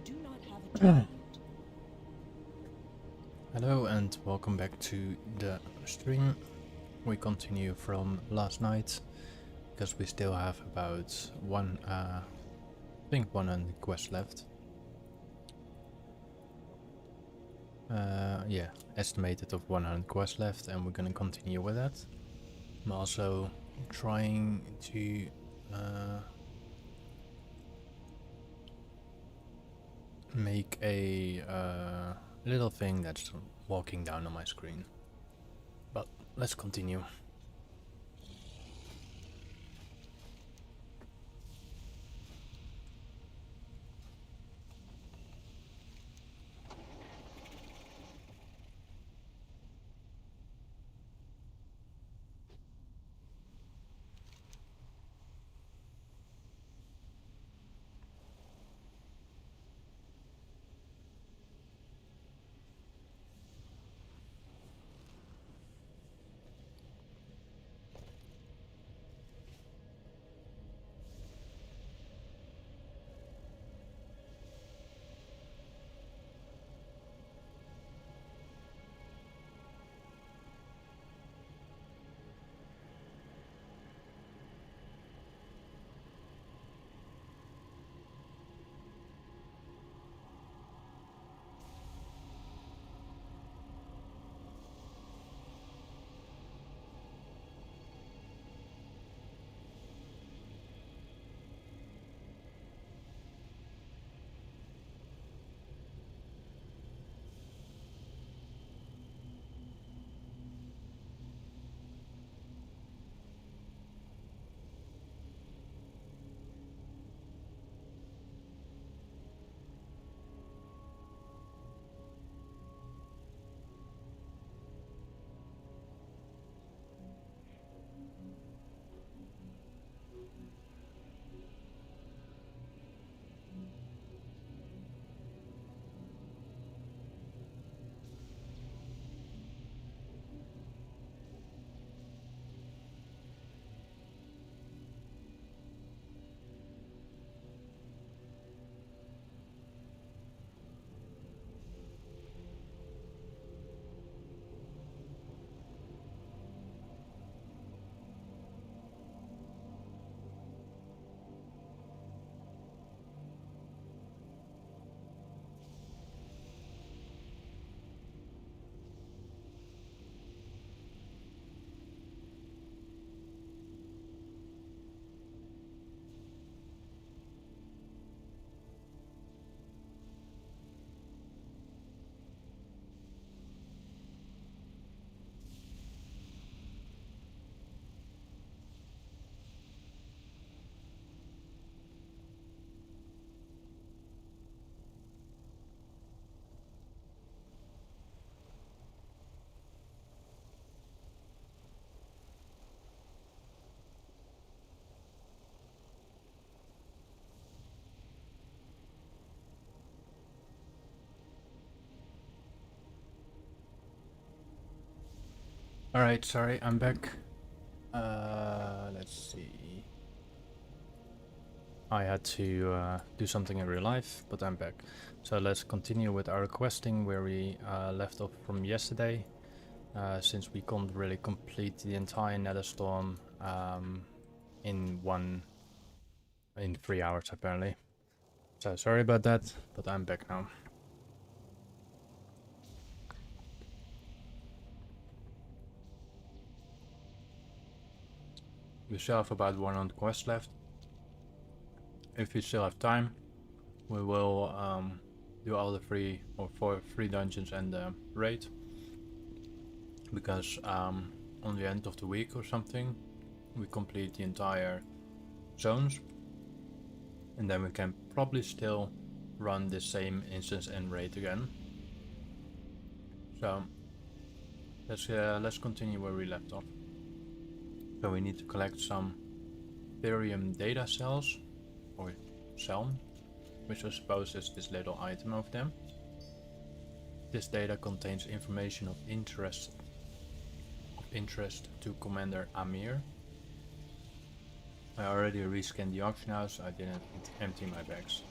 do not have a child. Hello and welcome back to the stream. We continue from last night because we still have about I think 100 quests left. Yeah, estimated of 100 quests left, and we're gonna continue with that. I'm also trying to make a little thing that's walking down on my screen. But let's continue. Alright, sorry, I'm back. Let's see. I had to do something in real life, but I'm back. So let's continue with our questing where we left off from yesterday. Since we can't really complete the entire Netherstorm in 3 hours apparently. So sorry about that, but I'm back now. We still have about 100 quests left. If we still have time, we will do all the 4 dungeons and the raid. Because on the end of the week or something, we complete the entire zones. And then we can probably still run the same instance and raid again. So let's continue where we left off. So we need to collect some Ethereum data cells, or cell, which I suppose is this little item over there. This data contains information of interest to Commander Amir. I already rescanned the auction house, I didn't empty my bags.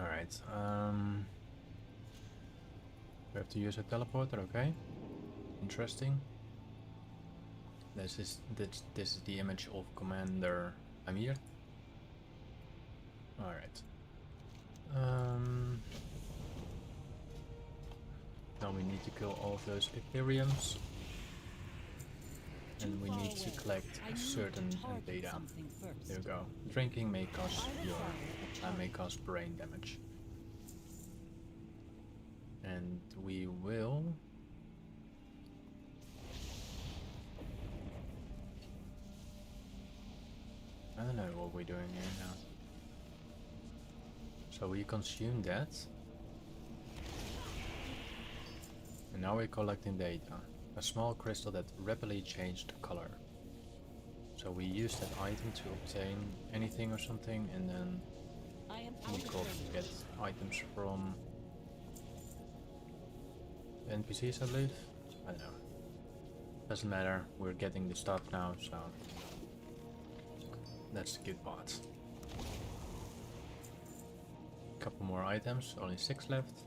Alright, we have to use a teleporter, okay. Interesting. This is the image of Commander Amir. Alright. Now we need to kill all of those Ethereums. And we need to collect a certain data. There we go. Drinking may cause brain damage. And we will I don't know what we're doing here now. So we consume that. And now we're collecting data. A small crystal that rapidly changed color. So we use that item to obtain anything or something, and then we get items from the NPCs, I believe. I don't know. Doesn't matter, we're getting the stuff now, so that's the good part. Couple more items, only 6 left.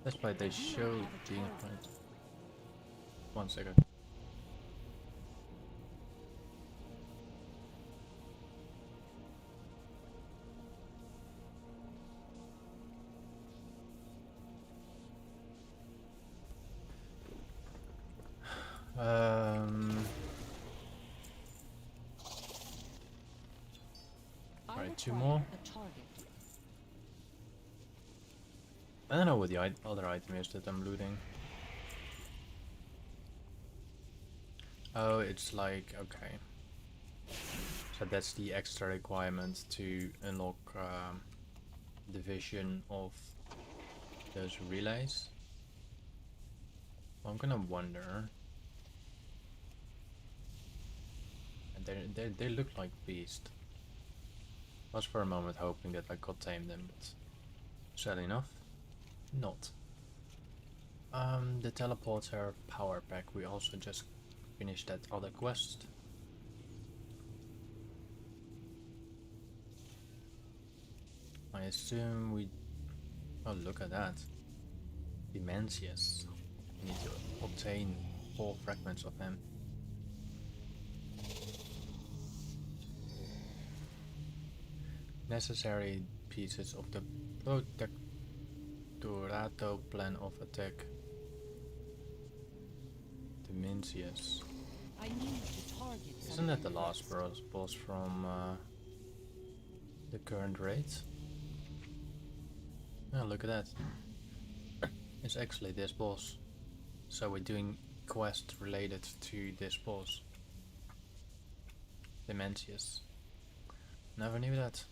That's why they show the influence. 1 second. Alright, 2 more. I don't know what the other item is that I'm looting. Oh, it's like, okay. So that's the extra requirement to unlock the vision of those relays. I'm gonna wonder. And they look like beasts. I was for a moment hoping that I could tame them, but sadly enough, not. The teleporter power pack, we also just finished that other quest. I assume we... oh, look at that. Dementius. We need to obtain 4 fragments of him. Necessary pieces of the Botanica plan of attack. Dementius. Isn't that the last boss from the current raid? Oh, look at that. It's actually this boss. So we're doing quests related to this boss. Dementius. Never knew that.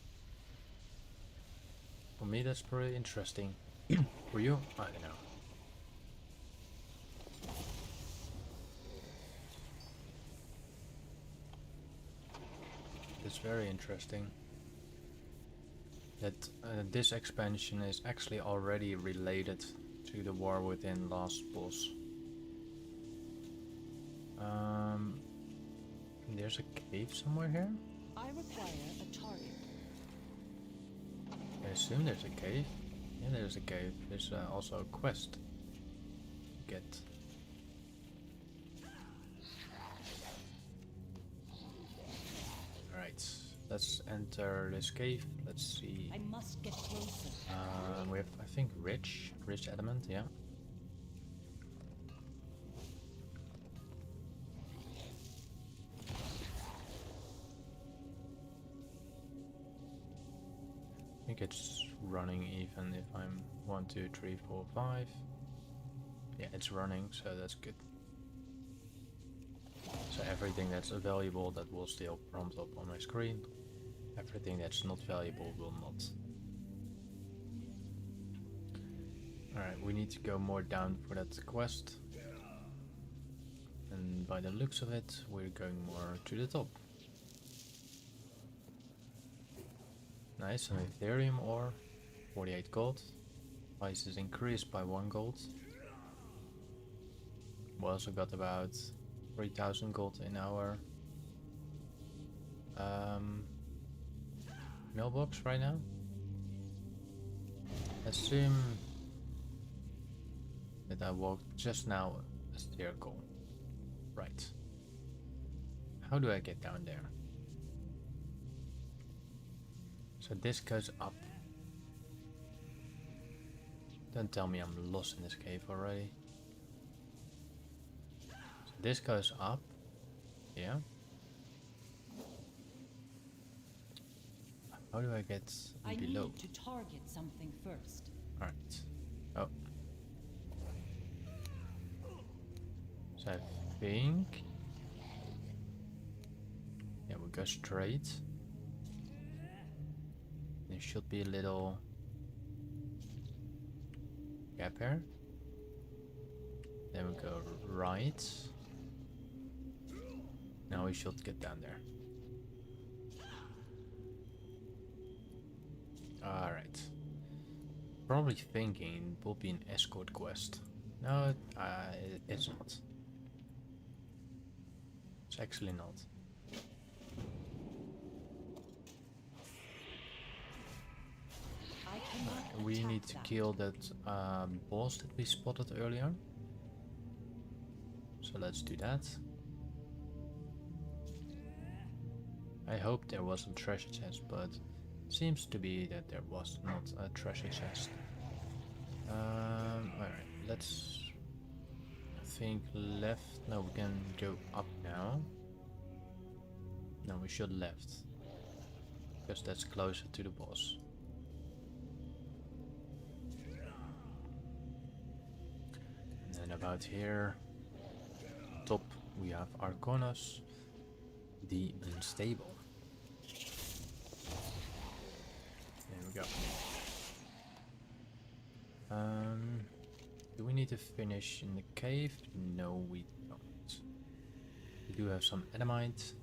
For me that's pretty interesting. For you? I don't know. It's very interesting that this expansion is actually already related to the war within last boss. There's a cave somewhere here? I require a target. I assume there's a cave. Yeah, there's a cave. There's also a quest to get. Alright, let's enter this cave. Let's see. I must get closer. We have, I think, rich adamant, yeah. I think it's running even if I'm 1, 2, 3, 4, 5. Yeah, it's running, so that's good. So everything that's valuable that will still prompt up on my screen. Everything that's not valuable will not. Alright, we need to go more down for that quest. And by the looks of it, we're going more to the top. Nice, an Ethereum ore, 48 gold. Price is increased by 1 gold. We also got about 3000 gold in our mailbox right now. Assume that I walked just now a circle. Right. How do I get down there? So this goes up. Don't tell me I'm lost in this cave already. So this goes up. Yeah. How do I get below? I need to target something first. Alright. Oh. So I think... yeah, we go straight. There should be a little gap here. Then we go right. Now we should get down there. Alright. Probably thinking it will be an escort quest. No, it's not. It's actually not. We need to kill that boss that we spotted earlier. So let's do that. I hope there was a treasure chest, but seems to be that there was not a treasure chest. Alright, let's... I think left... no, we can go up now. No, we should left. Because that's closer to the boss. And then about here, top, we have Arconos, the Unstable. There we go. Do we need to finish in the cave? No, we don't. We do have some Adamite.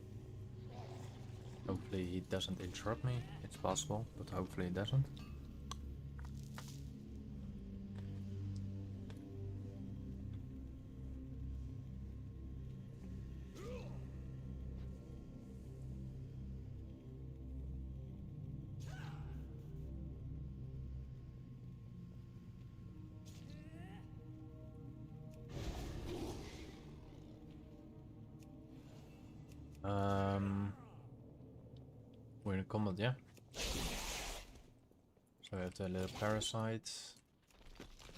Hopefully he doesn't interrupt me. It's possible, but hopefully he doesn't. We're in combat, yeah? So I have the little parasite.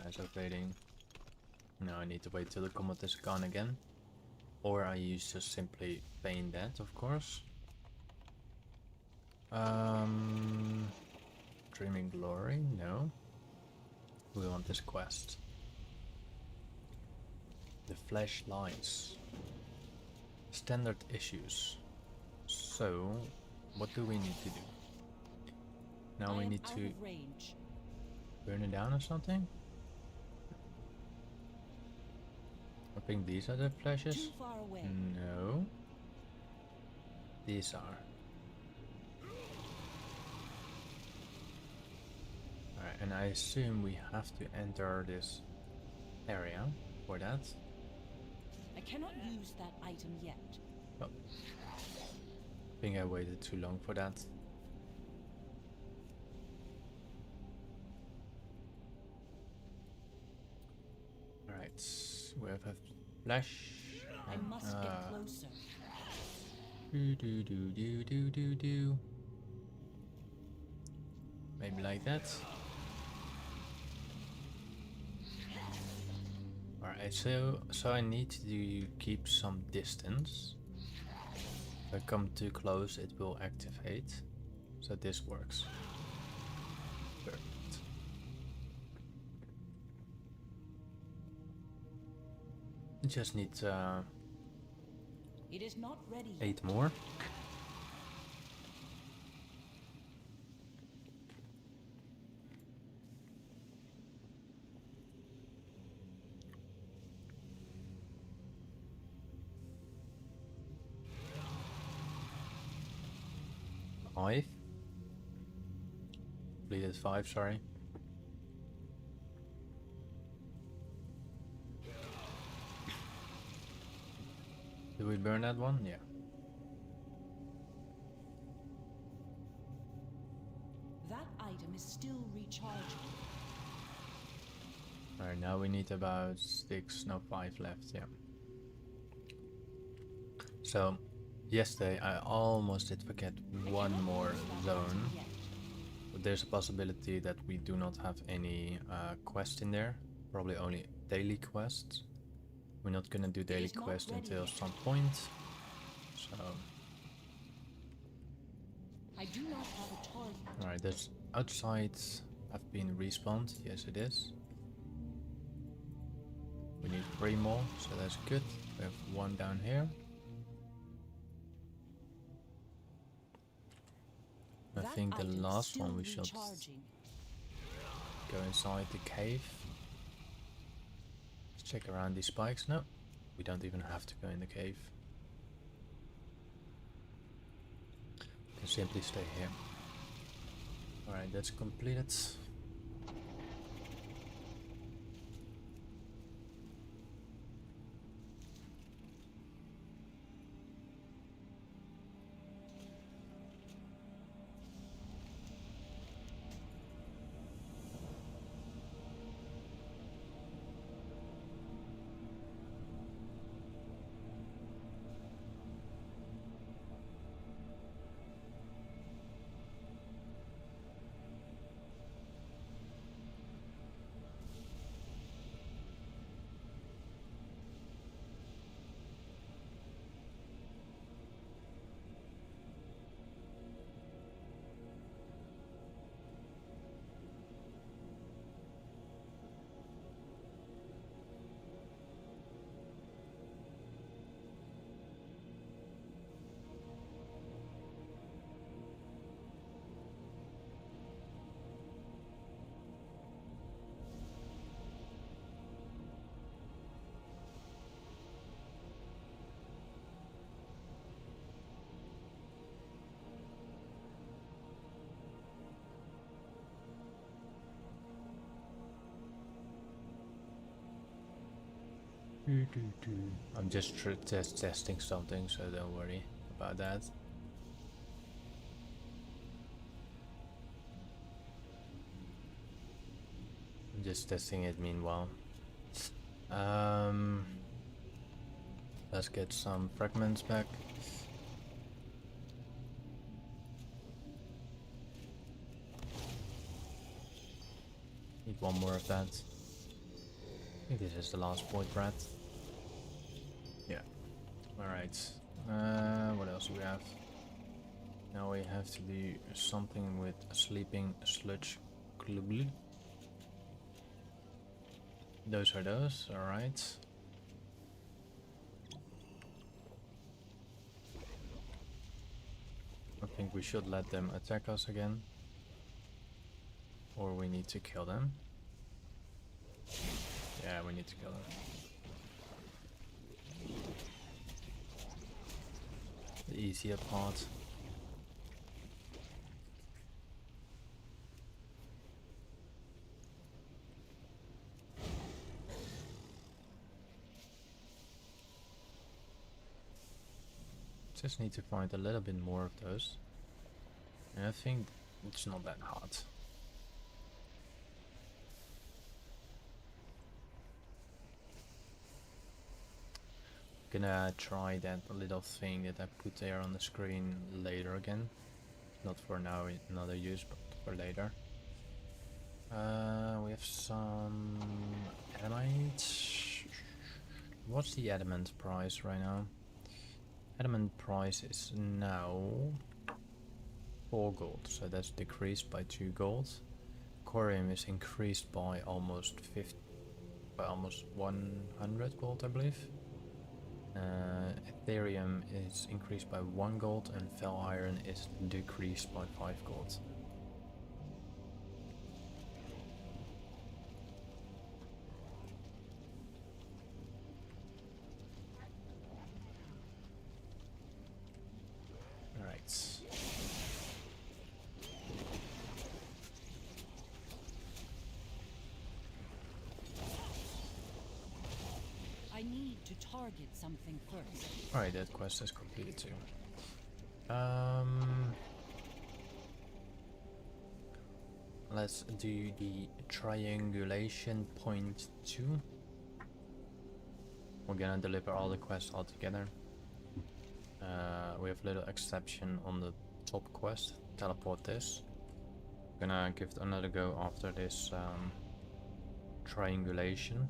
Nice upgrading. Now I need to wait till the combat is gone again. Or I use just simply paint that, of course. Dreaming Glory? No. We want this quest. The Flesh Lies. Standard issues. So, what do we need to do? Now we need to burn it down or something? I think these are the flashes. Too far away. No. These are. Alright, and I assume we have to enter this area for that. I cannot use that item yet. Oh. I think I waited too long for that. Alright, we have a flash. I must get closer. Do. Maybe like that. Alright, so I need to keep some distance. If I come too close, it will activate. So this works. Perfect. Just need it is not ready yet. 8 more. Five. Completed 5, sorry. Did we burn that one? Yeah. item is still recharging. Alright, now we need about 5 left, yeah. So, yesterday I almost did forget one more zone. But there's a possibility that we do not have any quest in there. Probably only daily quests. We're not gonna do daily quest until some point. So... I do not have a target. Alright, that's outside have been respawned. Yes, it is. We need 3 more, so that's good. We have 1 down here. I think the last one we should go inside the cave. Let's check around these spikes. No, we don't even have to go in the cave. We can simply stay here. Alright, that's completed. I'm just testing something, so don't worry about that. I'm just testing it meanwhile. Let's get some fragments back. Need 1 more of that. I think this is the last point, Brad. Yeah. Alright. What else do we have? Now we have to do something with sleeping sludge globule. Those are those, alright. I think we should let them attack us again. Or we need to kill them. Yeah, we need to kill them. The easier part. Just need to find a little bit more of those. And I think it's not that hard. Gonna try that little thing that I put there on the screen later again. Not for now, another use, but for later. We have some adamant. What's the adamant price right now? Adamant price is now 4 gold, so that's decreased by 2 gold. Corium is increased by almost 100 gold, I believe. Ethereum is increased by 1 gold and Fel Iron is decreased by 5 gold. Alright. I need to target something first. Alright, that quest is completed too. let's do the triangulation point 2. We're gonna deliver all the quests all together. We have a little exception on the top quest, teleport this. Gonna give it another go after this triangulation.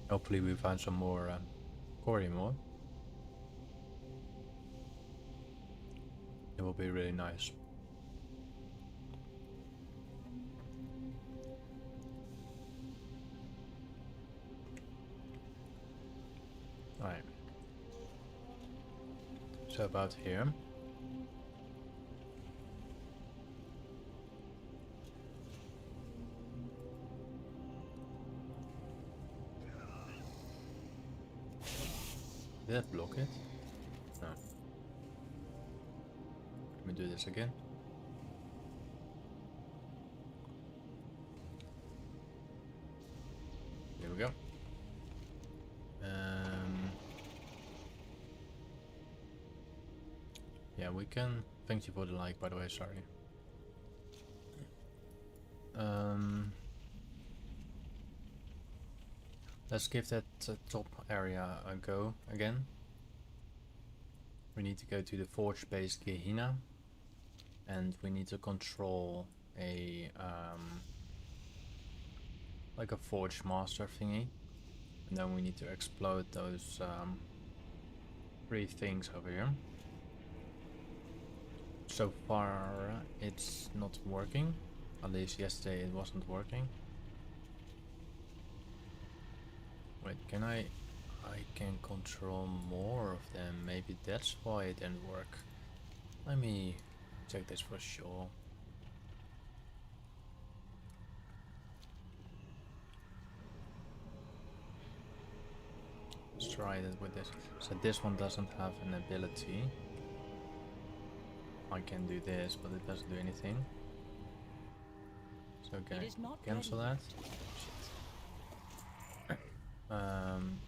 Hopefully we find some more Corium. It will be really nice. Alright. So about here. Did that block it? No. Let me do this again. Here we go. Yeah, we can. Thank you for the like, by the way. Sorry. Let's give that top area a go again. We need to go to the forge base Gehenna, and we need to control a like a forge master thingy, and then we need to explode those 3 things over here. So far it's not working, at least yesterday it wasn't working. Wait, can I can control more of them, maybe that's why it didn't work. Let me check this for sure. Let's try it with this. So this one doesn't have an ability. I can do this, but it doesn't do anything. So can I cancel that?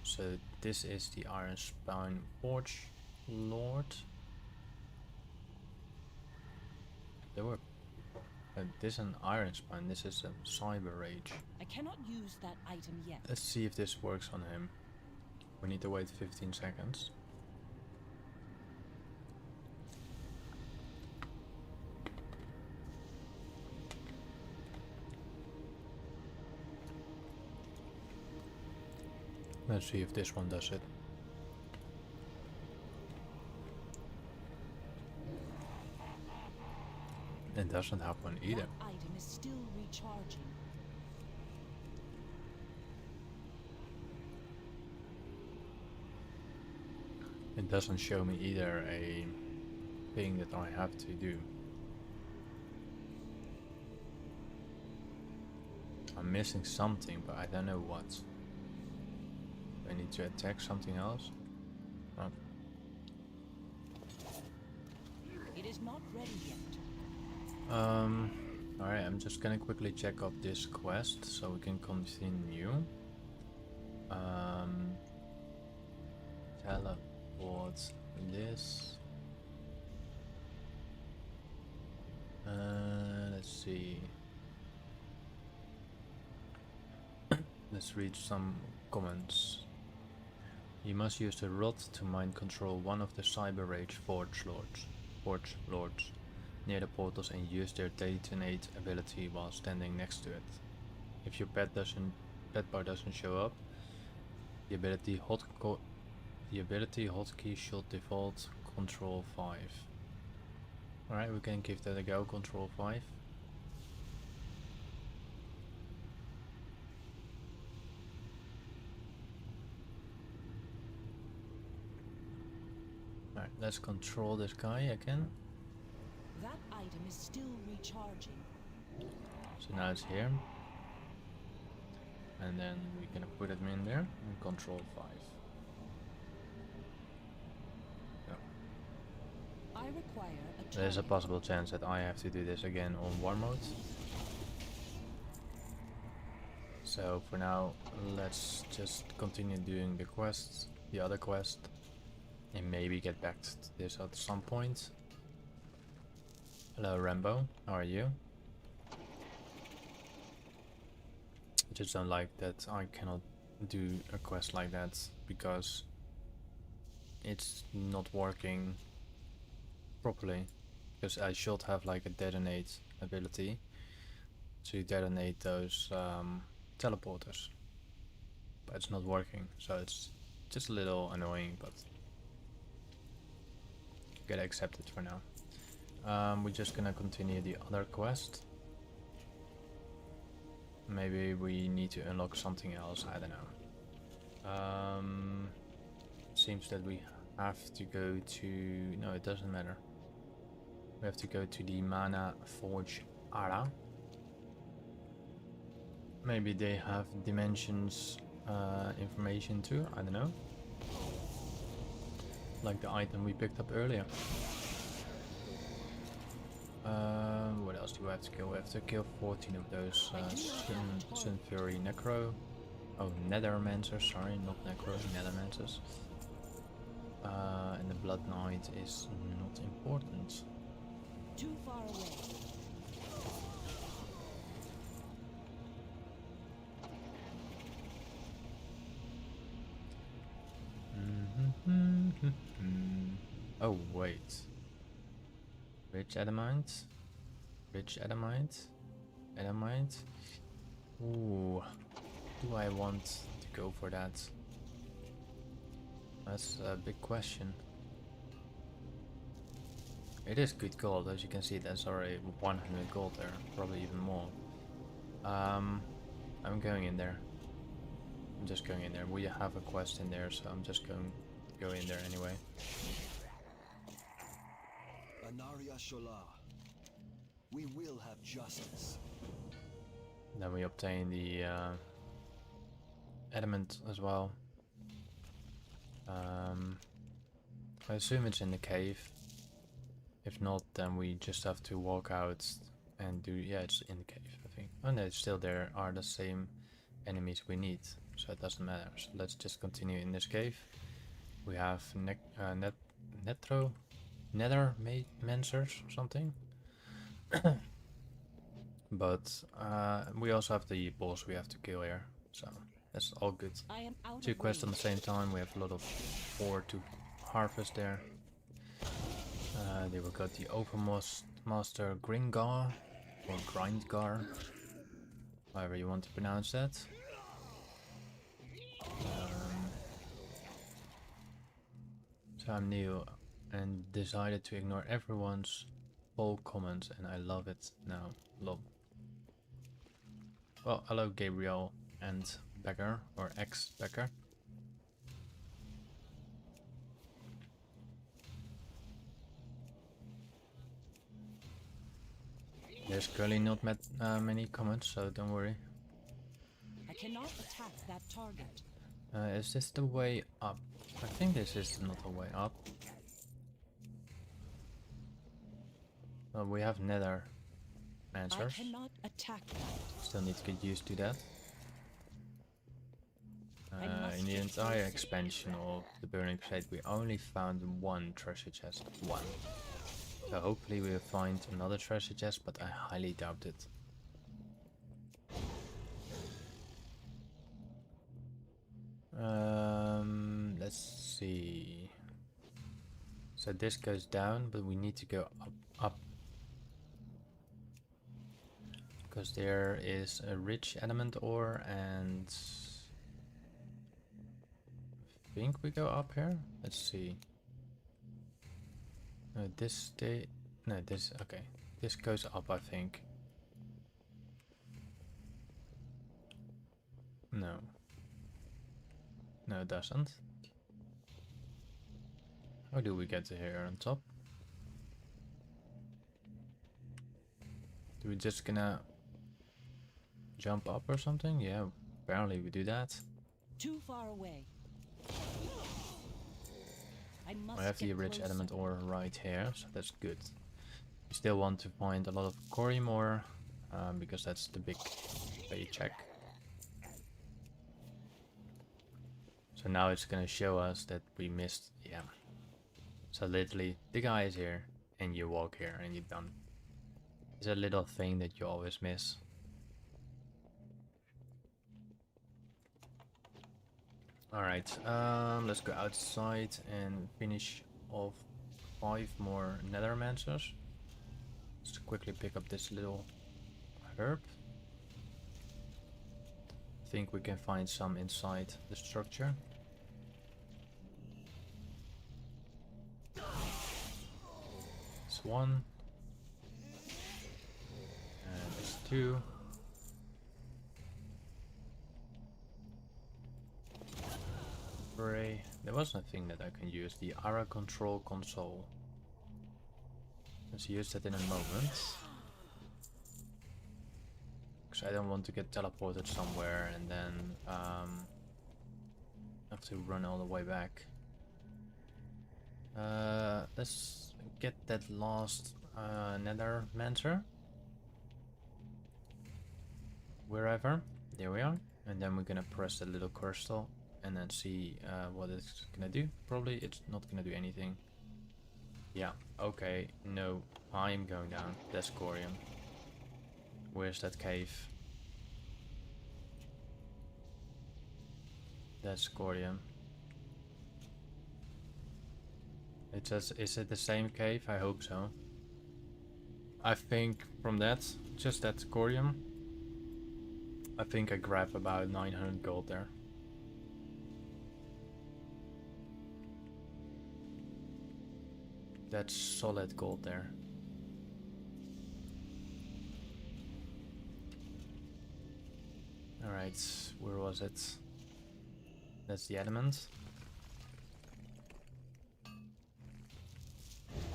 So this is the Iron Spine Forge Lord. There were this is an Iron Spine, this is a Cyber Rage. I cannot use that item yet. Let's see if this works on him. We need to wait 15 seconds. Let's see if this one does it. It doesn't have one either. That item is still recharging. It doesn't show me either a thing that I have to do. I'm missing something, but I don't know what. I need to attack something else. Oh. It is not ready yet. Alright, I'm just gonna quickly check up this quest so we can continue. Teleport this. Let's see. Let's read some comments. You must use the rod to mind control one of the Cyber Rage Forge Lords near the portals and use their detonate ability while standing next to it. If your pet bar doesn't show up, the ability hotkey should default Control 5. Alright, we can give that a go, Control 5. Alright, let's control this guy again. That item is still recharging. So now it's here. And then we're gonna put it in there and Control 5. require a There's a target. possible chance that I have to do this again on war mode. So for now, let's just continue doing the quests, the other quest, and maybe get back to this at some point. Hello Rambo, how are you? I just don't like that I cannot do a quest like that because it's not working properly. Because I should have like a detonate ability to detonate those teleporters, but it's not working, so it's just a little annoying, but gotta accept it for now. We're just gonna continue the other quest. Maybe we need to unlock something else, I don't know. Seems that we have to go to... no, it doesn't matter. We have to go to the Mana Forge Ara. Maybe they have Dimensions information too, I don't know. Like the item we picked up earlier. What else do we have to kill? We have to kill 14 of those Sun Fury Necro. Oh, Nethermancers, sorry, not Necro, Nethermancers. And the Blood Knight is not important. Too far away. Oh wait. Rich Adamant? Rich Adamant? Adamant? Ooh. Do I want to go for that? That's a big question. It is good gold, as you can see. That's already 100 gold there, probably even more. I'm going in there. I'm just going in there. We have a quest in there, so I'm just going to go in there anyway. Anaria Shola. We will have justice. Then we obtain the adamant as well. I assume it's in the cave. If not, then we just have to walk out and do... yeah, it's in the cave, I think. Oh no, it's still there are the same enemies we need, so it doesn't matter. So let's just continue in this cave. We have Nethermancers or something. But we also have the boss we have to kill here, so that's all good. I am out 2 of quests on the range. same time. We have a lot of ore to harvest there. Then we got the Overmaster Gringar, or Grindgar, however you want to pronounce that. So I'm new and decided to ignore everyone's full comments, and I love it now. Love. Well, hello Gabriel and Becker, or ex-Becker. There's currently not many comments, so don't worry. I cannot attack that target. Is this the way up? I think this is not the way up. Well, we have Nether I answers. cannot attack that. Still need to get used to that. must In the get entire closer. expansion of the Burning Crusade, we only found 1 treasure chest. 1. So hopefully we'll find another treasure chest, but I highly doubt it. Let's see. So this goes down, but we need to go up. Because there is a rich adamant ore, and I think we go up here. Let's see. No, this okay. This goes up, I think. No. No, it doesn't. How do we get to here on top? Do we just gonna jump up or something? Yeah, apparently we do that. Too far away. I must I have the get rich closer. element ore right here, so that's good. We still want to find a lot of corium ore, because that's the big paycheck. So now it's gonna show us that we missed, yeah. So literally, the guy is here, and you walk here, and you're done. It's a little thing that you always miss. Alright, let's go outside and finish off 5 more Nethermancers. Let's quickly pick up this little herb. I think we can find some inside the structure. It's 1. And it's 2. Hooray. There was nothing that I can use. The ARA control console. Let's use that in a moment. Because I don't want to get teleported somewhere and then have to run all the way back. Let's get that last Nethermancer. Wherever. There we are. And then we're gonna press the little crystal and then see what it's gonna do. Probably it's not gonna do anything. Yeah, okay, no, I'm going down. That's corium. Where's that cave? That's corium. It says, is it the same cave? I hope so. I think from that, just that corium, I think I grabbed about 900 gold there. That's solid gold there. Alright, where was it? That's the element.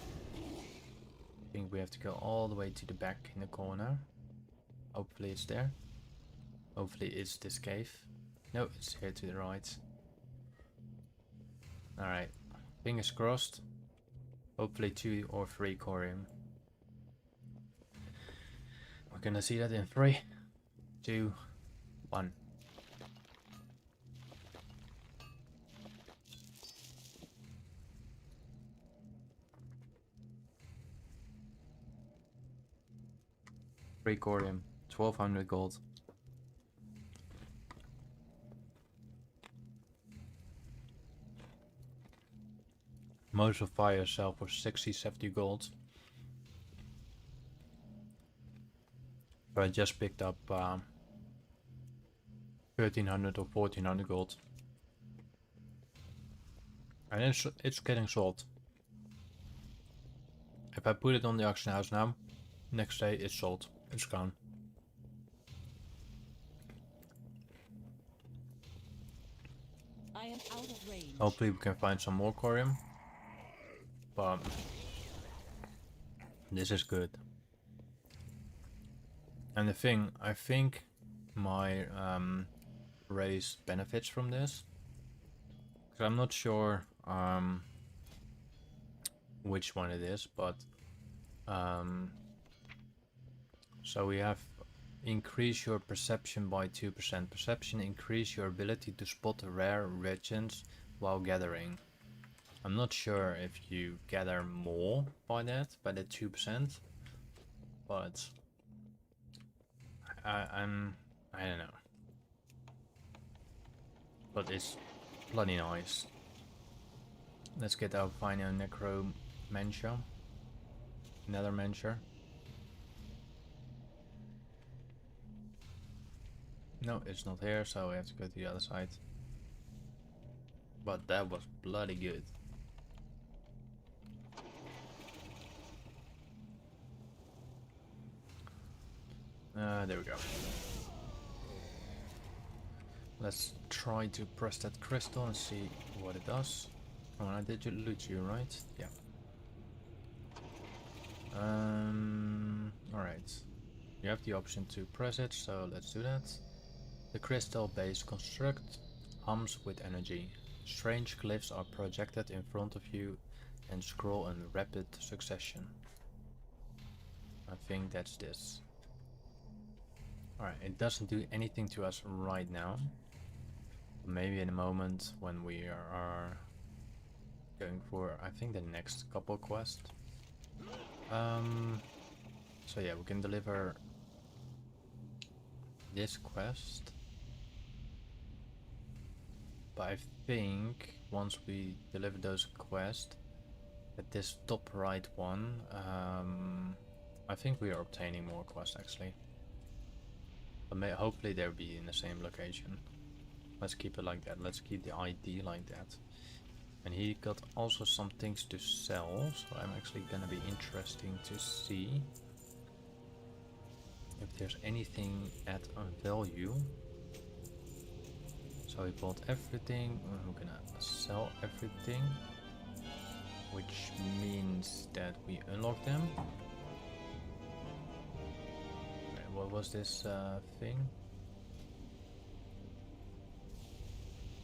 I think we have to go all the way to the back in the corner. Hopefully it's there. Hopefully it's this cave. No, it's here to the right. Alright, fingers crossed. Hopefully 2 or 3 corium. We're gonna see that in 3, 2, 1. Free corium, 1200 gold. Most of fire sell for 60-70 gold. But I just picked up 1300 or 1400 gold. And it's getting sold. If I put it on the auction house now, next day it's sold. It's gone. I am out of range. Hopefully we can find some more corium. But this is good. And the thing, I think my race benefits from this. Because I'm not sure which one it is, but so we have increase your perception by 2%. Perception increase your ability to spot rare regions while gathering. I'm not sure if you gather more by that, by the 2%, but I don't know. But it's bloody nice. Let's get our final necromancer. Nethermancer. No, it's not here, so we have to go to the other side. But that was bloody good. There we go. Let's try to press that crystal and see what it does. Oh, I did loot you, right? Yeah. Alright. You have the option to press it, so let's do that. The crystal-based construct hums with energy. Strange glyphs are projected in front of you and scroll in rapid succession. I think that's this. Alright, it doesn't do anything to us right now. Maybe in a moment when we are going for, I think, the next couple quests. So yeah, we can deliver this quest. But I think once we deliver those quests, at this top right one, I think we are obtaining more quests actually. But hopefully they'll be in the same location. Let's keep it like that. Let's keep the ID like that. And he got also some things to sell, so I'm actually gonna be interesting to see if there's anything at a value. So we bought everything, we're gonna sell everything, which means that we unlock them. What was this thing?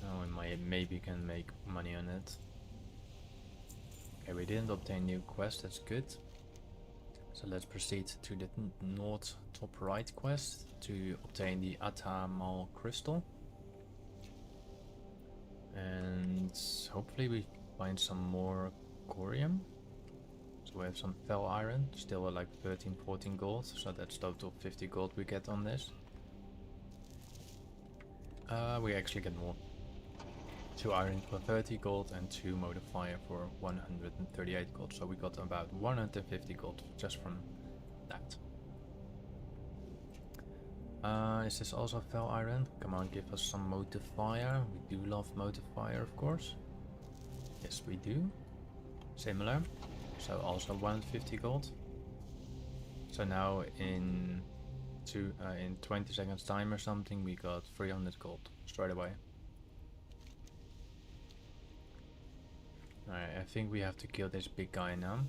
Oh, we maybe can make money on it. Okay, we didn't obtain new quest, that's good. So let's proceed to the north top right quest to obtain the Atamal crystal. And hopefully we find some more corium. So we have some fell iron, still at like 13-14 gold, so that's total 50 gold we get on this. We actually get more. 2 iron for 30 gold and 2 modifier for 138 gold, so we got about 150 gold just from that. Is this also fell iron? Come on, give us some modifier. We do love modifier, of course. Yes, we do. Similar. So also 150 gold. So now in 20 seconds time or something, we got 300 gold straight away. Alright, I think we have to kill this big guy now.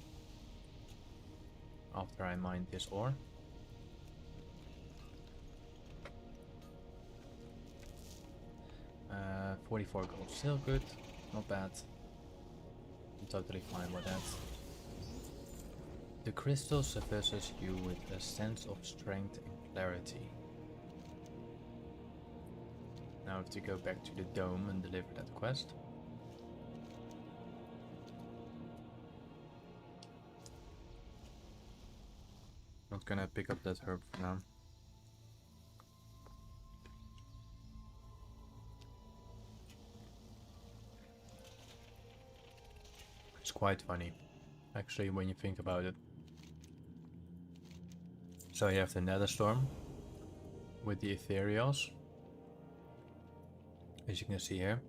After I mine this ore. 44 gold, still good, not bad. I'm totally fine with that. The crystal suffices you with a sense of strength and clarity. Now I have to go back to the dome and deliver that quest. Not gonna pick up that herb for now. It's quite funny, actually, when you think about it. So you have the Netherstorm with the Ethereals, as you can see here,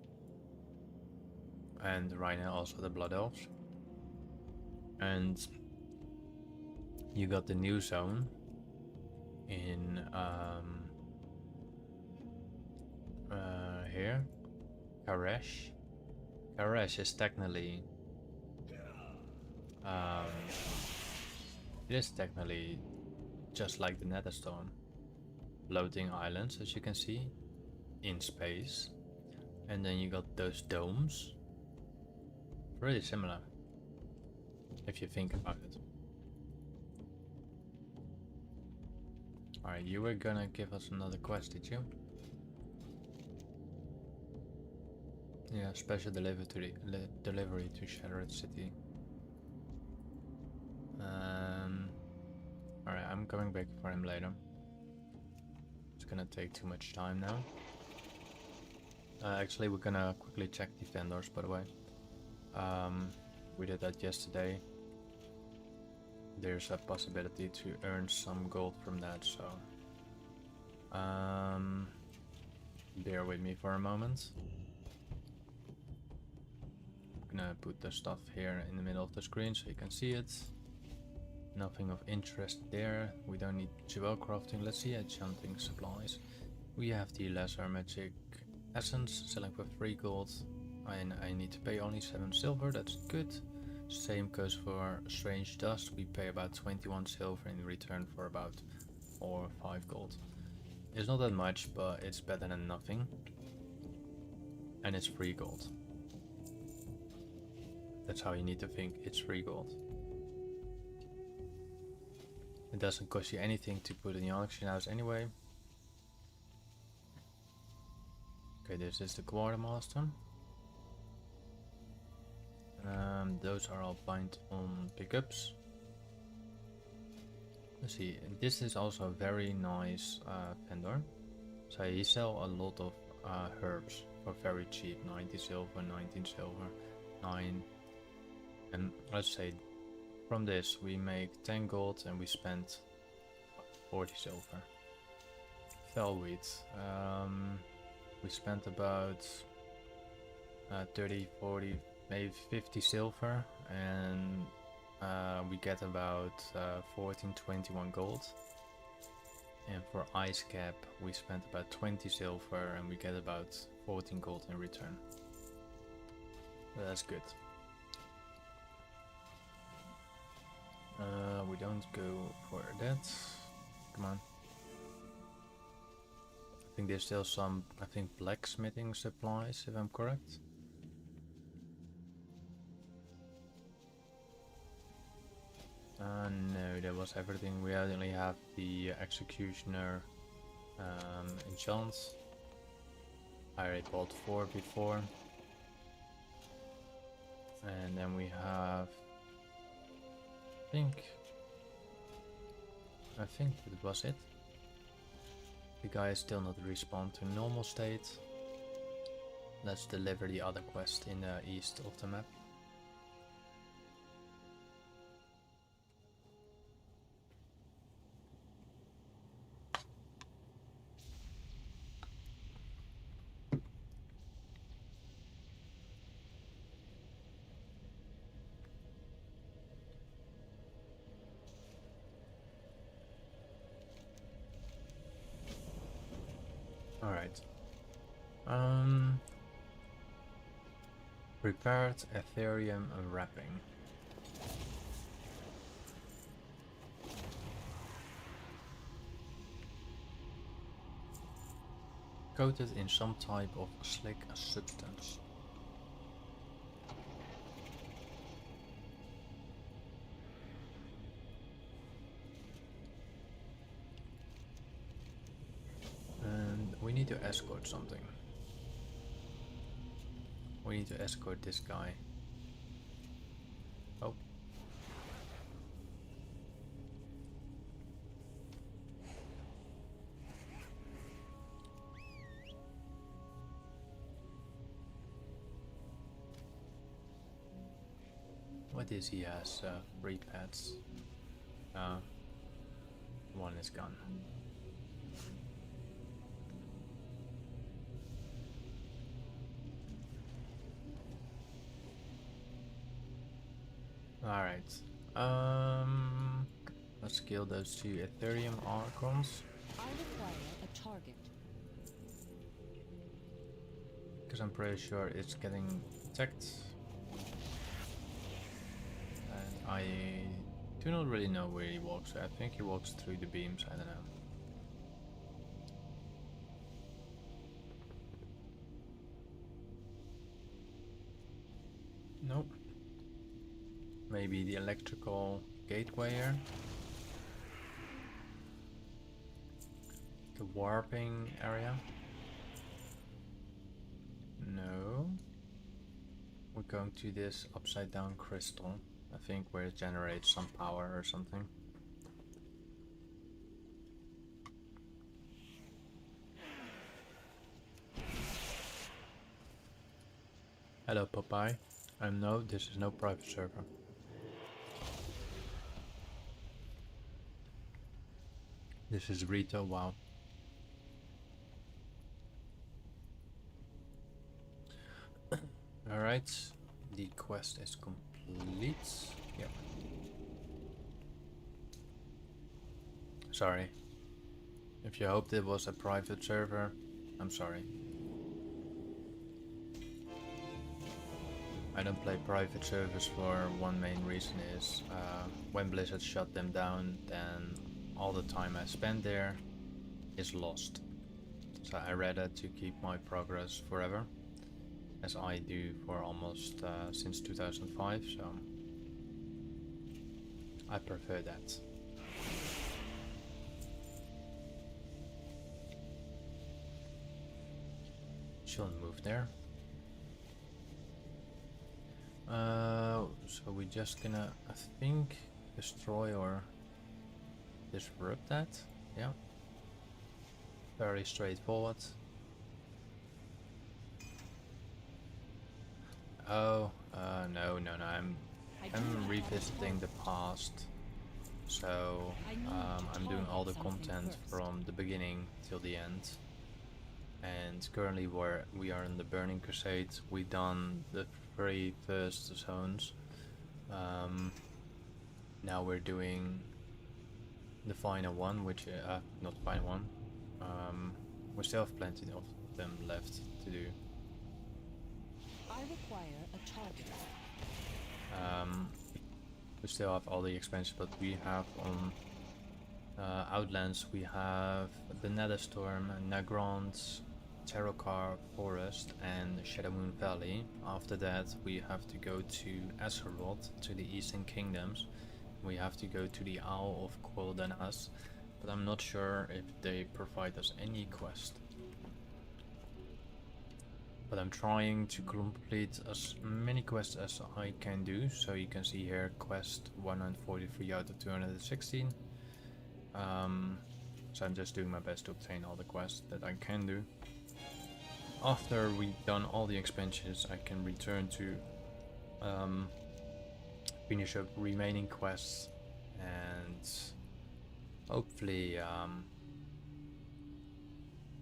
and right now also the Blood Elves. And you got the new zone in here, Karesh. Karesh is technically it is technically just like the Netherstorm. Floating islands, as you can see, in space. And then you got those domes. Really similar, if you think about it. Alright, you were gonna give us another quest, did you? Yeah, special delivery to Shattrath City. Alright, I'm coming back for him later. It's gonna take too much time now. Actually, we're gonna quickly check the vendors, by the way. We did that yesterday. There's a possibility to earn some gold from that, so bear with me for a moment. I'm gonna put the stuff here in the middle of the screen so you can see it. Nothing of interest there. We don't need jewel crafting. Let's see enchanting supplies. We have the lesser magic essence selling for 3 gold. I need to pay only 7 silver, that's good. Same goes for strange dust. We pay about 21 silver in return for about 4 or 5 gold. It's not that much, but it's better than nothing. And it's 3 gold. That's how you need to think. It's 3 gold. It doesn't cost you anything to put in the auction house anyway. Okay, this is the Quartermaster. Those are all bind on pickups. Let's see, this is also a very nice vendor. So he sells a lot of herbs for very cheap, 90 silver, 19 silver, 9. And let's say from this we make 10 gold and we spend 40 silver. Fellweed, we spent about 30, 40, maybe 50 silver, and we get about 14, 21 gold. And for ice cap we spent about 20 silver and we get about 14 gold in return. That's good. We don't go for that. Come on. I think there's still some, blacksmithing supplies, if I'm correct. No, that was everything. We only have the executioner enchants. I already bought 4 before. And then we have, I think that was it. The guy is still not respawned to normal state. Let's deliver the other quest in the east of the map. Alright. Prepared Ethereum wrapping. Coated in some type of slick substance. And we need to escort something. We need to escort this guy. Oh. What is he has? 3 pets. One is gone. Alright. Let's kill those 2 Ethereum Archons. I require a target. Because I'm pretty sure it's getting attacked. And I do not really know where he walks. I think he walks through the beams, I don't know. Nope. Maybe the electrical gatewayer. The warping area. No. We're going to this upside down crystal. I think where it generates some power or something. Hello Popeye. No, this is no private server. This is Rito, wow. Alright, the quest is complete. Yep. Sorry. If you hoped it was a private server, I'm sorry. I don't play private servers for one main reason is when Blizzard shut them down, then all the time I spend there is lost. So I rather to keep my progress forever. as I do for almost since 2005, so I prefer that. Shouldn't move there. So we're just gonna, I think, destroy or disrupt that. Yeah. Very straightforward. Oh, no. I'm revisiting the past. So I'm doing all the content from the beginning till the end. And currently we are in the Burning Crusade. We done the 3 first zones. Now we're doing the final one, which not final one. We still have plenty of them left to do. I require a target. We still have all the expansions, but we have on Outlands we have the Netherstorm, Nagrand, Terracar Forest and Shadowmoon Valley. After that we have to go to Azeroth, to the Eastern Kingdoms. We have to go to the Isle of Quildanas, but I'm not sure if they provide us any quest. But I'm trying to complete as many quests as I can do. So you can see here quest 143 out of 216. So I'm just doing my best to obtain all the quests that I can do. After we've done all the expansions, I can return to finish up remaining quests, and hopefully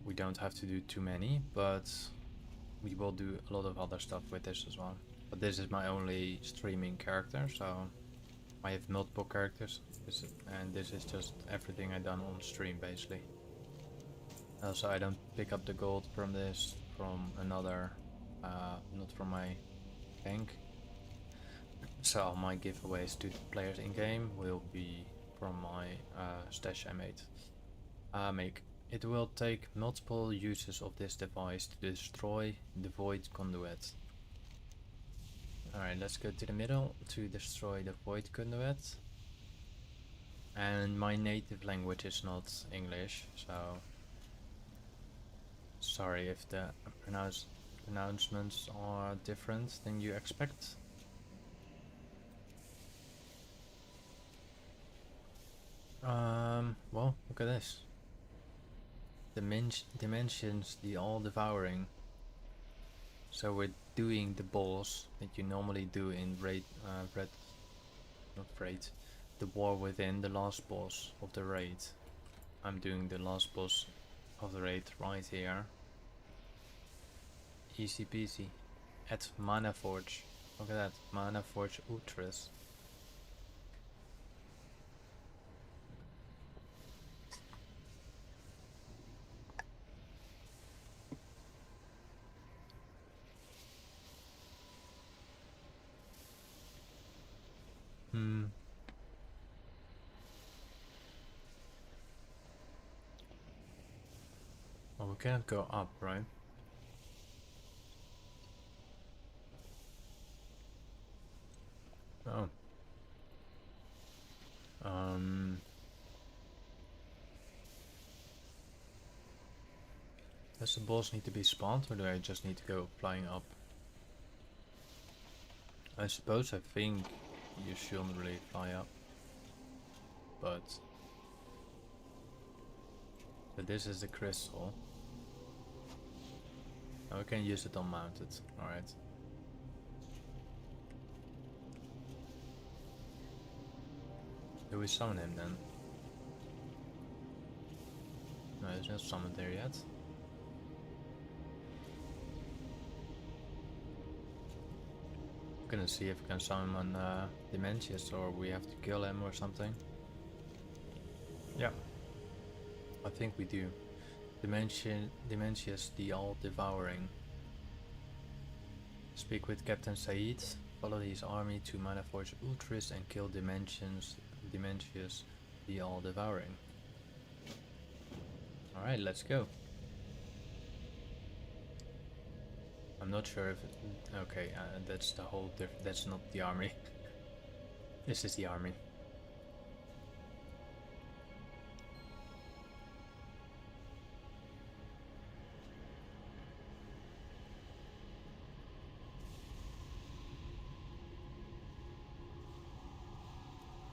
we don't have to do too many, but we will do a lot of other stuff with this as well. But this is my only streaming character, so I have multiple characters, and this is just everything I done on stream basically. Also, I don't pick up the gold from this from another, not from my bank. So all my giveaways to the players in game will be from my stash I make. It will take multiple uses of this device to destroy the Void Conduit. Alright, let's go to the middle to destroy the Void Conduit. And my native language is not English, so sorry if the pronouncements are different than you expect. Well, look at this. Dimensions, the all-devouring. So we're doing the boss that you normally do in the war within, the last boss of the raid. I'm doing the last boss of the raid right here. Easy peasy. At Mana Forge. Look at that, Mana Forge Ultras. Well, we cannot go up, right? Oh. Does the boss need to be spawned, or do I just need to go flying up? I think you shouldn't really fly up. But this is the crystal. Now we can use it on mounted. Alright. Do we summon him then? No, he's not summoned there yet. I'm gonna see if we can summon Dementius, or we have to kill him or something. Yeah, I think we do. Dementius, the all-devouring. Speak with Captain Said. Follow his army to Mana Forge Ultras and kill Dementius, the all-devouring. Alright, let's go. I'm not sure if it, okay, that's the whole that's not the army. This is the army.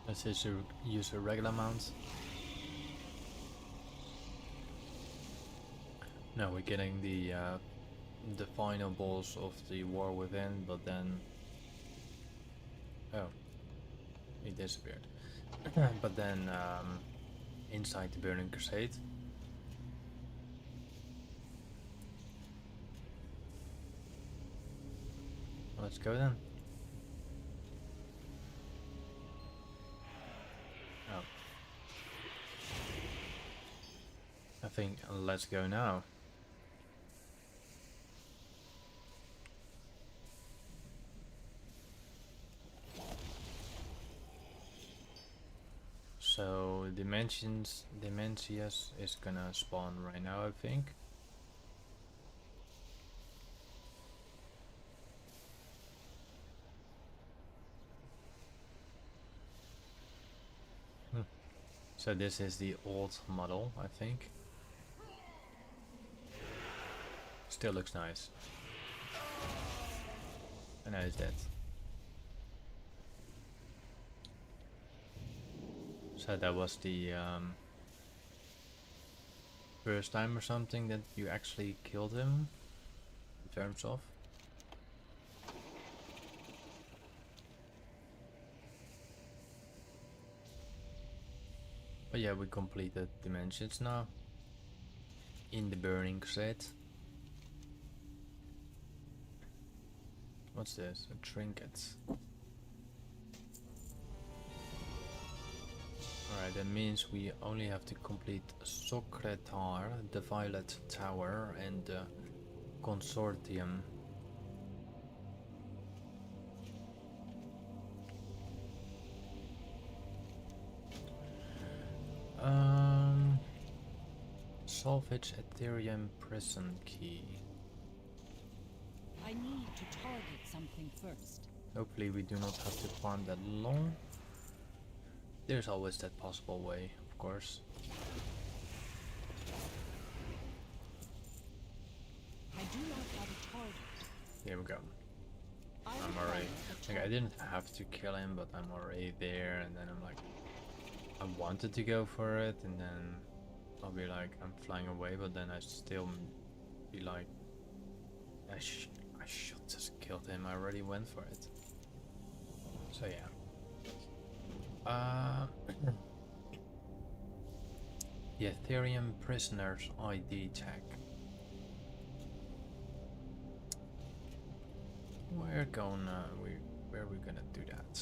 Let's just use a regular mount. Now we're getting the final boss of the war within, but then oh, he disappeared. But then inside the Burning Crusade. Let's go then. Oh, I think let's go now. So Dementius is gonna spawn right now, I think. So this is the old model, I think. Still looks nice. And now he's dead. So that was the first time or something that you actually killed him, in terms of. But yeah, we completed Dimensions now in the Burning Crusade. What's this? A trinket. Alright, that means we only have to complete Shattrath, the Violet Tower, and the Consortium. Salvage Ethereum Prison Key. I need to target something first. Hopefully we do not have to farm that long. There's always that possible way, of course. I do not have a target. Here we go. I I'm require already, a like, I target. didn't have to kill him, but I'm already there, and then I'm like, I wanted to go for it, and then I'll be like, I'm flying away, but then I still be like, I should just killed him. I already went for it. So yeah. The Ethereum Prisoners ID tag. Where are we gonna do that?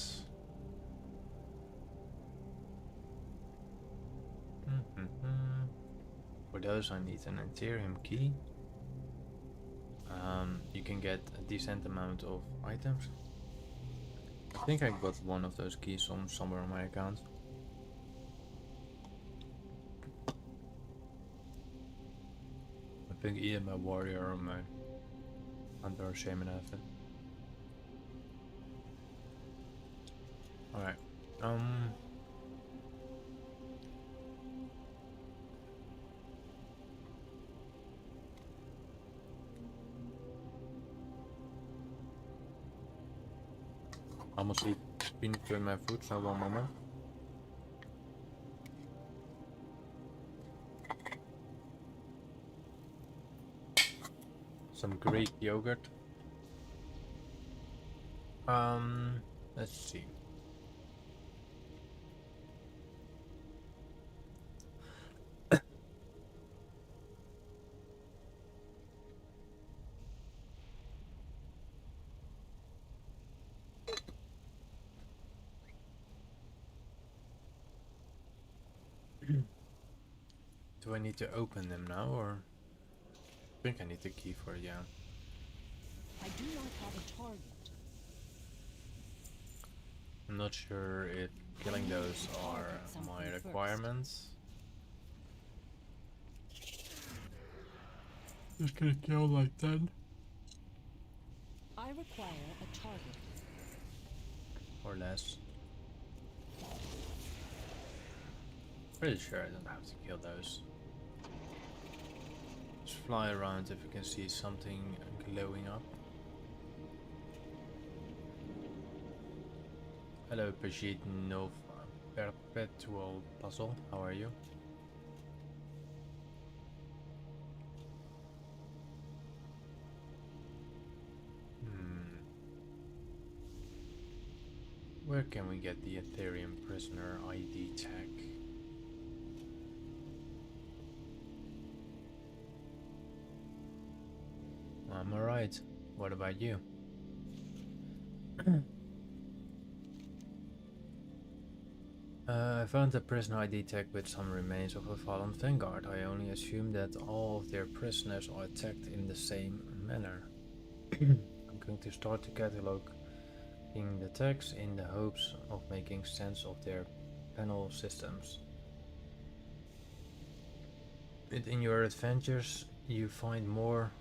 For those I need an Ethereum key. You can get a decent amount of items. I think I got one of those keys somewhere on my account. I think either my warrior or my hunter or shaman have it. Alright. Almost finished with my food, so one moment. Some Greek yogurt. Let's see. Do I need to open them now, or? I think I need the key for it, yeah. I do not have a target. I'm not sure if killing those are my requirements. Just gonna kill like 10. I require a target. Or less. Pretty sure I don't have to kill those. Just fly around if you can see something glowing up. Hello, Brigitte Nova Perpetual Puzzle. How are you? Where can we get the Ethereum Prisoner ID tag? I'm alright. What about you? I found a prisoner ID tag with some remains of a fallen vanguard. I only assume that all of their prisoners are attacked in the same manner. I'm going to start to catalog the tags in the hopes of making sense of their panel systems. In your adventures, you find more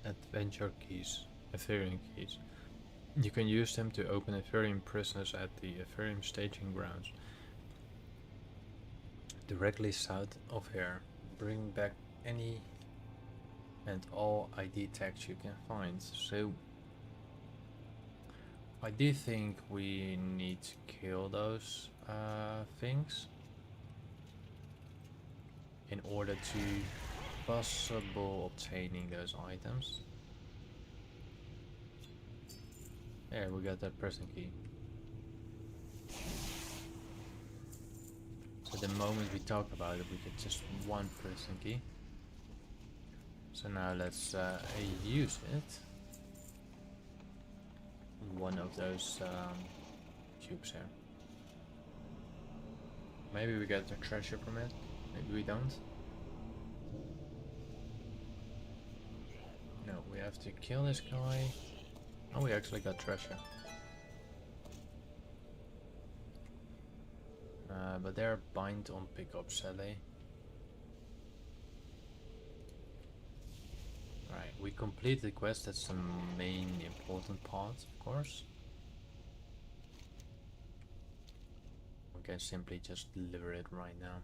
adventure keys, Ethereum keys. You can use them to open Ethereum prisoners at the Ethereum staging grounds, directly south of here. Bring back any and all ID tags you can find. So I do think we need to kill those things in order to possible obtaining those items. There, we got that prison key. So the moment we talk about it, we get just one prison key. So now let's use it. One of those cubes here. Maybe we get the treasure from it, maybe we don't. No, we have to kill this guy. Oh, we actually got treasure. But they're bind on pickup, sadly. Right, we complete the quest, that's the main important part, of course. We can simply just deliver it right now.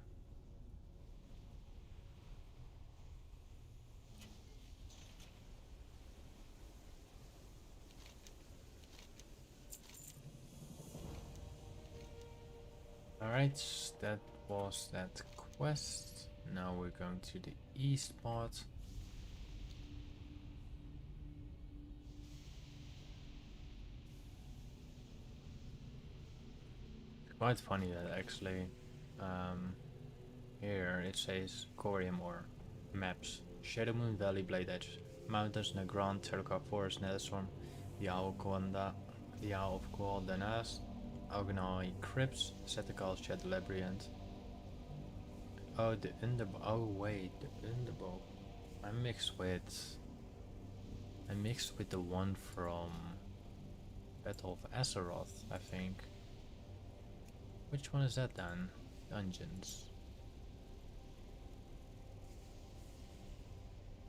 Alright, that was that quest. Now we're going to the east part. Quite funny that actually here it says Corium or maps. Shadowmoon Valley, Blade Edge, Mountains, Nagrand, Terracar Forest, Netherstorm, the Owl of Guadalajara, Alganoi Crypts, Setacals, Shed Labyrinth. Oh, the Underbow. Oh wait, the Underbow. I mixed with the one from Battle of Azeroth, I think. Which one is that then? Dungeons.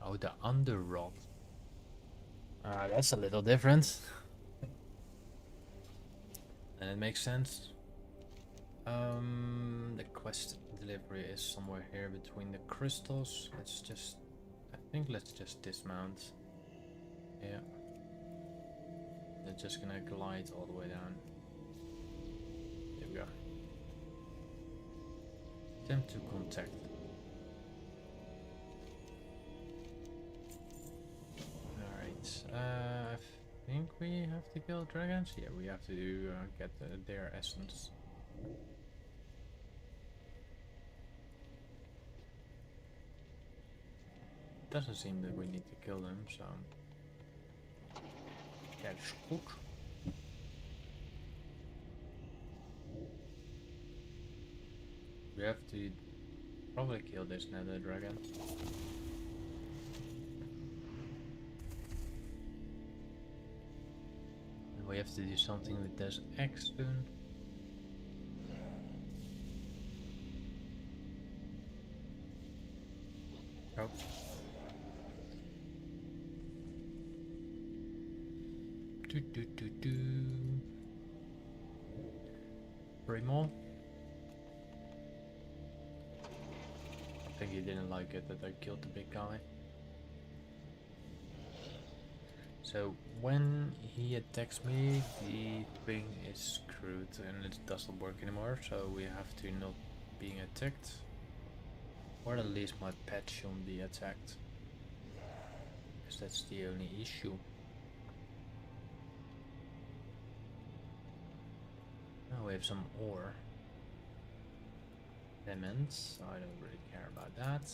Oh, the Underrot. That's a little different. And it makes sense. The quest delivery is somewhere here between the crystals. Let's just dismount. Yeah. They're just gonna glide all the way down. Here we are. Attempt to contact. Alright, I think we have to kill dragons. Yeah, we have to get their essence. Doesn't seem that we need to kill them, so that's good. We have to probably kill this nether dragon. And we have to do something with this axe soon. Oh. Three more. I think he didn't like it that I killed the big guy. So when he attacks me, the thing is screwed and it doesn't work anymore, so we have to not being attacked. Or at least my pet shouldn't be attacked. Because that's the only issue. Now we have some ore. Lemons, I don't really care about that.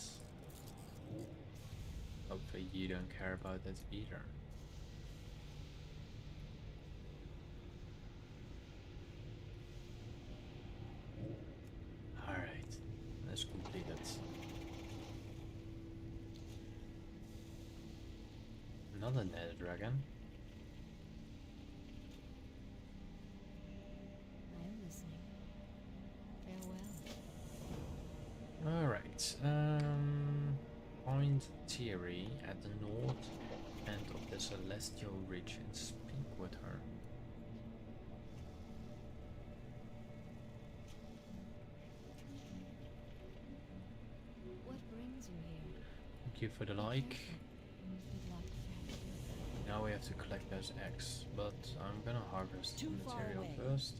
Hopefully you don't care about that either. Alright, let's complete it. Another nether dragon. I am listening. Farewell. Alright, find Thierry at the north end of the Celestial Ridge and speak with her. What brings you here? Thank you for the like. Good luck. Now we have to collect those eggs, but I'm gonna harvest the Too far material away. first.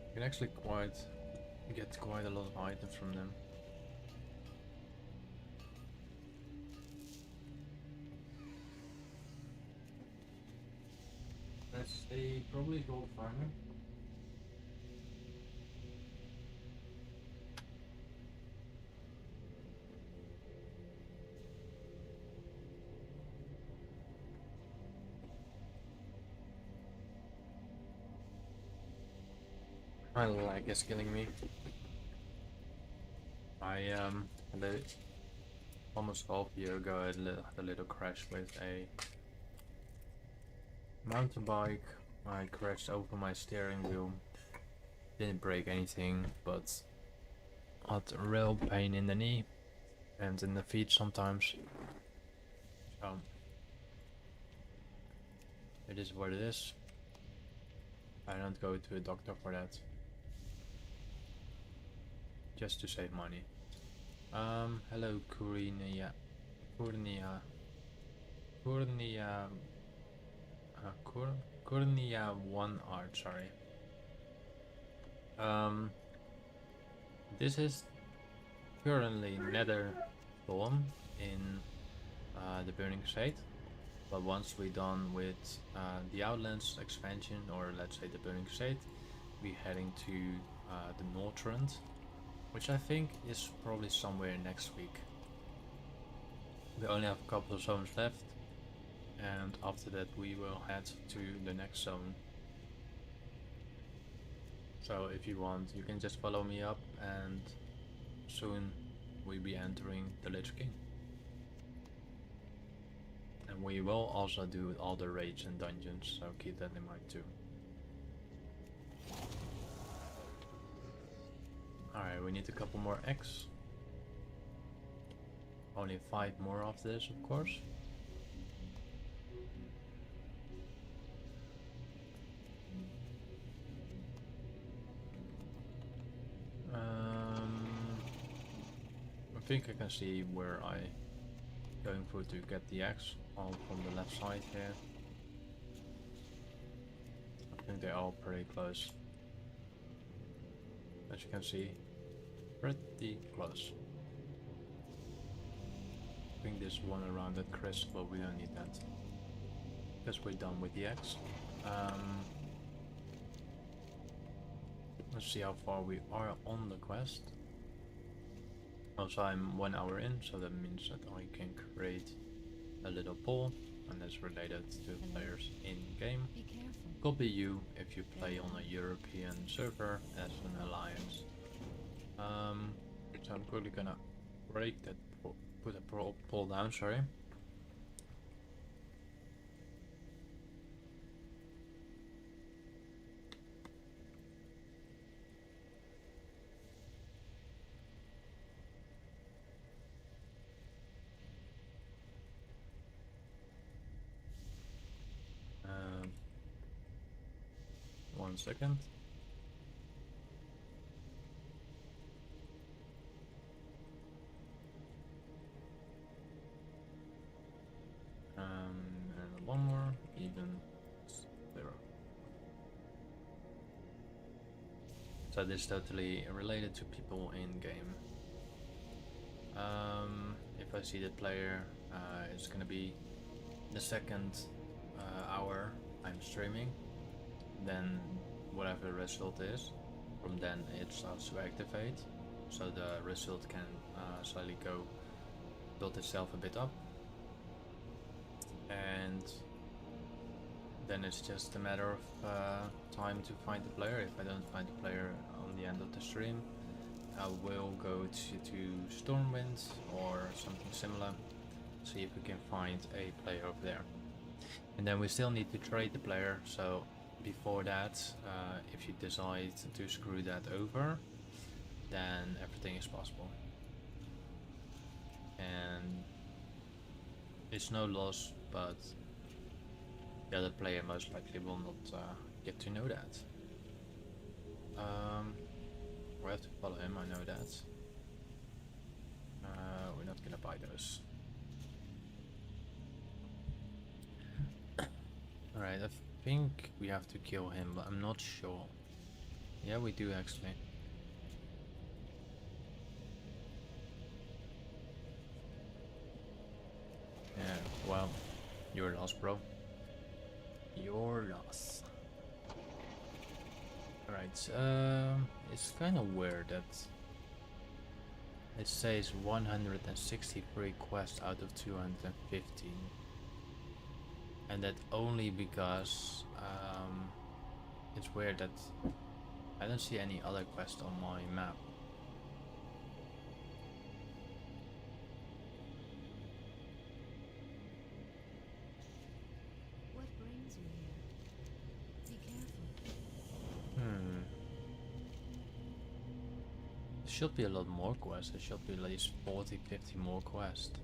You can actually get quite a lot of items from them. That's a probably gold farmer. My lag is killing me. I almost half a year ago I had a little crash with a mountain bike. I crashed over my steering wheel. Didn't break anything, but had a real pain in the knee and in the feet sometimes. So it is what it is. I don't go to a doctor for that. Just to save money. Hello Kurinia. Kurnia 1 art, sorry. This is currently Netherstorm in the Burning State. But once we're done with the Outlands expansion, or let's say the Burning State, we're heading to the Northrend, which I think is probably somewhere next week. We only have a couple of zones left, and after that we will head to the next zone. So if you want, you can just follow me up, and soon we'll be entering the Lich King. And we will also do all the raids and dungeons, so keep that in mind too. Alright, we need a couple more eggs. Only 5 more of this, of course. I think I can see where I going for to get the eggs, all from the left side here. I think they're all pretty close. As you can see, pretty close. I think there's one around that crest, but we don't need that. Because we're done with the eggs. Let's see how far we are on the quest. Also, I'm 1 hour in, so that means that I can create a little poll, and that's related to players in game. Be careful. Could be you if you play on a European server as an alliance. So I'm quickly gonna break that, put a poll down, sorry. 1 second. And one more, even 0. So this is totally related to people in game. If I see the player, it's gonna be the second hour I'm streaming, then whatever the result is, from then it starts to activate, so the result can slightly build itself a bit up, and then it's just a matter of time to find the player. If I don't find the player on the end of the stream, I will go to Stormwind or something similar, see if we can find a player over there. And then we still need to trade the player, so before that, if you decide to screw that over, then everything is possible. And it's no loss, but the other player most likely will not get to know that. We have to follow him, I know that. We're not gonna buy those. Alright, I think we have to kill him, but I'm not sure. Yeah, we do actually. Yeah, well, your loss, bro. Your loss. Alright, it's kind of weird that it says 163 quests out of 215, and that only because it's weird that I don't see any other quest on my map. What brings you here? Be careful. There should be a lot more quests. There should be at least 40-50 more quests.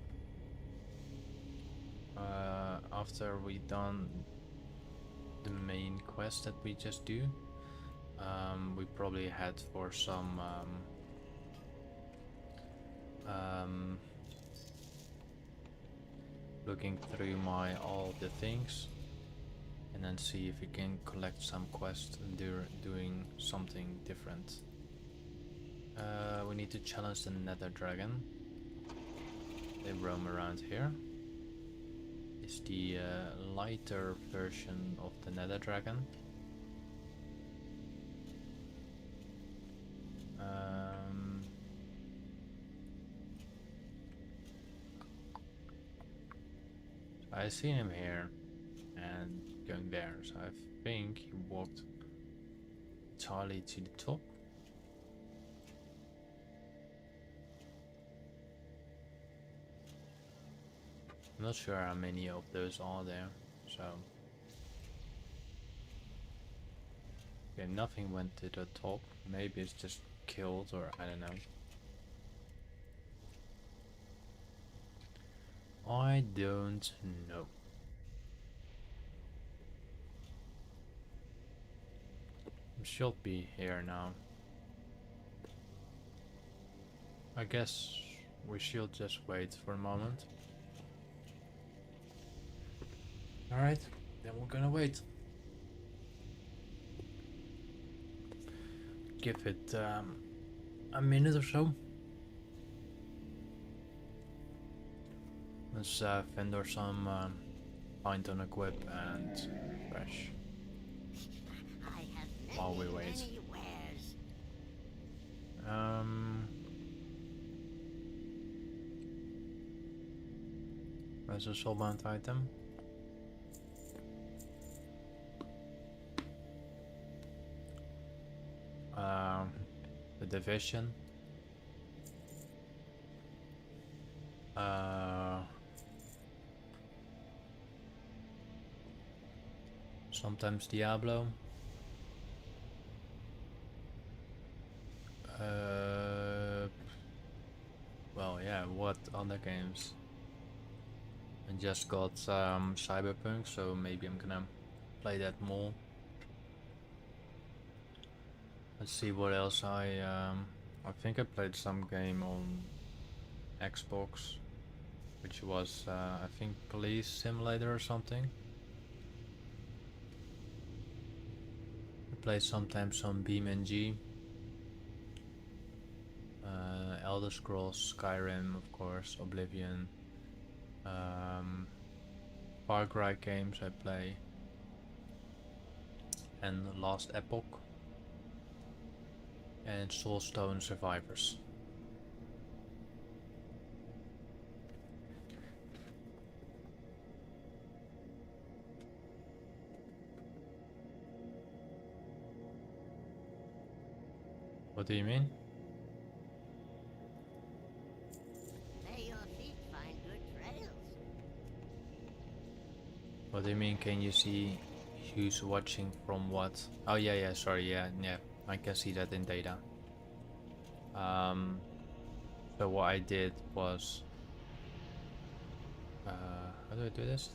After we done the main quest that we just do, we probably head for some looking through all the things, and then see if we can collect some quests and doing something different. We need to challenge the Nether Dragon. They roam around here. It's the lighter version of the Nether Dragon. I see him here and going there, so I think he walked entirely to the top. I'm not sure how many of those are there, so... Okay, nothing went to the top. Maybe it's just killed, or I don't know. I don't know. It should be here now. I guess we should just wait for a moment. Alright, then we're gonna wait. Give it a minute or so. Let's vendor some find on equip and fresh while we wait. Where's the soulbound item? The division. Sometimes Diablo. Well, yeah, what other games? I just got Cyberpunk, so maybe I'm gonna play that more. Let's see what else I think I played some game on Xbox, which was I think Police Simulator or something. I play sometimes some BeamNG, Elder Scrolls, Skyrim, of course, Oblivion, Far Cry games I play, and Last Epoch, and Soulstone Survivors. What do you mean? May your feet find good trails. What do you mean? Can you see who's watching from what? Oh yeah, sorry, yeah, I can see that in data. So what I did was, how do I do this?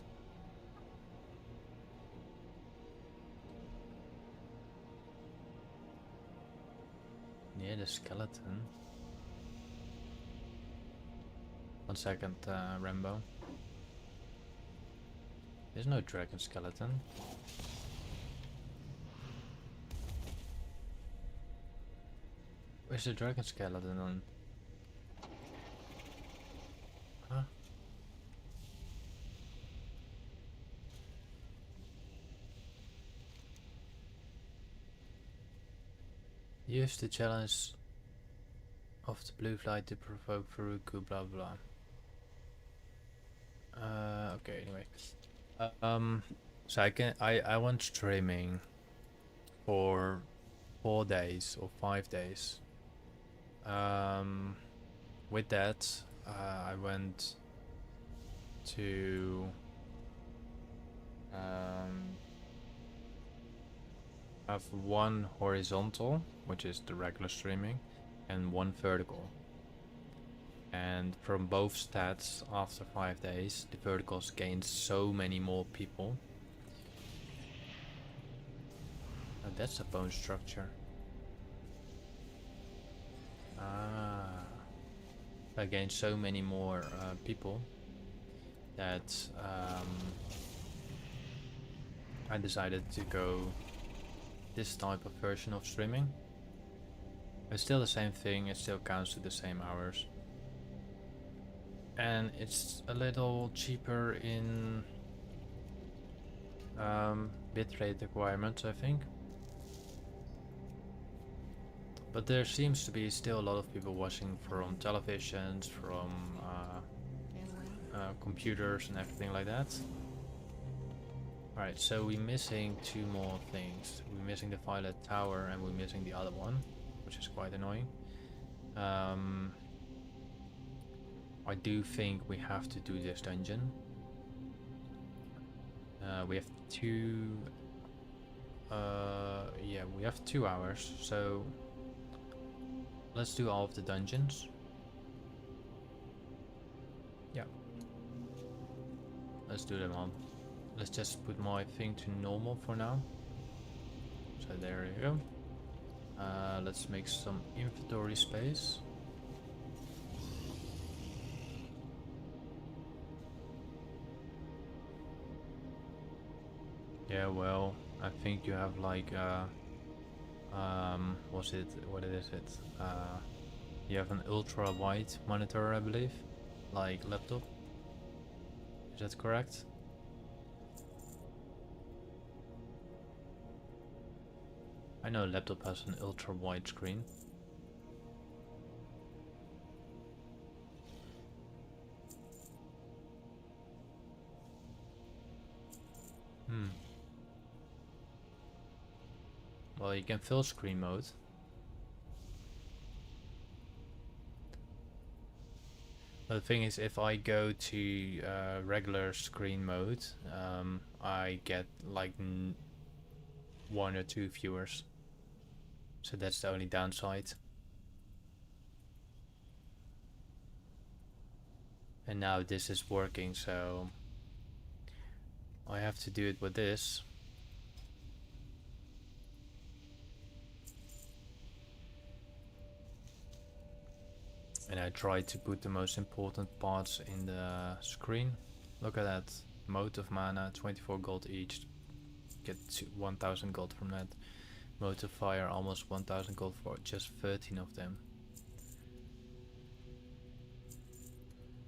Near the skeleton. 1 second, Rambo. There's no dragon skeleton. Where's the dragon skeleton on? Huh? Use the challenge of the blue flight to provoke Faruku, blah blah. Okay, anyway. So I went streaming for 4 days or 5 days. With that, I went to have one horizontal, which is the regular streaming, and one vertical. And from both stats, after 5 days, the verticals gained so many more people. Oh, that's a bone structure. Ah, I gained so many more people that I decided to go this type of version of streaming. It's still the same thing, it still counts to the same hours. And it's a little cheaper in bitrate requirements, I think. But there seems to be still a lot of people watching from televisions, from computers and everything like that. Alright, so we're missing 2 more things. We're missing the Violet Tower and we're missing the other one, which is quite annoying. I do think we have to do this dungeon. We have 2... yeah, we have 2 hours, so let's do all of the dungeons. Yeah. Let's do them all. Let's just put my thing to normal for now. So there you go. Let's make some inventory space. Yeah, well, I think you have like what is it? You have an ultra wide monitor, I believe, like laptop. Is that correct? I know laptop has an ultra wide screen. Well, you can fill screen mode. But the thing is, if I go to regular screen mode, I get like 1 or 2 viewers. So that's the only downside. And now this is working, so I have to do it with this. And I tried to put the most important parts in the screen. Look at that. Mode of mana, 24 gold each. Get 1000 gold from that. Mode of fire, almost 1000 gold for just 13 of them.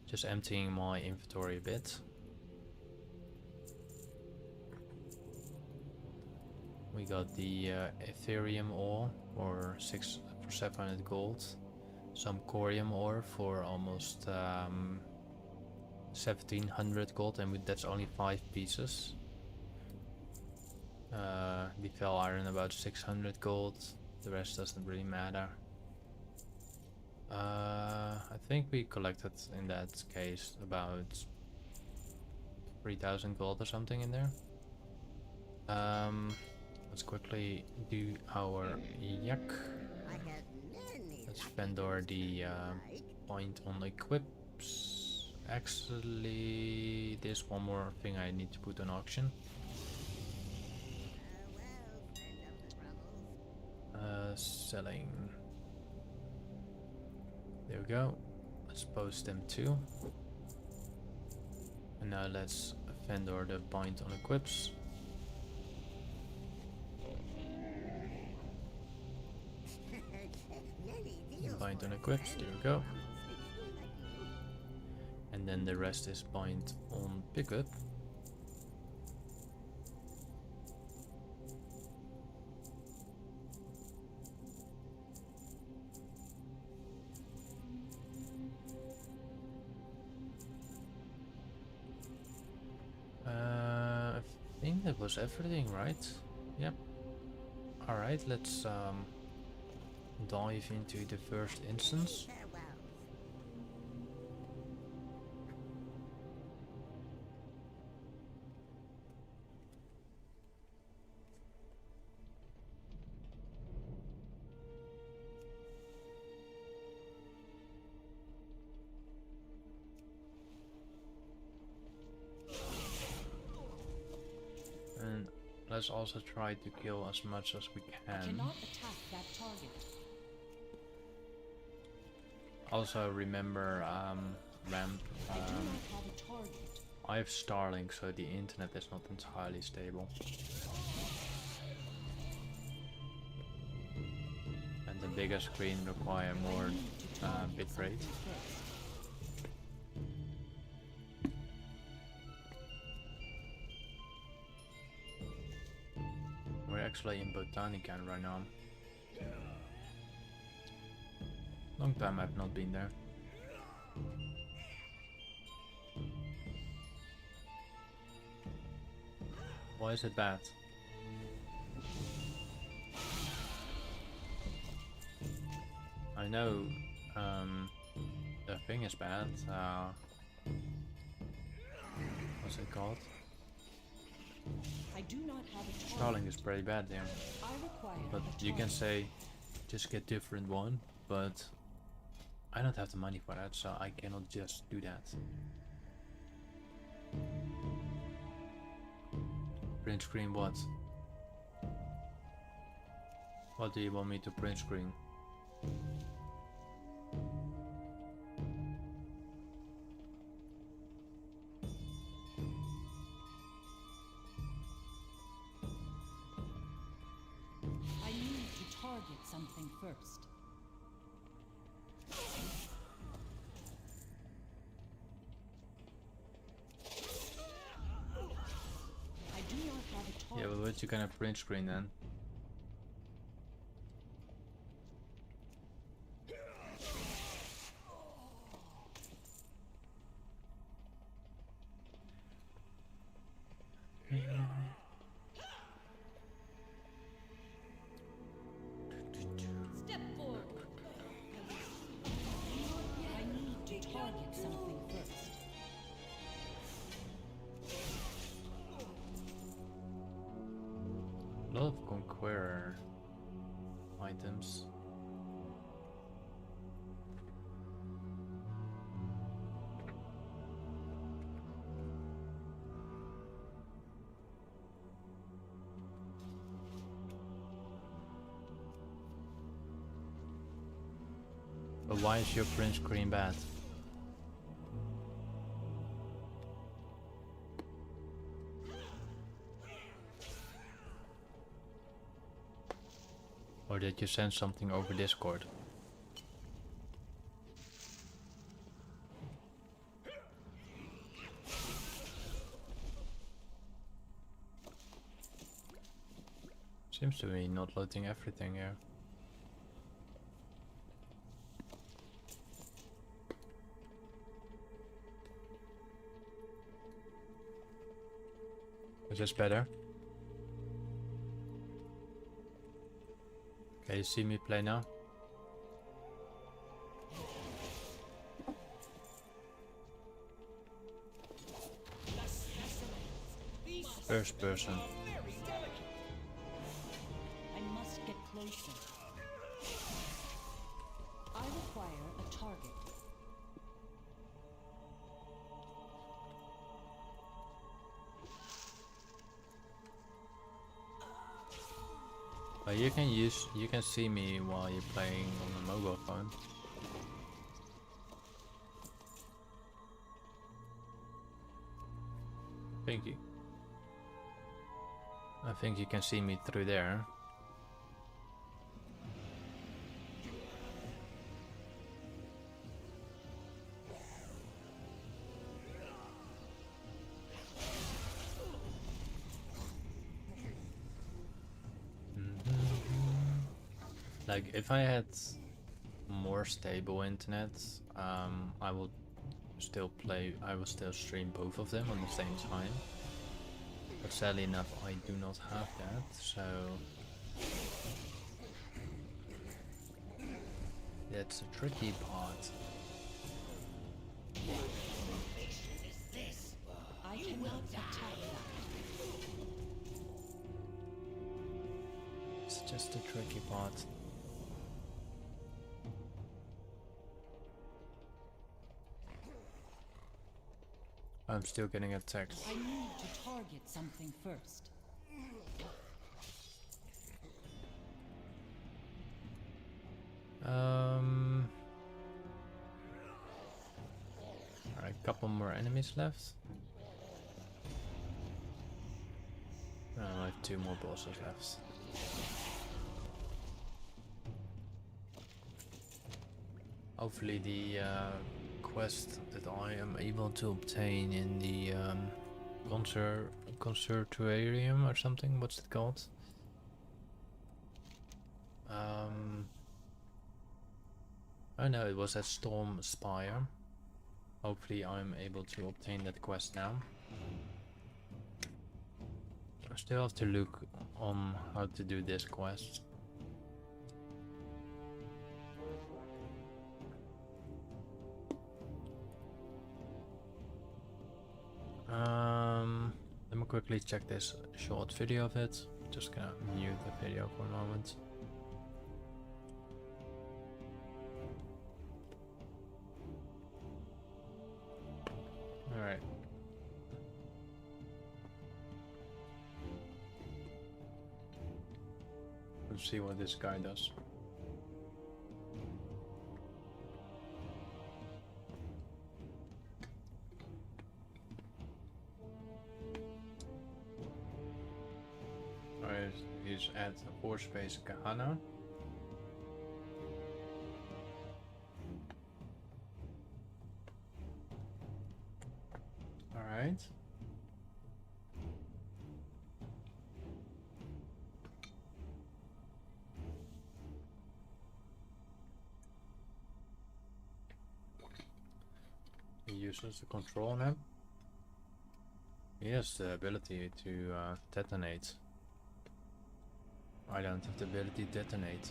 Just emptying my inventory a bit. We got the Ethereum ore for 700 gold. Some Corium ore for almost 1700 gold, and that's only 5 pieces. The fell iron about 600 gold. The rest doesn't really matter. I think we collected in that case about 3000 gold or something in there. Let's quickly do our yak. Let's vendor the point on equips. Actually, there's one more thing I need to put on auction. Selling. There we go. Let's post them too. And now let's vendor the point on equips. Point on equips, there we go. And then the rest is point on pickup. I think that was everything, right? Yep. Alright, let's dive into the first instance. And let's also try to kill as much as we I can. cannot attack that target. Also remember ramp. I do not have a target. I have Starlink, so the internet is not entirely stable. And the bigger screen require more bitrate. We're actually in Botanica right now. Long time I've not been there. Why is it bad? I know the thing is bad. What's it called? I do not have a target. Starlink is pretty bad there. I require But a you can target. say just get different one, but I don't have the money for that, so I cannot just do that. Print screen what? What do you want me to print screen? I need to target something first. I do not have a Yeah, target. but what you gonna print screen then? Step forward. I need to target something first. A lot of Conqueror items. But why is your print screen bad? Or did you send something over Discord? Seems to be not loading everything here. Is this better? Can you see me play now? First person. I must get closer. I require a target. But you can see me while you're playing on a mobile phone. I think you can see me through there. Like if I had more stable internet, I will still stream both of them on the same time. But sadly enough, I do not have that, so that's a tricky part. I cannot attack that. It's just a tricky part. I'm still getting attacked. I need to target something first. Alright, a couple more enemies left. I have 2 more bosses left. Hopefully the quest that I am able to obtain in the conservatorium or something, what's it called? Oh no, it was at Stormspire. Hopefully I'm able to obtain that quest now. I still have to look on how to do this quest. Let me quickly check this short video of it. Just gonna mute the video for a moment. Alright. Let's see what this guy does. He's at Forge Base Kahana. Alright. He uses the control now. He has the ability to detonate. I don't have the ability to detonate.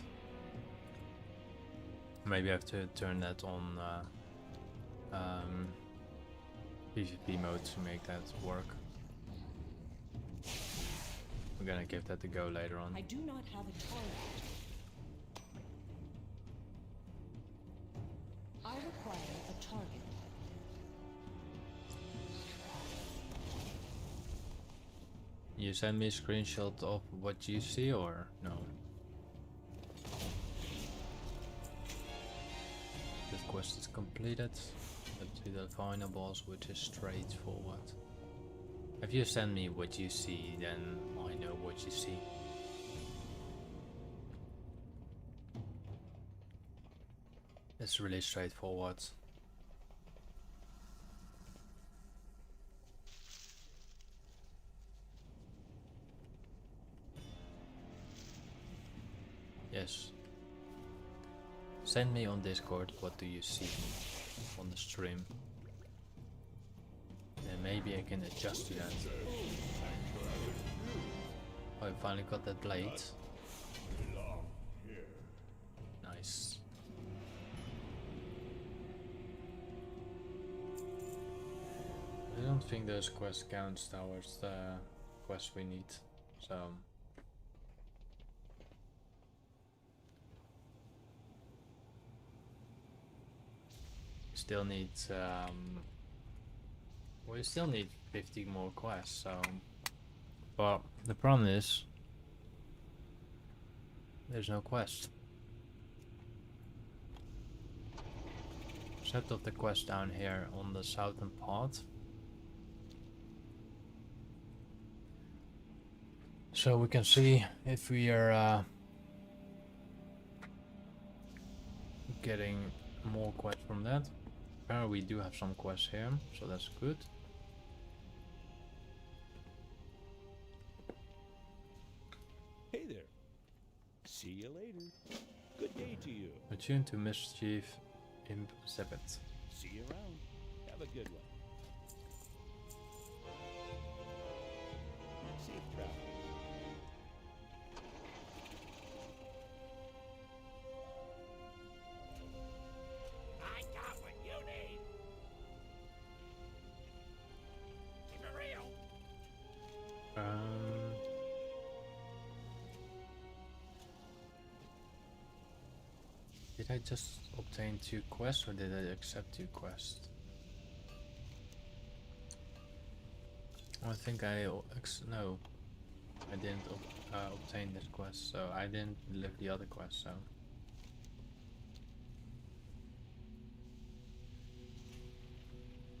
Maybe I have to turn that on PvP mode to make that work. I'm gonna give that a go later on. I do not have a target. I require a target. You send me a screenshot of what you see or no? quest is completed. Up to the final boss, which is straightforward. If you send me what you see, then I know what you see. It's really straightforward. Yes. Send me on Discord what do you see on the stream. And maybe I can adjust to that. Oh, I finally got that blade. Nice. I don't think those quests counts towards the quest we need, so still need we still need 50 more quests, so but the problem is there's no quest. Set of the quest down here on the southern part. So we can see if we are getting more quests from that. Apparently we do have some quests here, so that's good. Hey there. See you later. Good day to you. Attune to Mischief Imp Zepet. See you around. Have a good one. Safe travel. I got what you need. Keep it real. Did I just obtain 2 quests or did I accept 2 quests? I think no, I didn't obtain this quest, so I didn't live the other quest, so.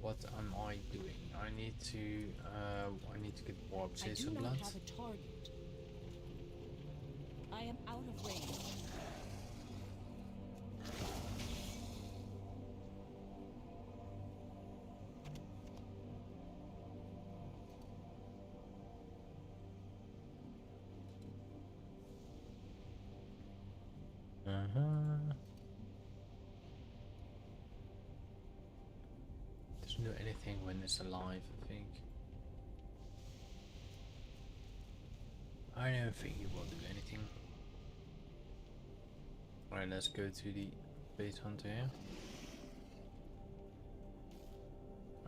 What am I doing? I need to get warp chaser blood. I do not have a target. I am out of range. Doesn't do anything when it's alive, I think. I don't think it will do anything. Alright, let's go to the base hunter here.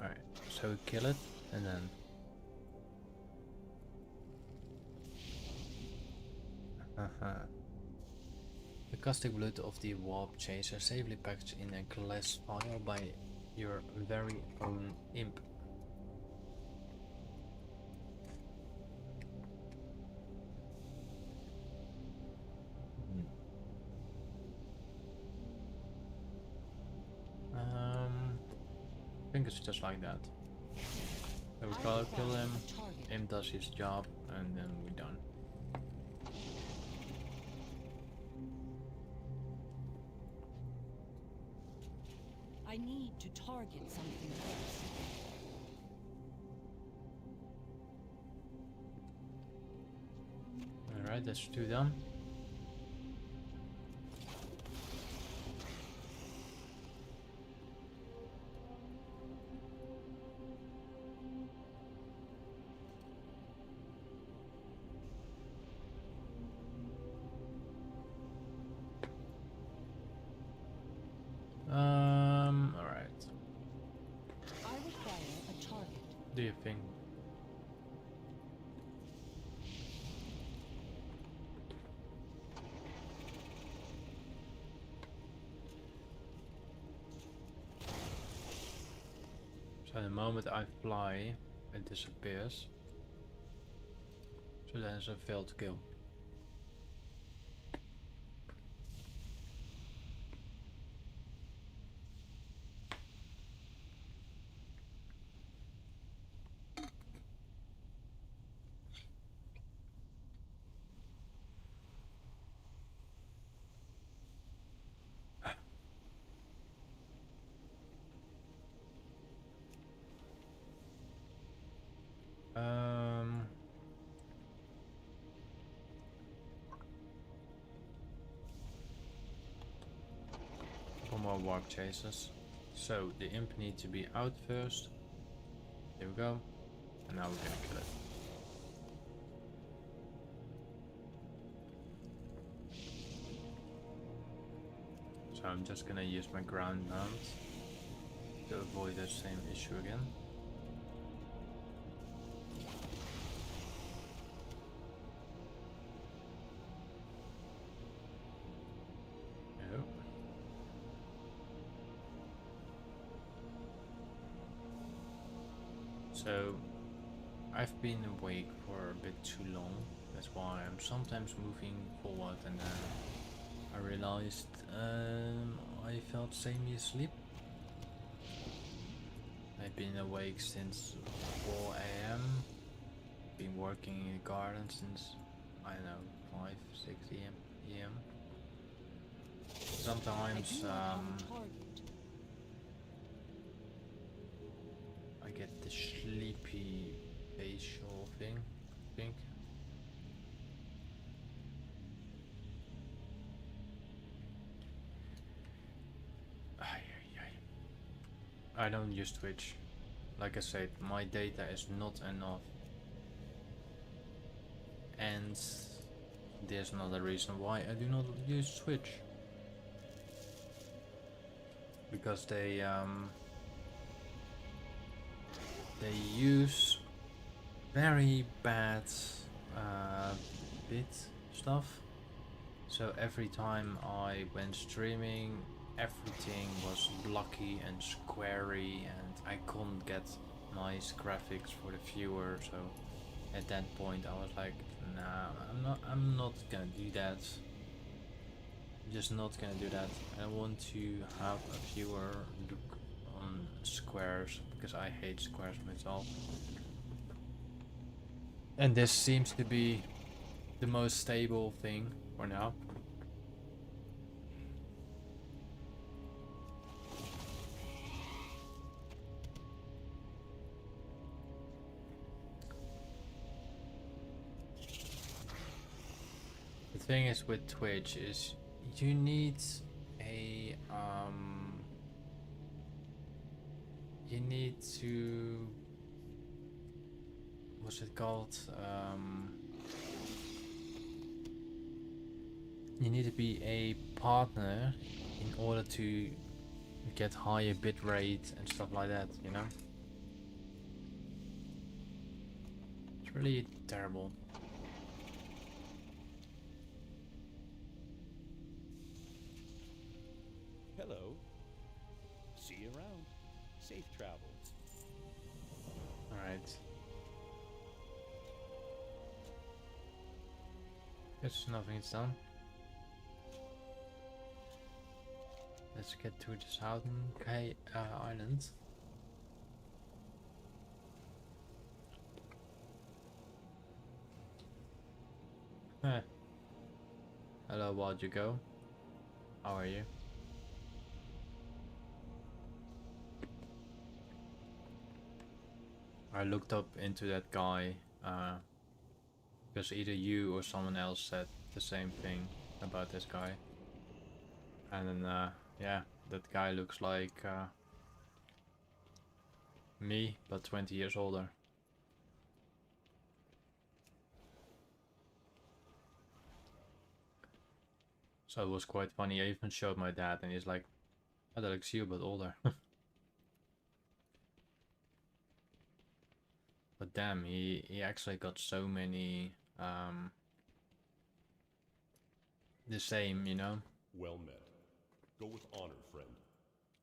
Alright, so we kill it and then the caustic blood of the warp chaser safely packaged in a glass vial by your very own imp. I think it's just like that. So we gotta kill him, imp does his job, and then we're done. I need to target something first. Alright, that's 2 done. Alright. I require a target. Do you think? So the moment I fly, it disappears. So then it's a failed kill. warp chases. So the imp needs to be out first. There we go. And now we're gonna kill it. So I'm just gonna use my ground mount to avoid that same issue again. Oh. So I've been awake for a bit too long. That's why I'm sometimes moving forward and then I realized I felt semi-asleep. I've been awake since 4 AM. Been working in the garden since, I don't know, 5, 6 AM. Sometimes I get the sleepy facial thing, I think. I don't use Twitch. Like I said, my data is not enough. And there's another reason why I do not use Twitch. Because they use very bad bit stuff. So every time I went streaming, everything was blocky and squarey and I couldn't get nice graphics for the viewer. So at that point I was like, nah, I'm not gonna do that. I'm just not gonna do that. I want to have a viewer look on squares because I hate squares myself. And this seems to be the most stable thing for now. The thing is with Twitch is you need a you need to, what's it called, you need to be a partner in order to get higher bitrate and stuff like that, you know? It's really terrible. Hello. See you around. Safe travels. Alright. Guess nothing's done. Let's get to the southern island. Hello, where'd you go? How are you? I looked up into that guy because either you or someone else said the same thing about this guy. And then, yeah, that guy looks like me, but 20 years older. So it was quite funny. I even showed my dad and he's like, oh, that looks you, but older. But damn, he actually got so many the same, you know? Well met. Go with honor, friend.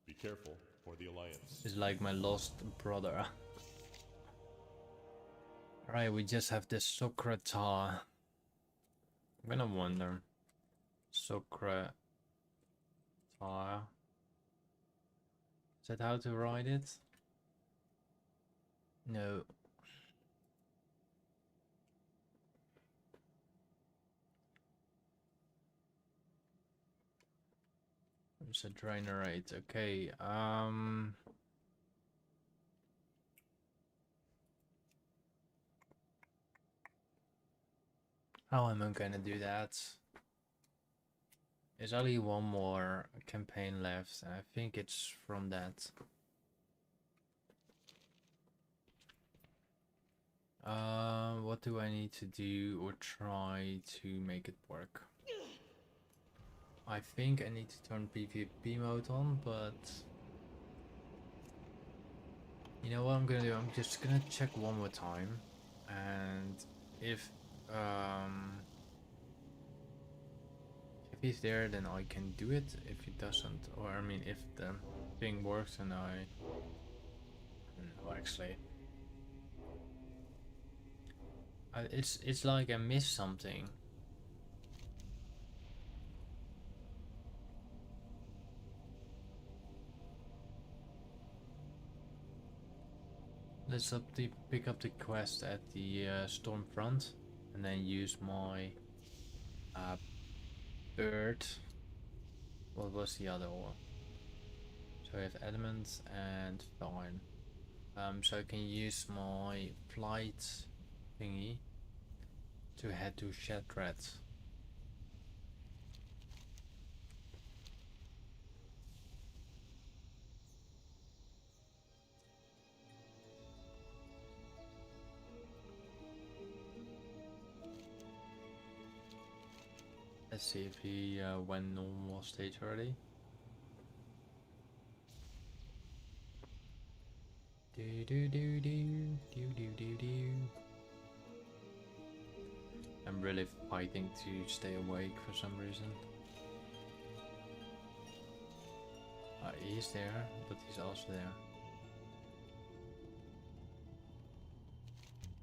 Be careful for the Alliance. He's like my lost brother. Right, we just have this Socratar. I'm gonna wonder. Socratar. Is that how to write it? No. It's a drainer rate. Okay, how am I gonna do that? There's only one more campaign left, and I think it's from that. What do I need to do or try to make it work? I think I need to turn PvP mode on, but you know what I'm gonna do? I'm just gonna check one more time, and if he's there, then I can do it. If he doesn't, or I mean, if the thing works, then I. No, actually, it's like I missed something. Let's pick up the quest at the storm front, and then use my bird. What was the other one? So I have element and fine. So I can use my flight thingy to head to Shattrath. Let's see if he went normal stage already. Do do do do do do do do. I'm really fighting to stay awake for some reason. He's there, but he's also there.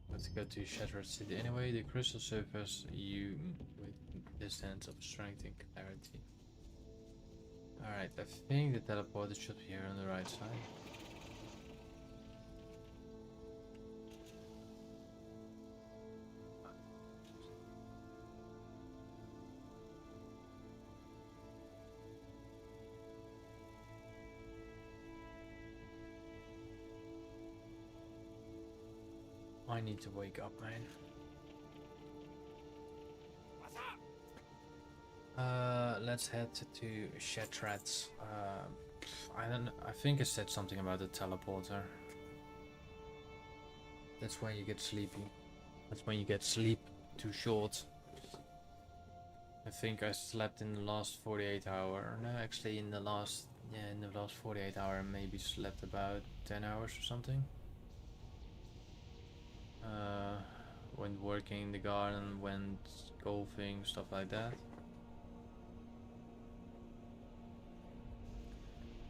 Let's go to Shattrath City anyway. The crystal surface you with distance of strength and clarity. Alright, I think the teleporter should be here on the right side. I need to wake up, man. Let's head to Shattrath. I don't know, I think I said something about the teleporter. That's when you get sleepy. That's when you get sleep too short. I think I slept in the last 48 hours. No, actually in the last 48 hours, maybe slept about 10 hours or something. Went working in the garden, went golfing, stuff like that.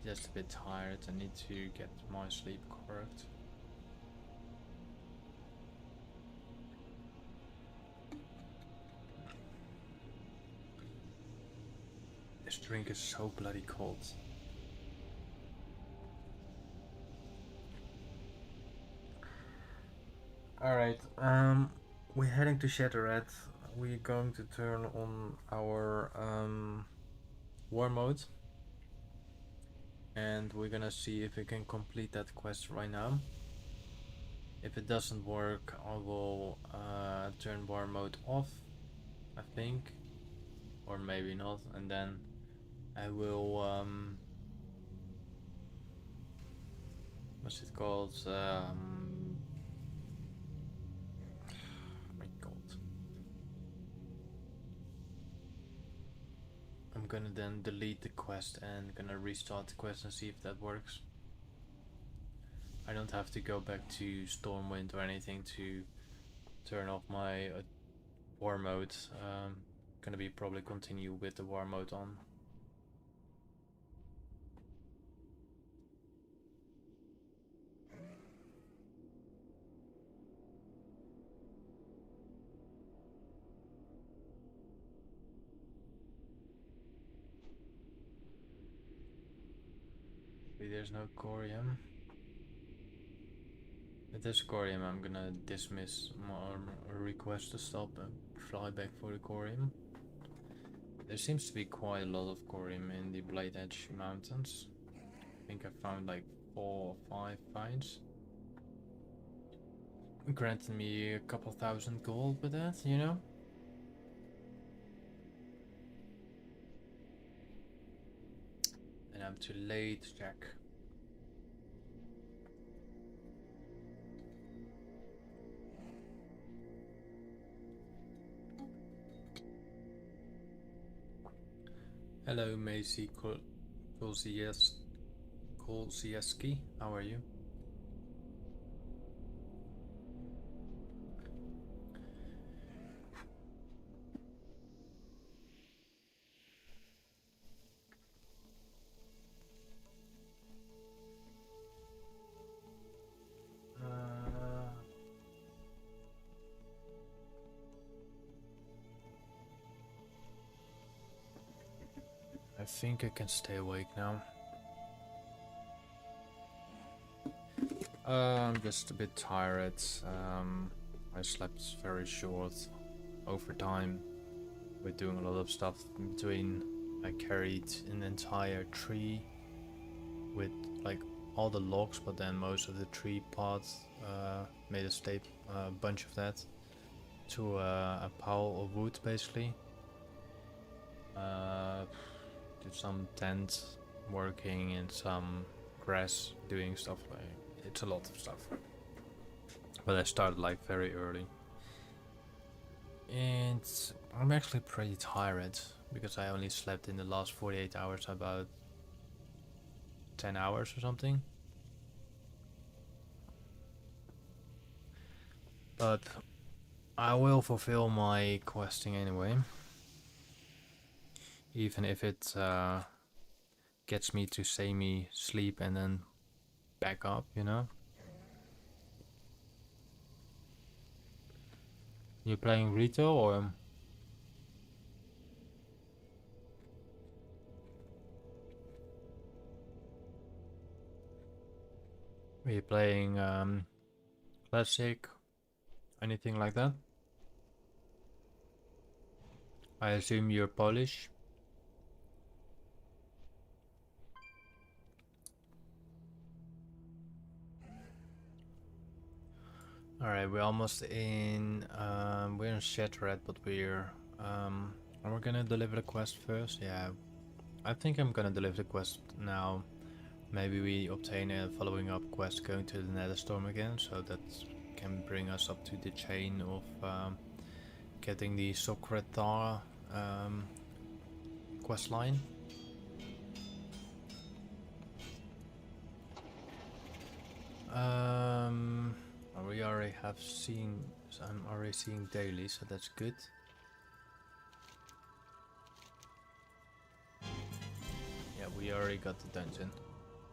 Just a bit tired. I need to get my sleep correct. This drink is so bloody cold. Alright, we're heading to Shattrath. We're going to turn on our war mode. And we're gonna see if we can complete that quest right now. If it doesn't work, I will turn war mode off, I think. Or maybe not, and then I will what's it called? I'm gonna then delete the quest and gonna restart the quest and see if that works. I don't have to go back to Stormwind or anything to turn off my war mode. Gonna be probably continue with the war mode on. There's no Corium. If there's Corium, I'm gonna dismiss my request to stop and fly back for the Corium. There seems to be quite a lot of Corium in the Blade Edge Mountains. I think I found like 4 or 5 finds. Granted me a couple thousand gold with that, you know? I'm too late, Jack. Hello, Macy Kolsieski. How are you? I think I can stay awake now. I'm just a bit tired. I slept very short overtime with doing a lot of stuff in between. I carried an entire tree with like all the logs, but then most of the tree parts made a bunch of that to a pile of wood basically. Did some tent working and some grass doing stuff. Like it's a lot of stuff, but I started like very early and I'm actually pretty tired because I only slept in the last 48 hours about 10 hours or something, but I will fulfill my questing anyway. Even if it gets me to semi-sleep and then back up, you know? You playing Rito or? Are you playing Classic? Anything like that? I assume you're Polish? Alright, we're almost in, we're in Shattrath, but we're gonna deliver the quest first. Yeah, I think I'm gonna deliver the quest now. Maybe we obtain a following up quest going to the Netherstorm again, so that can bring us up to the chain of getting the Shattrath quest line. We already have seen, so I'm already seeing daily, so that's good. Yeah, we already got the dungeon.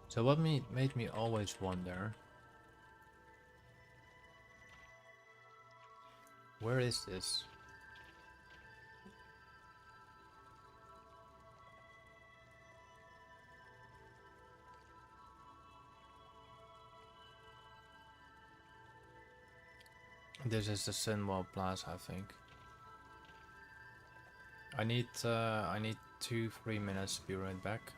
So what made me always wonder, where is this? This is the Sunwell Plaza, I think. I need 2-3 minutes to be right back,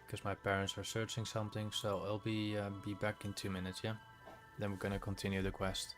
because my parents are searching something. So I'll be back in 2 minutes. Yeah, then we're gonna continue the quest.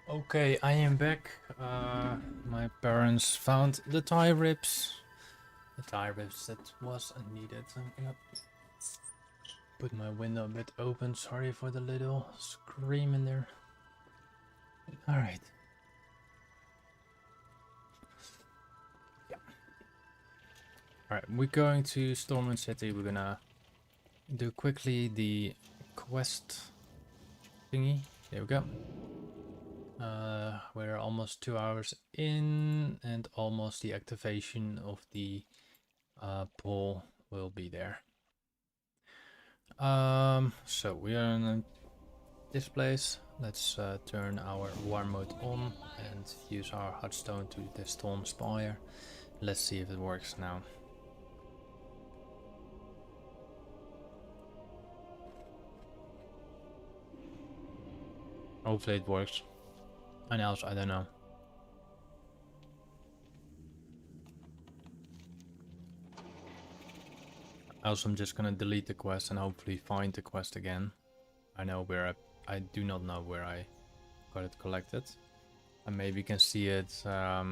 Okay, I am back. My parents found the tie rips. The tie rips that was needed. I'm gonna put my window a bit open. Sorry for the little scream in there. Alright. Yeah. Alright, we're going to Shattrath City. We're gonna do quickly the quest thingy. There we go. We're almost 2 hours in, and almost the activation of the pool will be there. So we are in this place. Let's turn our war mode on and use our hearthstone to the Stormspire. Let's see if it works now. Hopefully it works. And else, I don't know. Also, I'm just gonna delete the quest and hopefully find the quest again. I know where I do not know where I got it collected. And maybe you can see it. Blah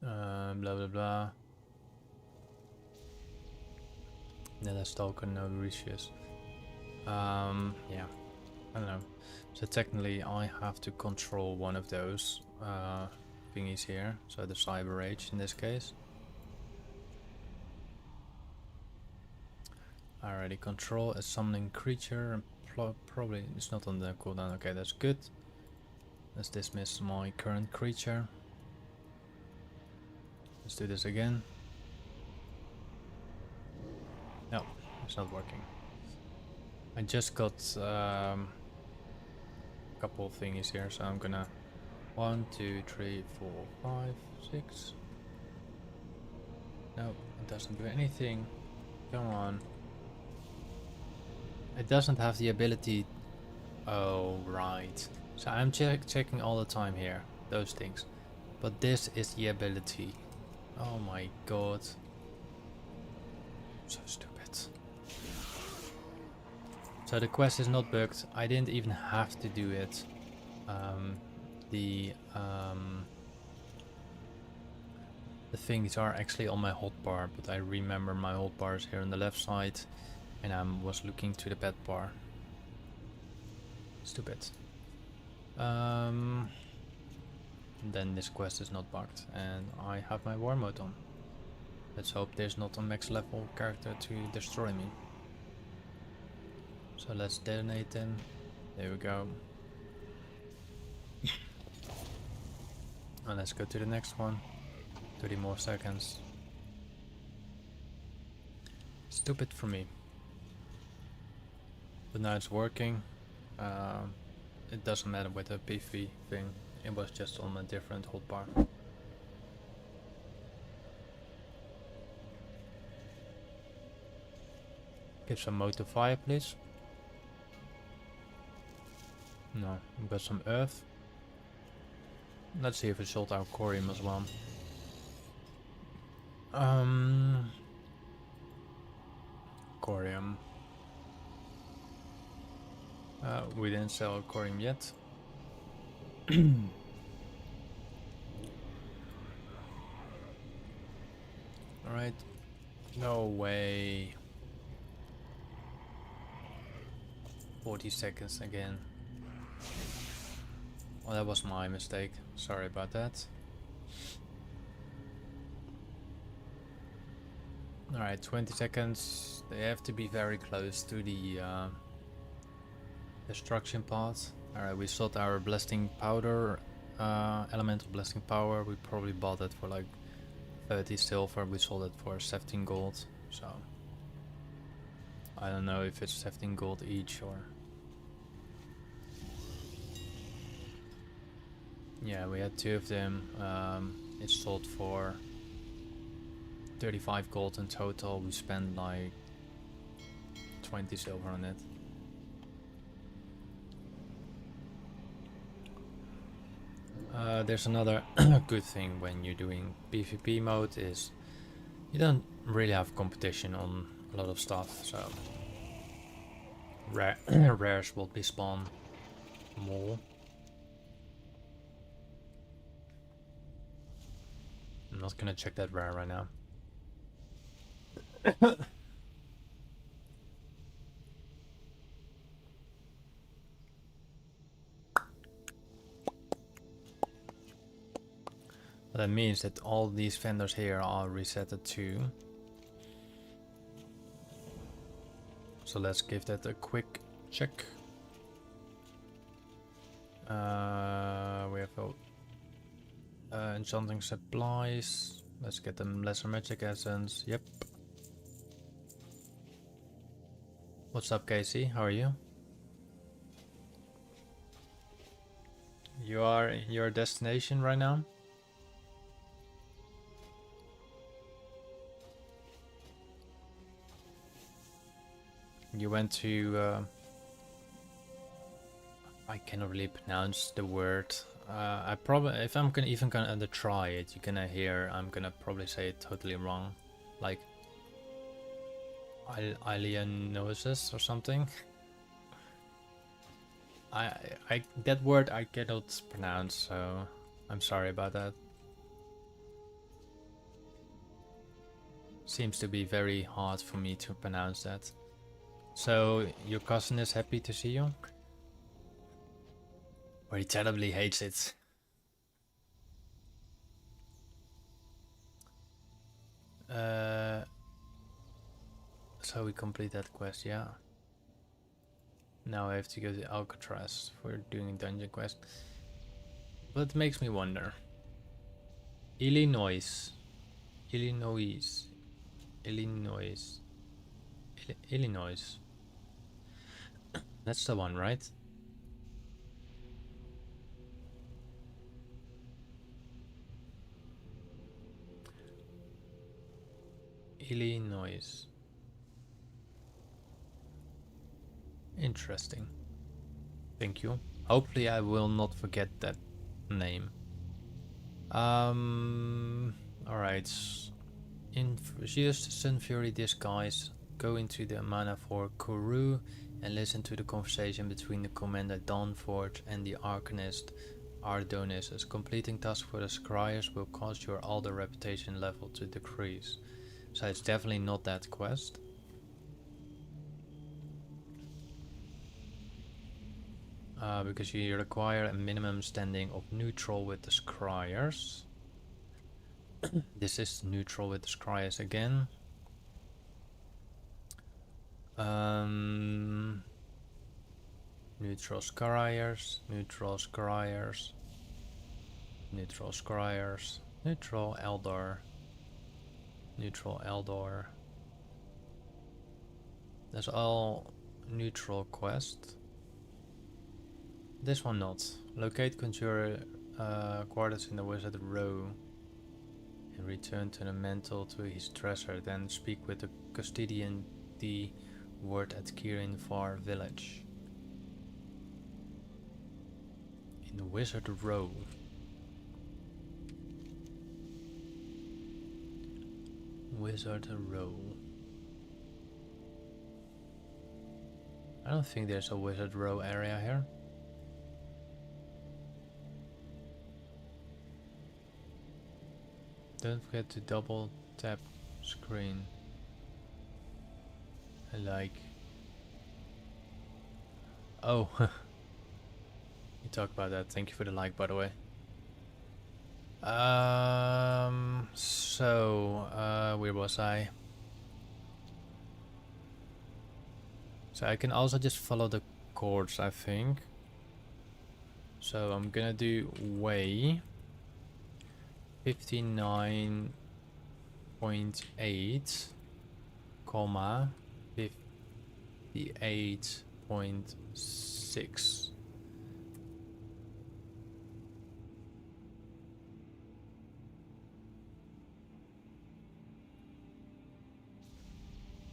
blah blah. Netherstorm, no Mauritius. Yeah, I don't know. So technically I have to control one of those thingies here. So the Cyber Rage in this case. Already control a summoning creature, and probably it's not on the cooldown. Okay, that's good. Let's dismiss my current creature. Let's do this again. No, it's not working. I just got a couple of thingies here, so I'm gonna 1, 2, 3, 4, 5, 6. No, it doesn't do anything. Come on. It doesn't have the ability. Oh, right. So I'm checking all the time here, those things. But this is the ability. Oh my god. So stupid. So the quest is not bugged. I didn't even have to do it. The things are actually on my hotbar, but I remember my hotbar is here on the left side. And I was looking to the bed bar. Stupid. Then this quest is not bugged, and I have my war mode on. Let's hope there's not a max level character to destroy me. So let's detonate them. There we go. And let's go to the next one. 30 more seconds. Stupid for me. But now it's working. It doesn't matter with the PV thing. It was just on a different hotbar. Give some mode to fire, please. No, we've got some earth. Let's see if it sold our corium as well. Corium. We didn't sell corium yet. Alright. No way. 40 seconds again. Well, that was my mistake. Sorry about that. Alright, 20 seconds. They have to be very close to the destruction path. Alright, we sold our blasting powder, elemental blasting power. We probably bought it for like 30 silver. We sold it for 17 gold. So I don't know if it's 17 gold each or. Yeah, we had 2 of them. It sold for 35 gold in total. We spent like 20 silver on it. There's another good thing when you're doing PvP mode is you don't really have competition on a lot of stuff, so rares will be spawn more. I'm not gonna check that rare right now. But that means that all these vendors here are resetted too. So let's give that a quick check. We have enchanting supplies. Let's get them lesser magic essence. Yep. What's up, Casey? How are you? You are in your destination right now? You went to I cannot really pronounce the word. I probably, if I'm gonna try it, you're gonna hear I'm gonna probably say it totally wrong, like alienosis or something. That word I cannot pronounce, so I'm sorry about that. Seems to be very hard for me to pronounce that. So your cousin is happy to see you? Or he terribly hates it? So we complete that quest, yeah. Now I have to go to Alcatraz for doing a dungeon quest. But it makes me wonder. Illinois. That's the one, right? Illinois. Interesting. Thank you. Hopefully I will not forget that name. Alright. Use the Sun Fury disguise. Go into the Mana Forge Kuru and listen to the conversation between the commander Dawnforge and the arcanist Ardonis. Completing tasks for the Scryers will cause your Alder reputation level to decrease. So it's definitely not that quest. Because you require a minimum standing of neutral with the Scryers. This is neutral with the Scryers again. Neutral Scryers, neutral Scryers, neutral Scryers, neutral Eldar, neutral Eldar. That's all neutral quest. This one not. Locate Conjurer quarters in the Wizard Row and return to the mantle to his dresser. Then speak with the custodian the word at Kirin Far village. In the Wizard Row. Wizard Row. I don't think there's a Wizard Row area here. Don't forget to double tap screen. I like. Oh, you talk about that. Thank you for the like, by the way. Where was I? So I can also just follow the chords, I think. So I'm gonna do way 59.8, comma 58.6.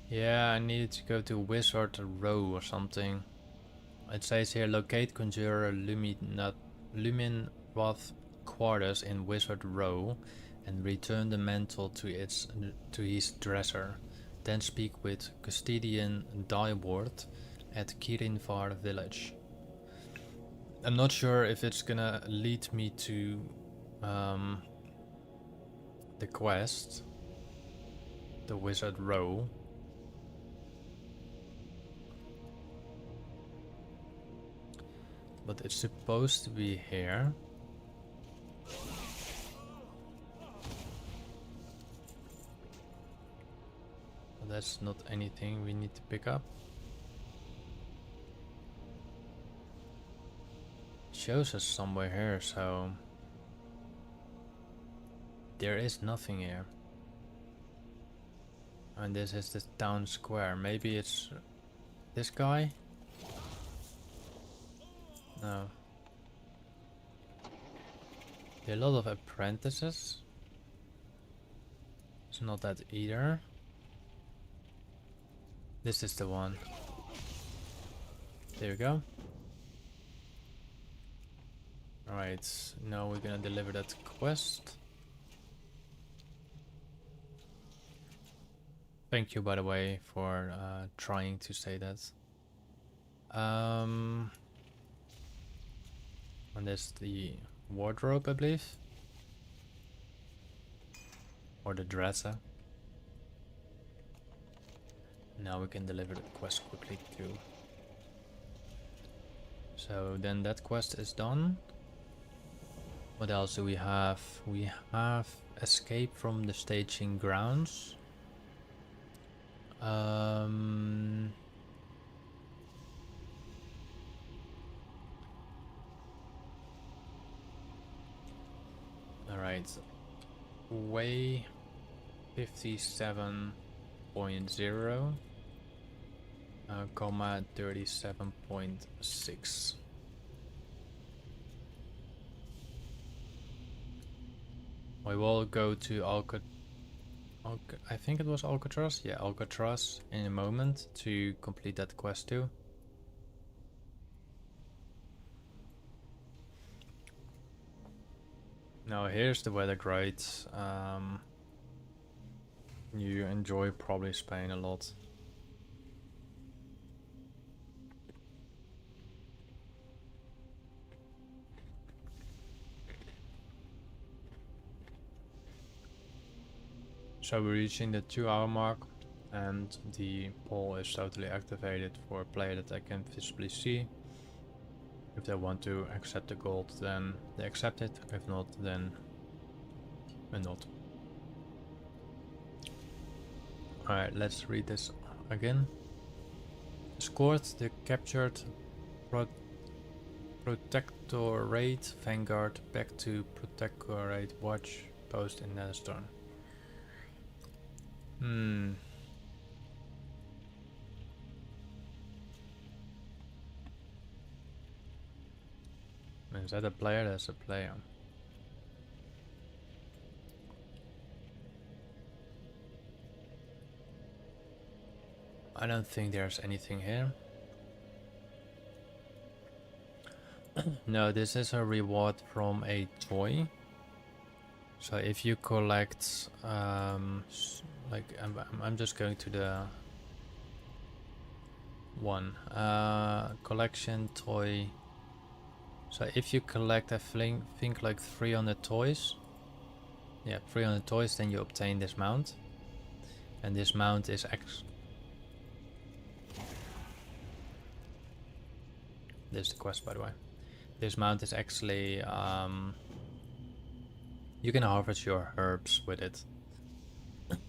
Yeah, I needed to go to Wizard Row or something. It says here, locate Conjurer Luminroth quarters in Wizard Row and return the mantle to his dresser. Then speak with Custodian Dyward at Kirinvar village. I'm not sure if it's gonna lead me to the quest, the Wizard Row. But it's supposed to be here. But that's not anything we need to pick up. It shows us somewhere here, so there is nothing here. And this is the town square. Maybe it's this guy? No. There are a lot of apprentices. It's not that either. This is the one. There we go. Alright, now we're gonna deliver that quest. Thank you, by the way, for trying to say that. And there's the wardrobe, I believe. Or the dresser. Now we can deliver the quest quickly too. So then that quest is done. What else do we have? We have escape from the staging grounds. Alright, way 57.0, comma 37.6. We will go to I think it was Alcatraz? Yeah, Alcatraz in a moment to complete that quest too. Now here's the weather great. You enjoy probably Spain a lot. So we're reaching the 2-hour mark and the poll is totally activated for a player that I can visibly see. If they want to accept the gold, then they accept it. If not, then not. Alright, let's read this again. Escort the captured Protectorate Vanguard back to Protectorate Watch Post in Netherstorm. Is that a player? That's a player. I don't think there's anything here. No, this is a reward from a toy. So if you collect, like I'm just going to the one collection toy. So if you collect, I think like 300 toys. Yeah, 300 toys, then you obtain this mount. And this mount is this is the quest, by the way. This mount is actually you can harvest your herbs with it.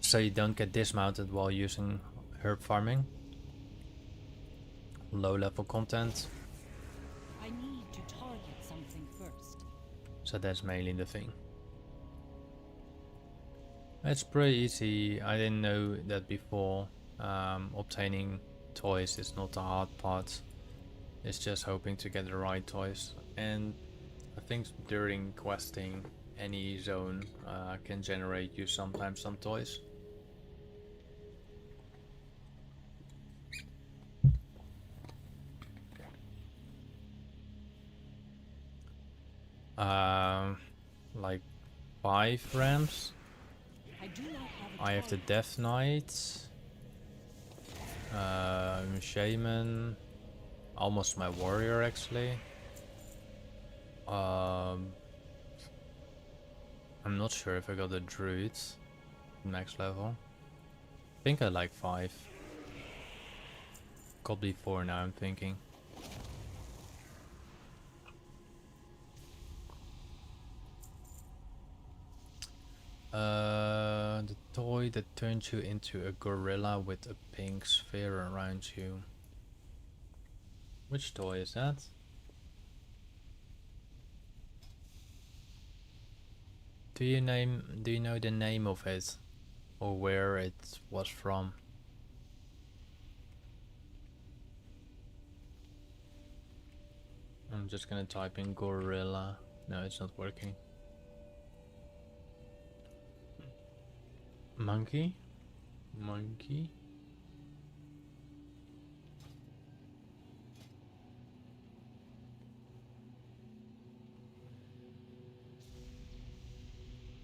So you don't get dismounted while using herb farming. Low level content. I need to target something first. So that's mainly the thing. It's pretty easy. I didn't know that before. Obtaining toys is not the hard part. It's just hoping to get the right toys. And I think during questing, any zone can generate you sometimes some toys. Like 5 ramps. I have the Death Knight, Shaman, almost my warrior actually. I'm not sure if I got the druid max level. I think I like 5. Could be 4 now, I'm thinking. The toy that turns you into a gorilla with a pink sphere around you. Which toy is that? Do you know the name of it? Or where it was from? I'm just gonna type in gorilla. No, it's not working. Monkey? Monkey?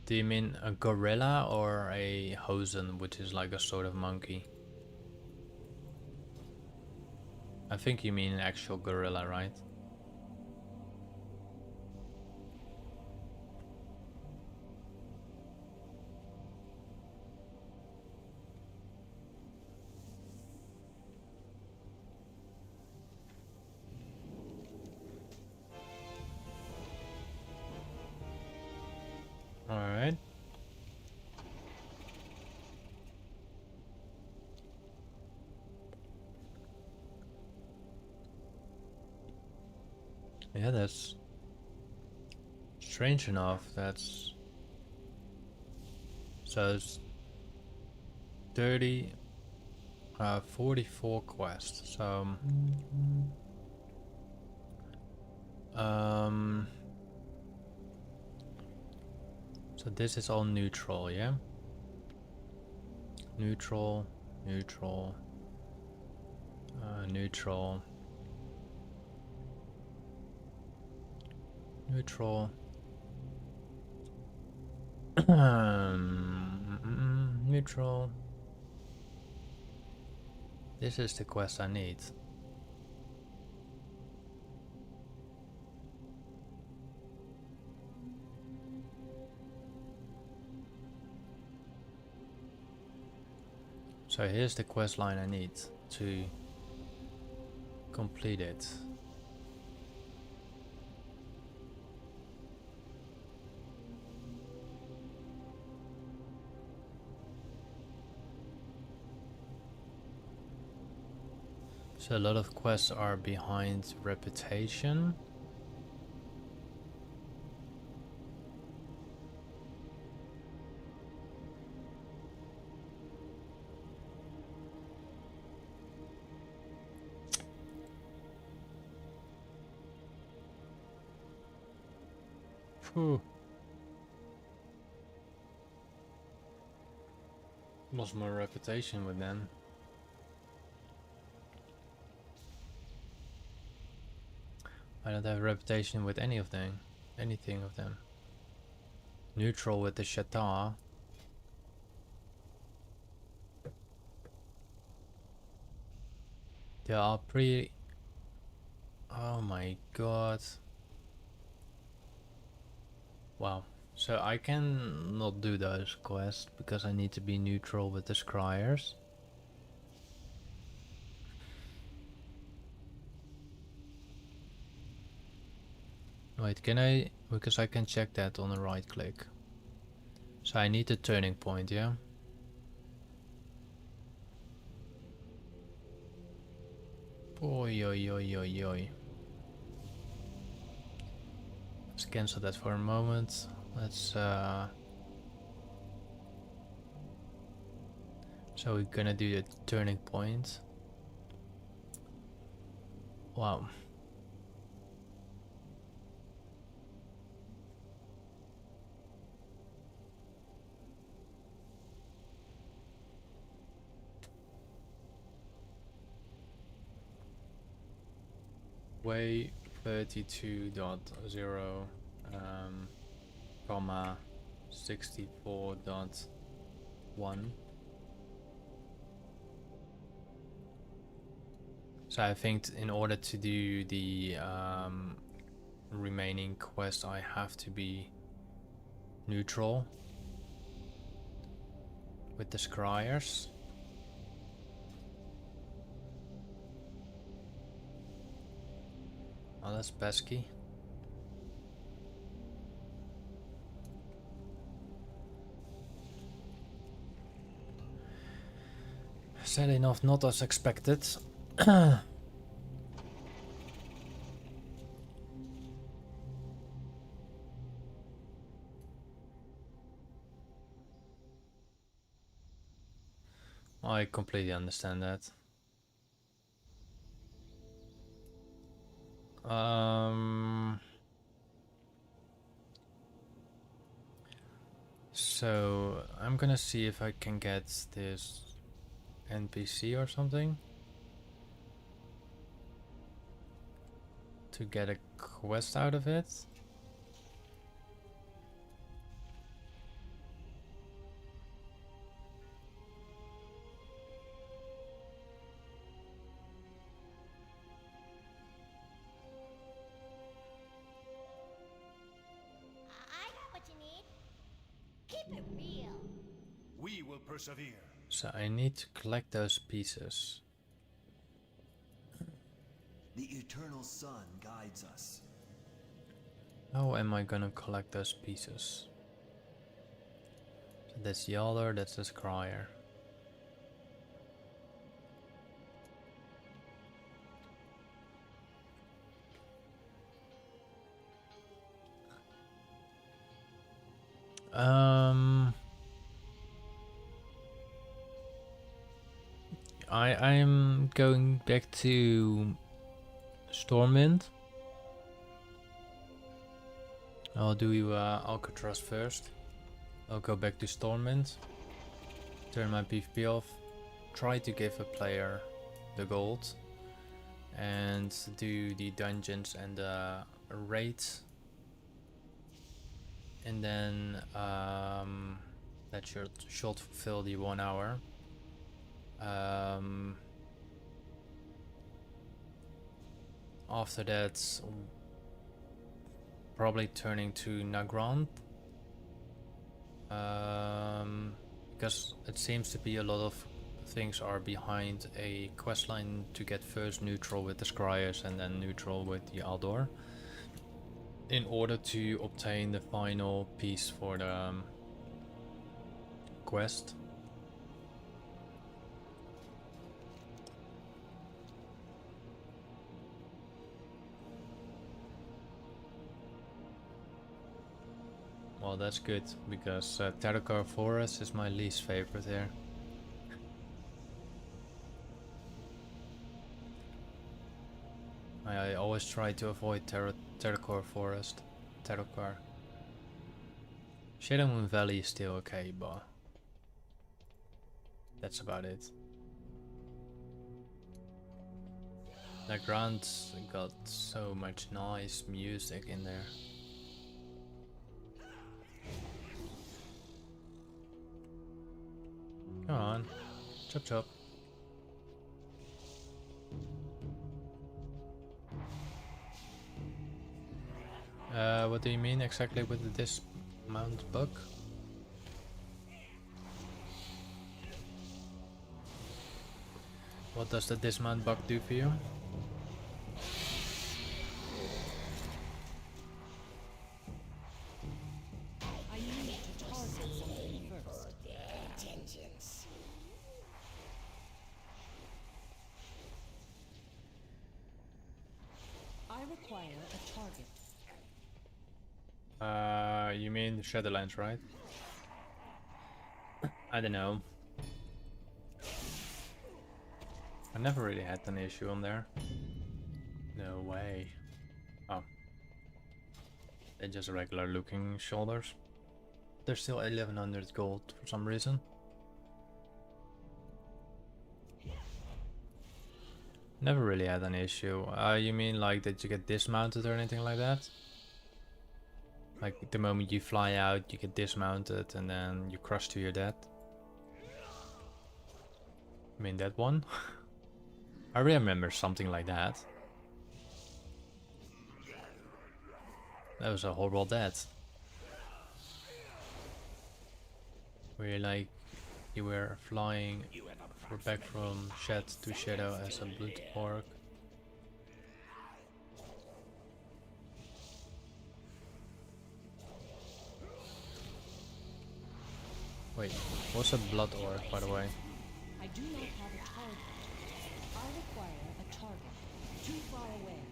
Do you mean a gorilla or a hosen, which is like a sort of monkey? I think you mean an actual gorilla, right? Alright. Yeah, that's strange enough. That's so it's 44 quests. So so this is all neutral, yeah? Neutral, neutral, neutral, neutral, neutral. This is the quest I need. So here's the quest line I need to complete it. So a lot of quests are behind reputation. Phew. Lost my reputation with them. I don't have a reputation with anything of them. Neutral with the Shattrath. They are pretty... Oh my god. Wow. So I can not do those quests because I need to be neutral with the scryers. Wait, can I? Because I can check that on a right click. So I need the turning point, yeah? Oi, oi, oi, oi, oi. Let's cancel that for a moment. Let's so we're gonna do the turning point. Wow. Way 32.0 comma 64.1. So I think in order to do the remaining quest, I have to be neutral with the scryers. Oh, that's pesky. Sad enough, not as expected. I completely understand that. So I'm gonna see if I can get this NPC or something to get a quest out of it. I got what you need. Keep it real. We will persevere. So I need to collect those pieces. The eternal sun guides us. How am I gonna collect those pieces? So that's the altar, that's the scryer. I'm going back to Stormwind. I'll do Alcatraz first. I'll go back to Stormwind, turn my PvP off, try to give a player the gold, and do the dungeons and the raids. And then that should fulfill the 1 hour. After that, probably turning to Nagrand, because it seems to be a lot of things are behind a questline to get first neutral with the Scryers and then neutral with the Aldor, in order to obtain the final piece for the quest. Well, that's good, because Terracar Forest is my least favorite here. I always try to avoid Terracar Forest. Terracar. Shadow Moon Valley is still okay, but that's about it. The Grant got so much nice music in there. Come on, chop chop. What do you mean exactly with the dismount bug? What does the dismount bug do for you? I need to target something first. Intentions. I require a target. You mean the Shadowlands, right? I don't know. I never really had an issue on there. No way. Oh. They're just regular looking shoulders. They're still 1100 gold for some reason. Never really had an issue. You mean like that you get dismounted or anything like that? Like the moment you fly out, you get dismounted and then you crush to your death? I mean that one? I remember something like that. That was a horrible death. Where like you were flying back from Shed to Shadow as a blood orc. Wait, what's a blood orc, by the way? I do not have a target. I require a target. Too far away.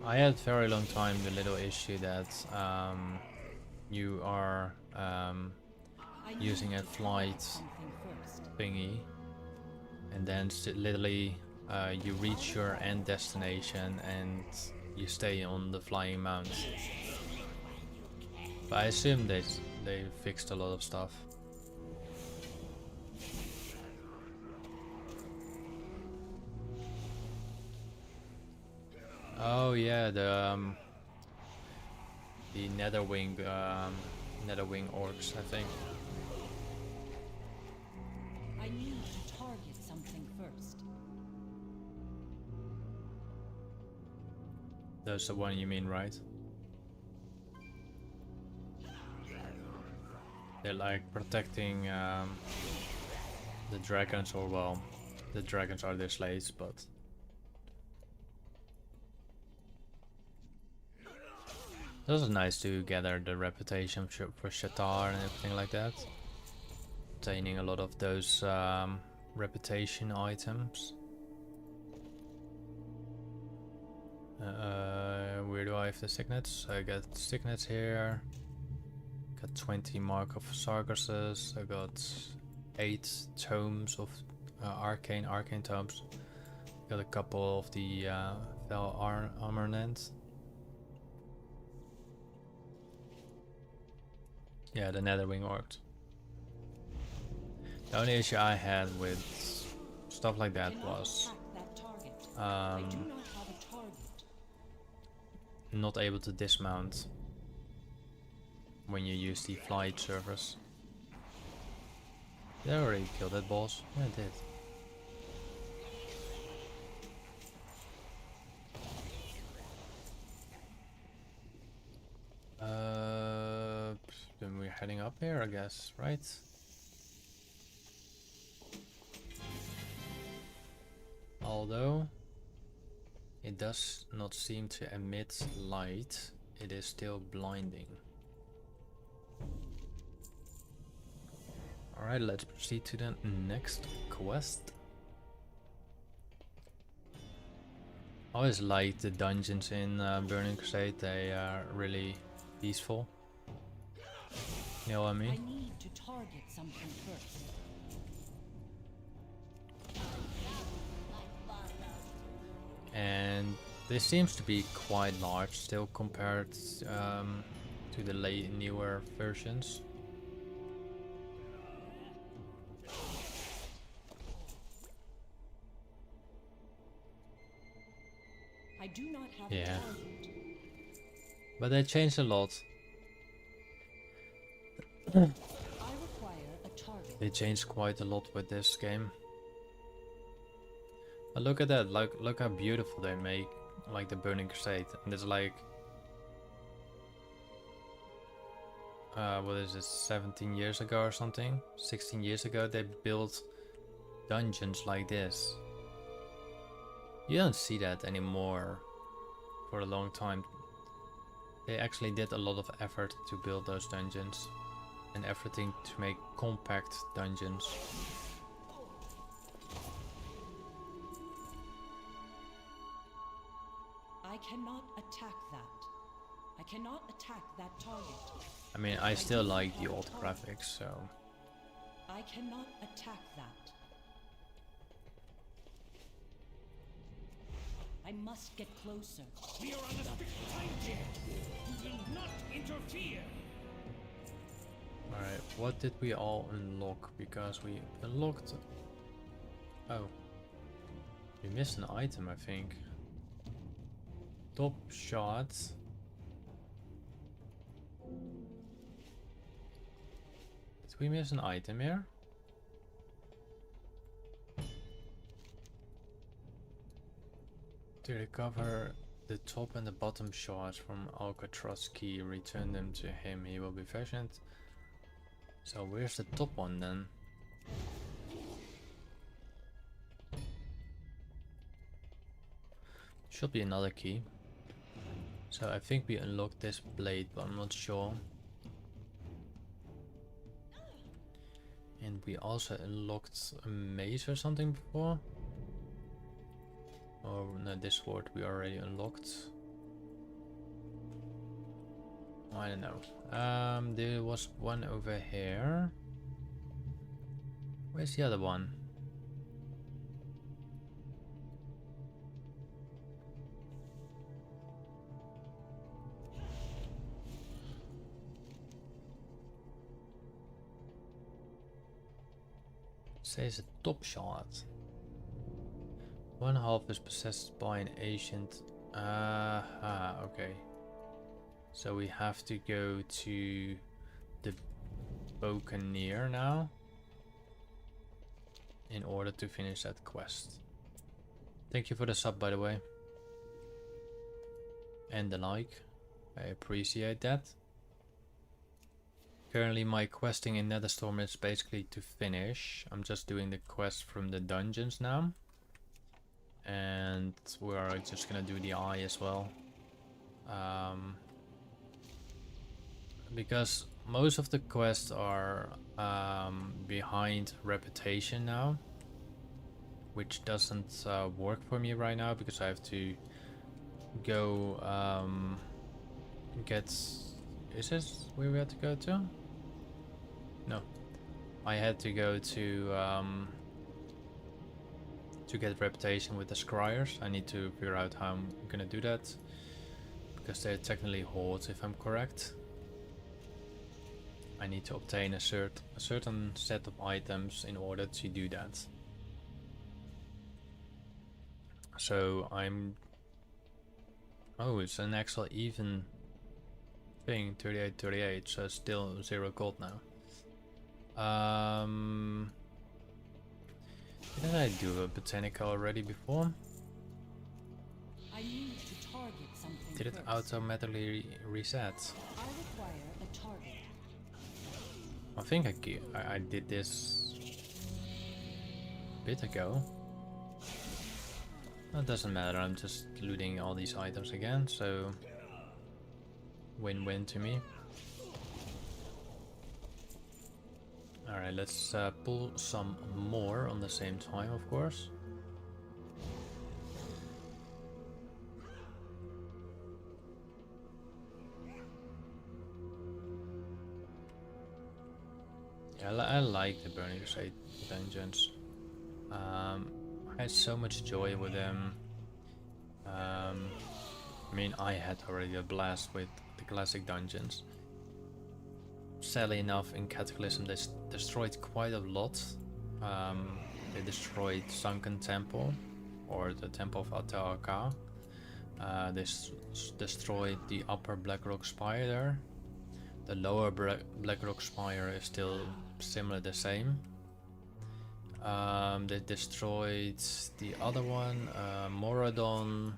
I had very long time the little issue that you are I need using a to target flight something first. thingy, and then literally you reach your end destination and you stay on the flying mount. But I assume they fixed a lot of stuff. Oh yeah, the netherwing orcs, I think. I need to target something first. That's the one you mean, right? They're like protecting the dragons, or well, the dragons are their slaves, but it was nice to gather the reputation for Shattrath and everything like that. Obtaining a lot of those reputation items. Where do I have the signets? I got signets here. Got 20 Mark of Sargasses. I got 8 tomes of arcane tomes. Got a couple of the Fel Armament. Yeah, the Netherwing orcs. The only issue I had with stuff like that was not able to dismount when you use the flight service. Did I already kill that boss? Yeah, I did. Then we're heading up here, I guess, right? Although it does not seem to emit light, it is still blinding. Alright, let's proceed to the next quest. I always like the dungeons in Burning Crusade, they are really peaceful. You know what I mean? I need to target something first. And this seems to be quite large still compared to the newer versions. I do not have Yeah. a target. But they changed a lot. I require a target. They changed quite a lot with this game. But look at that, look how beautiful they make like the Burning Crusade. And it's like what is it, 17 years ago or something? 16 years ago they built dungeons like this. You don't see that anymore for a long time. They actually did a lot of effort to build those dungeons. And everything to make compact dungeons. I cannot attack that. I cannot attack that target. I mean, I still like the old graphics, so... I cannot attack that. I must get closer. We are on a strict time check. You will not interfere. Alright, what did we all unlock? Because we unlocked... Oh. We missed an item, I think. Top shot. we miss an item here? To recover the top and the bottom shards from Alcatraz key, return them to him. He will be fashioned. So where's the top one then? Should be another key. So I think we unlocked this blade, but I'm not sure. And we also unlocked a mace or something before. Oh no, this sword we already unlocked. I don't know. There was one over here. Where's the other one? Says a top shard. One half is possessed by an ancient. Okay. So we have to go to the Buccaneer now in order to finish that quest. Thank you for the sub, by the way, and the like. I appreciate that. Currently my questing in Netherstorm is basically to finish. I'm just doing the quest from the dungeons now. And we're just gonna do the eye as well. Because most of the quests are behind reputation now. Which doesn't work for me right now because I have to go get... Is this where we had to go to? No. I had to go to get reputation with the scryers. I need to figure out how I'm gonna do that. Because they're technically hordes if I'm correct. I need to obtain a certain set of items in order to do that. So I'm... Oh, it's an actual even thing, 38, so it's still 0 gold now. Didn't I do a Botanica already before? I need to target something. Did it first. automatically reset? I require a target. I think I did this a bit ago. That doesn't matter, I'm just looting all these items again, so win-win to me. Alright, let's pull some more on the same time, of course. Yeah, I like the Burning Crusade dungeons. I had so much joy with them. I mean, I had already a blast with the classic dungeons. Sadly enough, in Cataclysm they destroyed quite a lot. They destroyed Sunken Temple, or the Temple of Ataaka. They destroyed the upper Blackrock Spire there. The lower Blackrock Spire is still similar the same. They destroyed the other one, Moradon,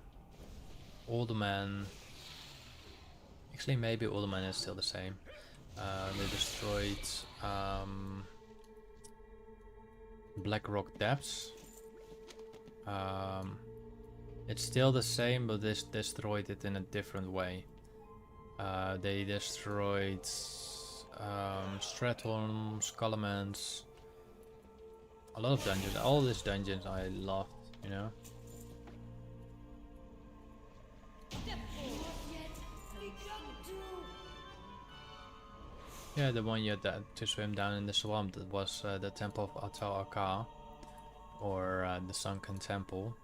Alderman. Actually, maybe Alderman is still the same. They destroyed Blackrock Depths. It's still the same, but they destroyed it in a different way. They destroyed Strathorn, Scalamans. A lot of dungeons. All these dungeons I loved, you know. Yeah, the one you had to swim down in the swamp, that was the Temple of Ataaka, or the Sunken Temple.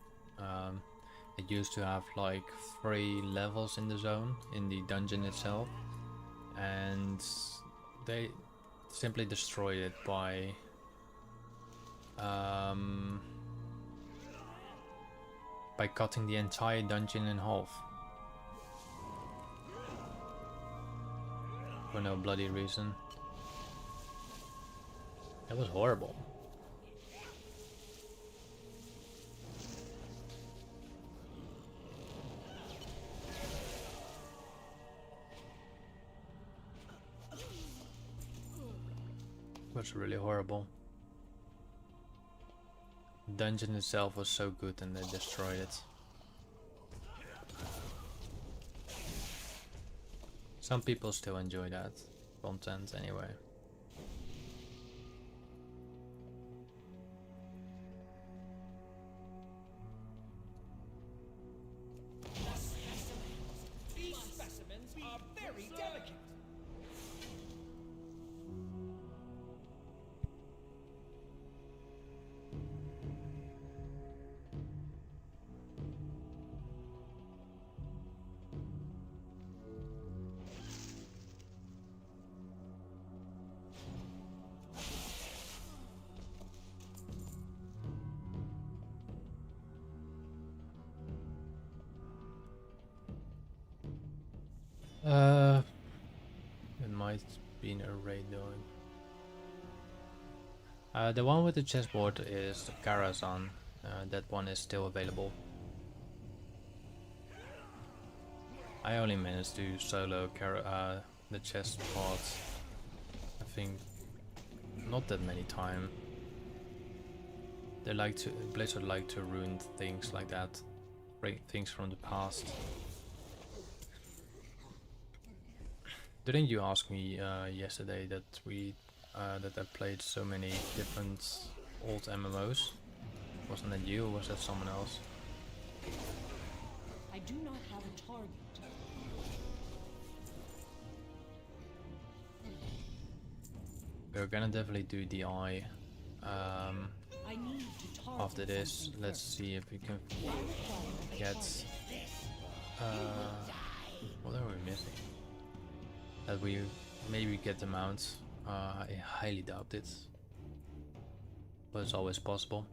It used to have like 3 levels in the zone, in the dungeon itself, and they simply destroyed it by cutting the entire dungeon in half. For no bloody reason. That was horrible. Was really horrible. The dungeon itself was so good and they destroyed it. Some people still enjoy that content anyway. These specimens are very delicate. It might be an array doing. The one with the chessboard is Karazhan. That one is still available. I only managed to solo the chess part. I think not that many times. They like to Blizzard like to ruin things like that, break things from the past. Didn't you ask me yesterday that that I played so many different old MMOs? Wasn't that you or was that someone else? I do not have a target. We're gonna definitely do the eye. I need to target After this, something let's first. see if we can I require a get. target. What are we missing? That we maybe get them out. I highly doubt it, but it's always possible.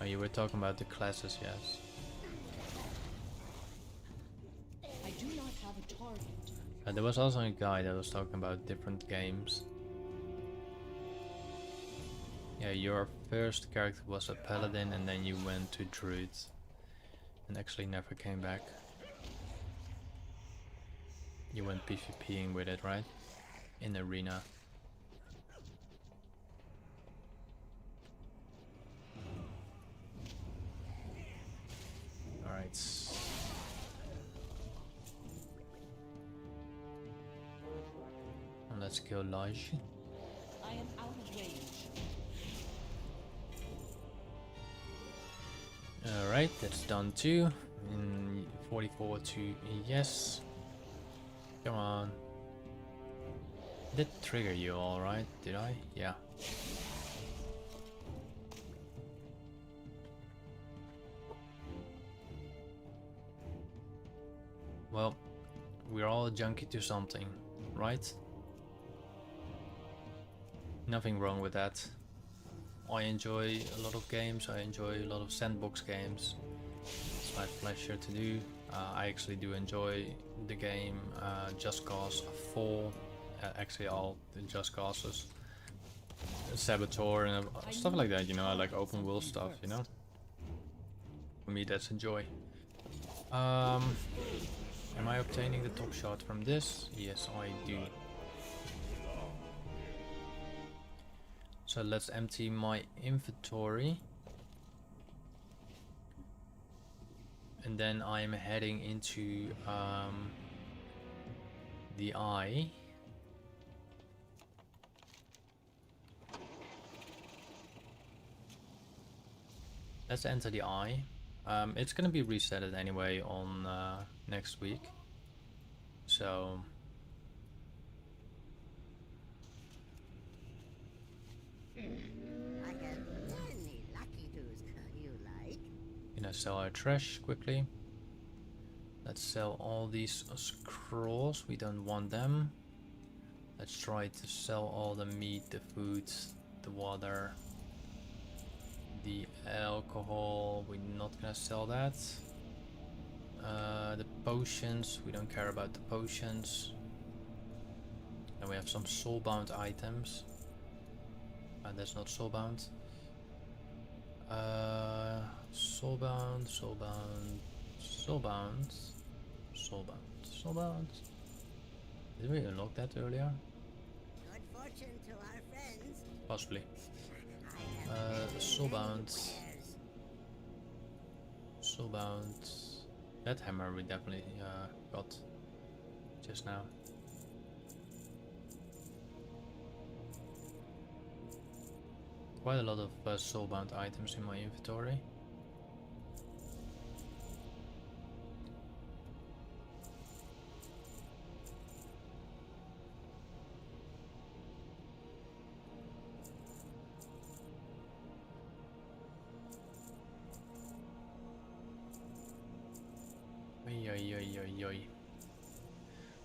Oh, you were talking about the classes, yes. I do not have a target. There was also a guy that was talking about different games. Yeah, your first character was a paladin and then you went to druid and actually never came back. You went PvPing with it, right? In arena. Alright. And let's kill Laj. I am out of range. Alright, that's done too. 44 to yes. Come on. Did trigger you alright? Did I? Yeah. Well, we're all a junkie to something, right? Nothing wrong with that. I enjoy a lot of games, I enjoy a lot of sandbox games. It's my pleasure to do. I actually do enjoy the game Just Cause 4, actually all the Just Causes, Saboteur and stuff like that, you know. I like open world stuff, you know. For me that's a joy. Am I obtaining the top shot from this? Yes, I do. So let's empty my inventory. And then I'm heading into the eye. Let's enter the eye. It's gonna be resetted anyway on next week. So I got any lucky tools you like. gonna sell our trash quickly. Let's sell all these scrolls, we don't want them. Let's try to sell all the meat, the food, the water, the alcohol, we're not gonna sell that. The potions, we don't care about the potions. And we have some soulbound items. That's not soulbound. Soulbound, soulbound, soulbound, soulbound, soulbound. Did we unlock that earlier? Good fortune to our friends. Possibly. I have Soulbound. wares. Soulbound. That hammer we definitely got just now. Quite a lot of soulbound items in my inventory.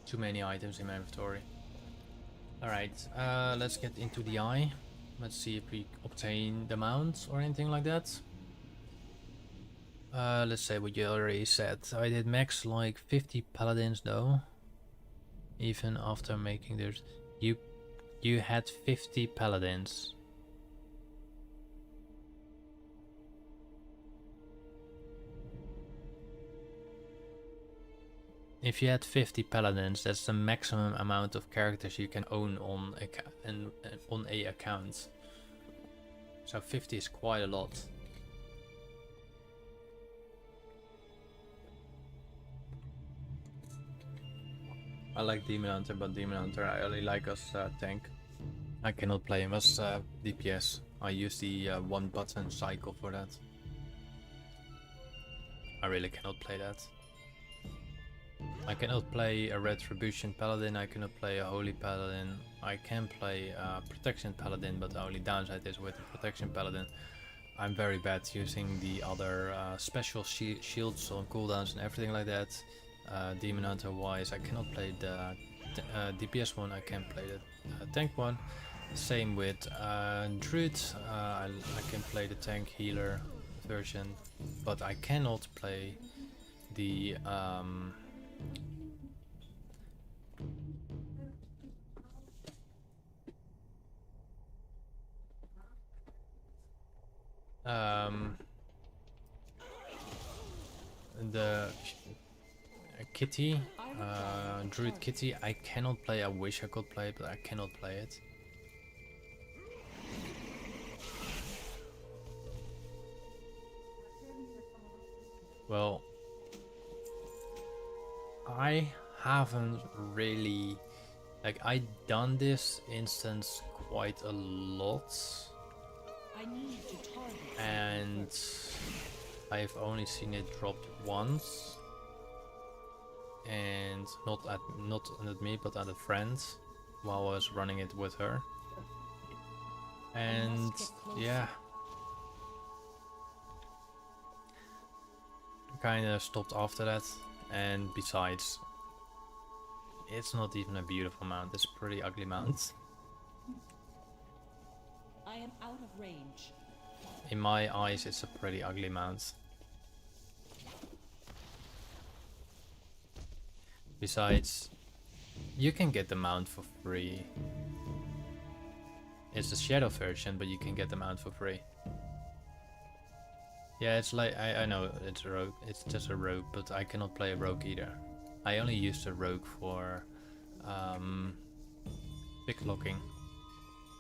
Too many items in my inventory. Alright, let's get into the eye. Let's see if we obtain the mount or anything like that. Let's say what you already said. I did max like 50 paladins though. Even after making this. You had 50 paladins. If you had 50 paladins, that's the maximum amount of characters you can own on a account. So 50 is quite a lot. I like Demon Hunter, but Demon Hunter I only like as tank. I cannot play him as DPS. I use the one button cycle for that. I really cannot play that. I cannot play a Retribution Paladin, I cannot play a Holy Paladin. I can play a Protection Paladin, but the only downside is with the Protection Paladin I'm very bad using the other special shields on cooldowns and everything like that. Demon Hunter wise, I cannot play the DPS one, I can play the tank one. Same with Druid, I can play the tank healer version, but I cannot play the the kitty, Druid kitty. I cannot play. I wish I could play it, but I cannot play it. Well, I haven't really, like, I done this instance quite a lot, I need to target. and I've only seen it dropped once, and not at me, but at a friend while I was running it with her. And yeah, kind of stopped after that. And besides, it's not even a beautiful mount, it's a pretty ugly mount. I am out of range. In my eyes, it's a pretty ugly mount. Besides, you can get the mount for free. It's the shadow version, but you can get the mount for free. Yeah, it's like, I know it's a rogue, it's just a rogue, but I cannot play a rogue either. I only use the rogue for picklocking,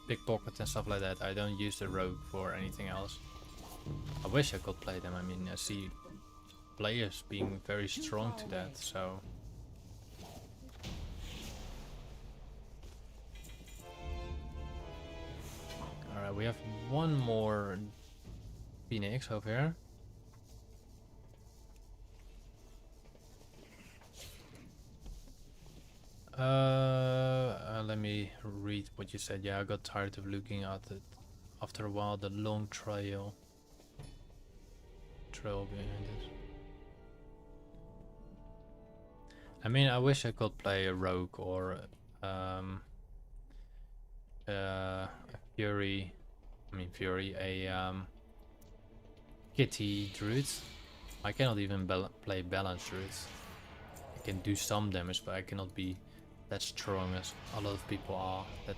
pickpocket and stuff like that. I don't use the rogue for anything else. I wish I could play them. I mean, I see players being very strong to that, so... Alright, we have one more Phoenix over here. Let me read what you said. Yeah, I got tired of looking at it after a while. The long trail behind it. I mean, I wish I could play a rogue or a fury. I mean, fury. A kitty druid. I cannot even play balanced druids. I can do some damage, but I cannot be that strong as a lot of people are that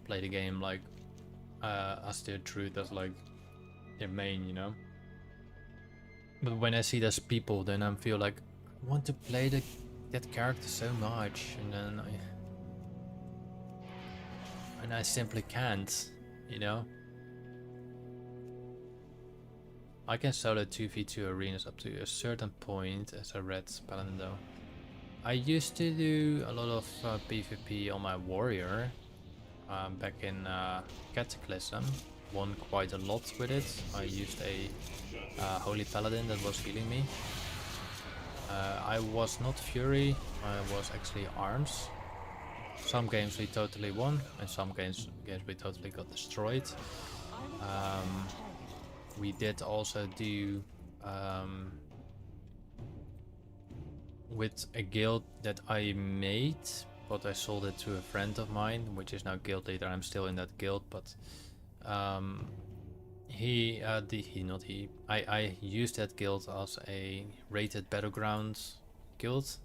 play the game like as their truth, as like their main, you know. But when I see those people, then I feel like I want to play that character so much, and then I simply can't, you know. I can solo 2v2 arenas up to a certain point as a red paladin though. I used to do a lot of PvP on my warrior back in Cataclysm. Won quite a lot with it. I used a holy paladin that was healing me. I was not Fury, I was actually Arms. Some games we totally won, and some games we totally got destroyed. We did also do with a guild that I made, but I sold it to a friend of mine, which is now guild leader. I'm still in that guild, but I used that guild as a rated battlegrounds guild,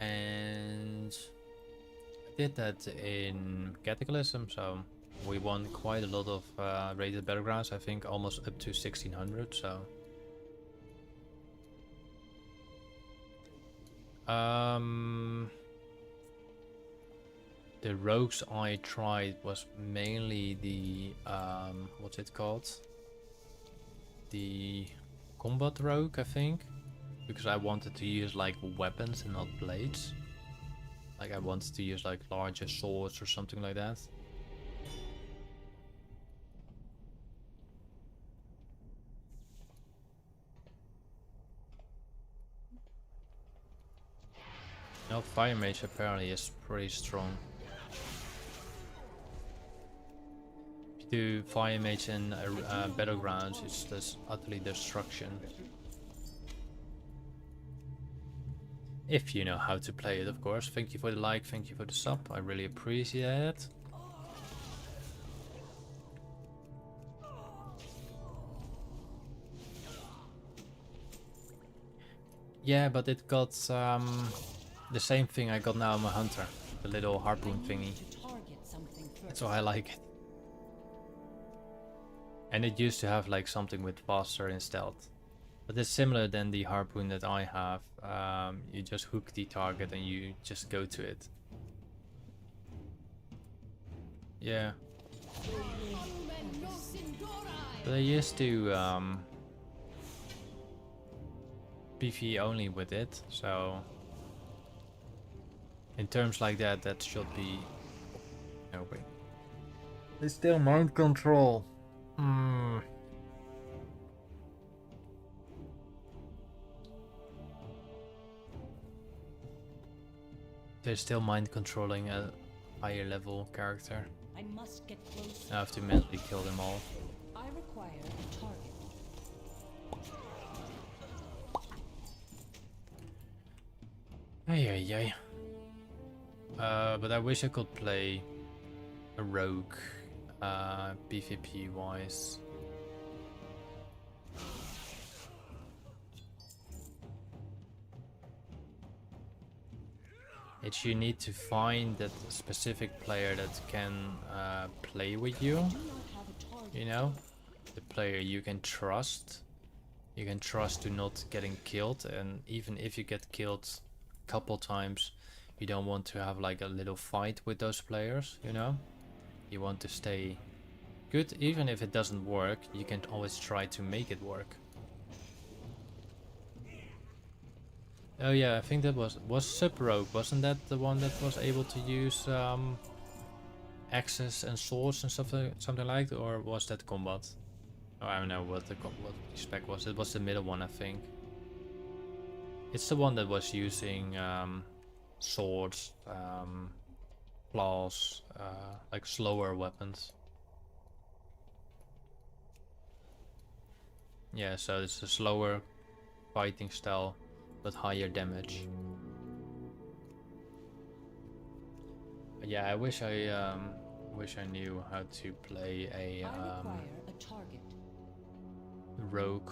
and I did that in Cataclysm, so we won quite a lot of rated battlegrounds. I think almost up to 1600. So the rogues I tried was mainly the what's it called? The combat rogue, I think, because I wanted to use like weapons and not blades. Like I wanted to use like larger swords or something like that. Now Fire Mage apparently is pretty strong. If you do Fire Mage in Battlegrounds, it's just utterly destruction. If you know how to play it, of course. Thank you for the like, thank you for the sub, I really appreciate it. Yeah, but it got the same thing I got now on my hunter, the little harpoon thingy. That's why I like it. And it used to have like something with faster and stealth, but it's similar than the harpoon that I have. You just hook the target and you just go to it. Yeah. But I used to PvE only with it, so in terms like that, that should be... No, wait. It's still mind control. They're still mind controlling a higher level character. I must get close. I have to mentally kill them all. I require a target. Ay. But I wish I could play a rogue PvP wise. It's you need to find that specific player that can play with you. You know, the player you can trust. You can trust to not getting killed, and even if you get killed a couple times, you don't want to have like a little fight with those players, you know? You want to stay good, even if it doesn't work, you can always try to make it work. Oh yeah, I think that was Sub-Rogue, wasn't that the one that was able to use axes and swords and something like that, or was that combat? Oh, I don't know what the spec was. It was the middle one, I think. It's the one that was using swords, claws, like slower weapons. Yeah, so it's a slower fighting style, but higher damage. But yeah, I wish I knew how to play a target. rogue.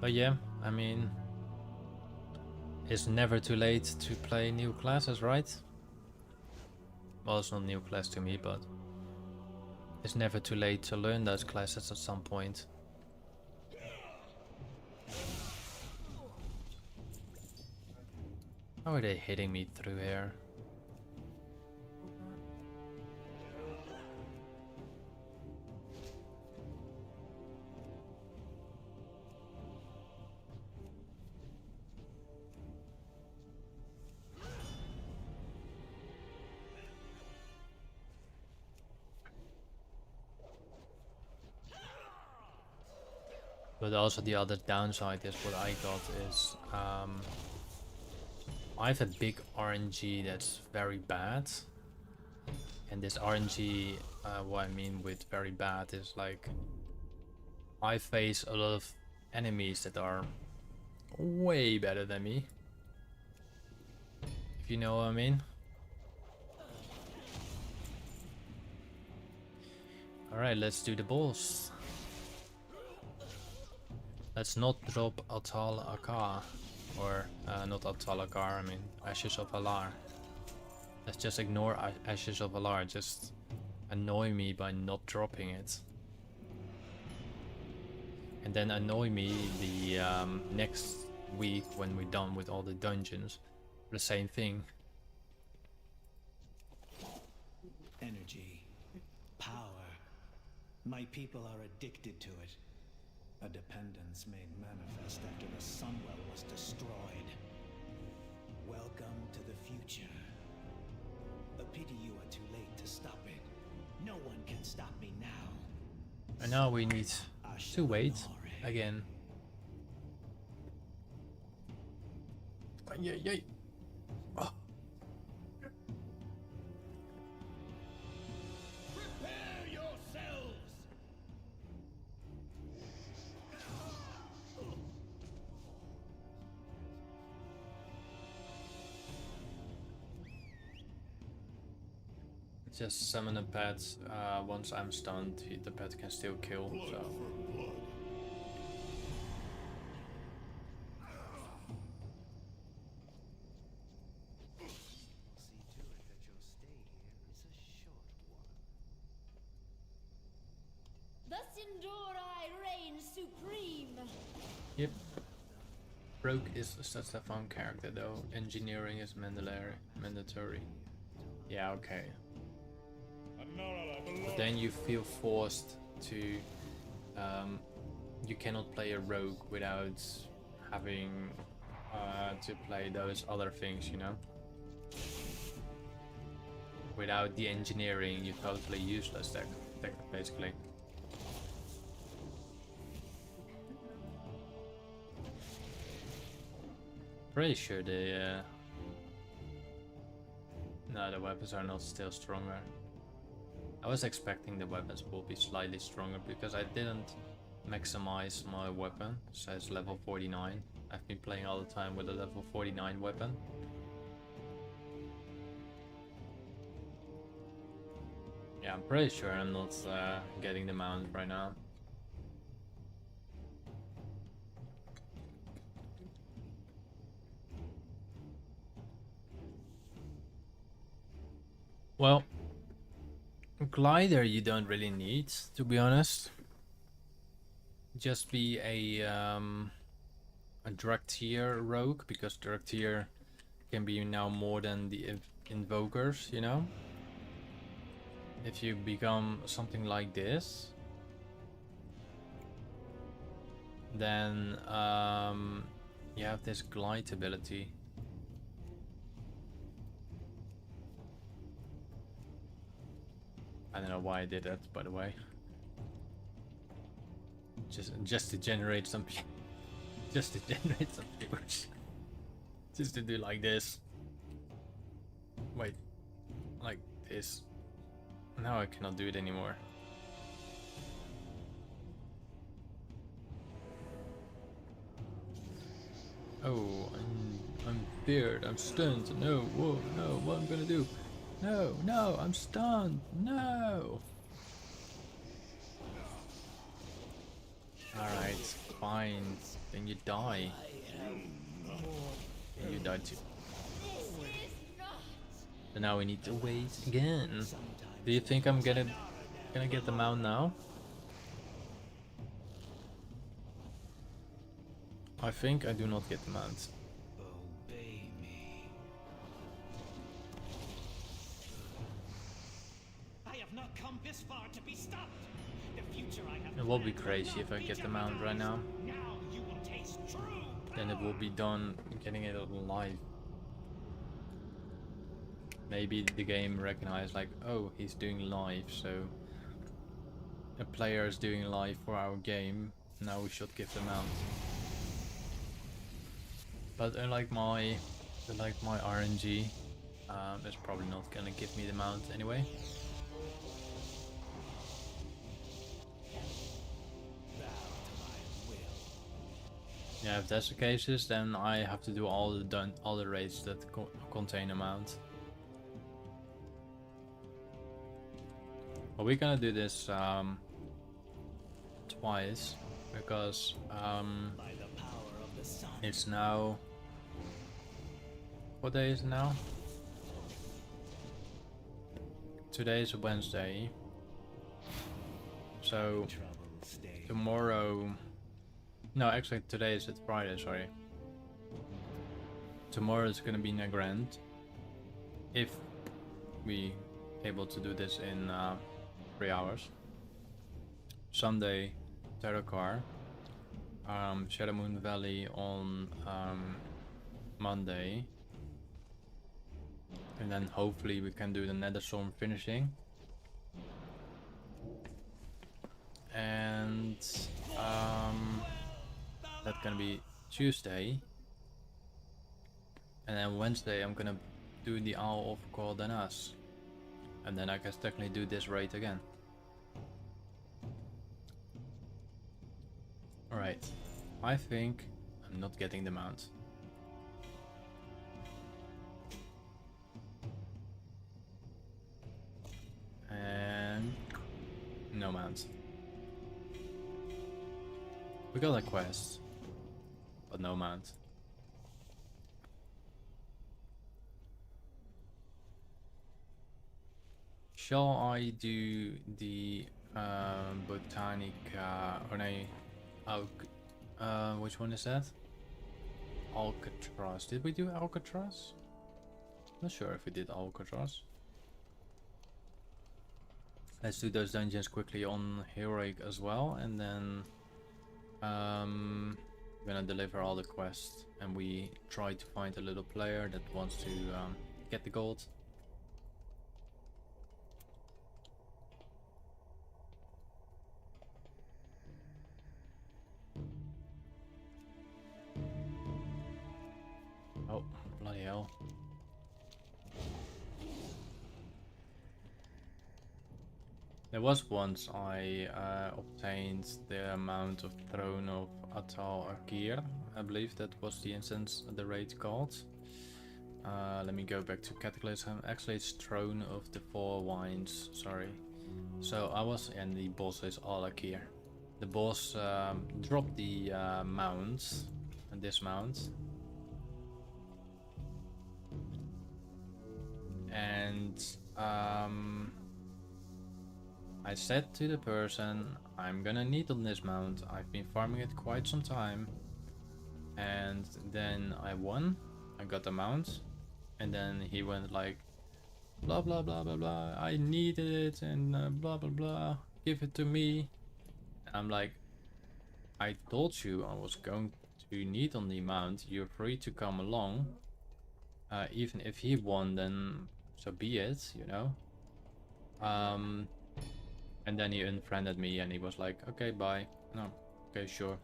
But yeah, I mean, it's never too late to play new classes, right? Well, it's not new class to me, but it's never too late to learn those classes at some point. How are they hitting me through here? But also the other downside is what I got is I have a big RNG that's very bad. And this RNG, what I mean with very bad is like I face a lot of enemies that are way better than me. If you know what I mean. Alright, let's do the boss. Let's not drop Atal Akar, or not Atal Akar, I mean Ashes of Alar. Let's just ignore Ashes of Alar, just annoy me by not dropping it. And then annoy me the next week when we're done with all the dungeons. The same thing. Energy, power. My people are addicted to it. A dependence made manifest after the Sunwell was destroyed. Welcome to the future. A pity you are too late to stop it. No one can stop me now. And now we need to wait again. Yay, yay. Oh. Prepare yourselves! Just summon a pet. Once I'm stunned, the pet can still kill. So. Thus endure I reign supreme. Yep. Rogue is such a fun character though. Engineering is mandatory. Yeah, okay. But then you feel forced to you cannot play a rogue without having to play those other things, you know. Without the engineering, you're totally useless deck basically. Pretty sure the no, the weapons are not still stronger. I was expecting the weapons will be slightly stronger because I didn't maximize my weapon, so it's level 49. I've been playing all the time with a level 49 weapon. Yeah, I'm pretty sure I'm not getting the mount right now. Well, glider you don't really need, to be honest. Just be a direct tier rogue, because direct tier can be now more than the invokers, you know. If you become something like this, then you have this glide ability. I don't know why I did that, by the way. Just to generate some just to generate some viewers. Just to do like this. Wait, like this. Now I cannot do it anymore. Oh, I'm feared. I'm stunned. No, whoa, no, what I'm gonna do? No, no, I'm stunned. No. All right. fine. Then you die. And you died too. So now we need to wait again. Do you think I'm gonna get the mount now? I think I do not get the mount. Obey me. I have not come this far to be stopped. The future I have It will be planned crazy will if I not get be the mount right now. jeopardized. Now you will taste true Then it will be done getting it live. Maybe the game recognized like, oh, he's doing live, so a player is doing live for our game. Now we should give them out. But unlike my RNG, it's probably not gonna give me the mount anyway. Yeah, if that's the case, then I have to do all the raids that contain a mount. But we're gonna do this twice because it's now, what day is it now? Today is Wednesday, so tomorrow, no, actually today is Friday, sorry. Tomorrow is gonna be Nagrand, if we able to do this in 3 hours. Sunday, Terracar, Shadow Moon Valley on Monday, and then hopefully we can do the Netherstorm finishing, and that's gonna be Tuesday, and then Wednesday I'm gonna do the Owl of God and Us, and then I can technically do this raid again. Alright, I think I'm not getting the mount. And no mount. We got a quest, but no mount. Shall I do the Botanica, or no, which one is that? Alcatraz. Did we do Alcatraz? Not sure if we did Alcatraz. Let's do those dungeons quickly on Heroic as well, and then we're gonna deliver all the quests, and we try to find a little player that wants to get the gold. Oh, bloody hell. There was once I obtained the amount of Throne of Atal Akir. I believe that was the instance, the raid called. Let me go back to Cataclysm. Actually, it's Throne of the Four Wines, sorry. So I was, and the boss is Al-Akir. The boss dropped the mount, and this mount. And I said to the person, I'm gonna need on this mount. I've been farming it quite some time. And then I won. I got the mount. And then he went like, blah blah blah blah blah. I needed it and blah blah blah. Give it to me. I'm like, I told you I was going to need on the mount. You're free to come along. Even if he won, then so be it, you know. And then he unfriended me and he was like, okay, bye. No, okay, sure.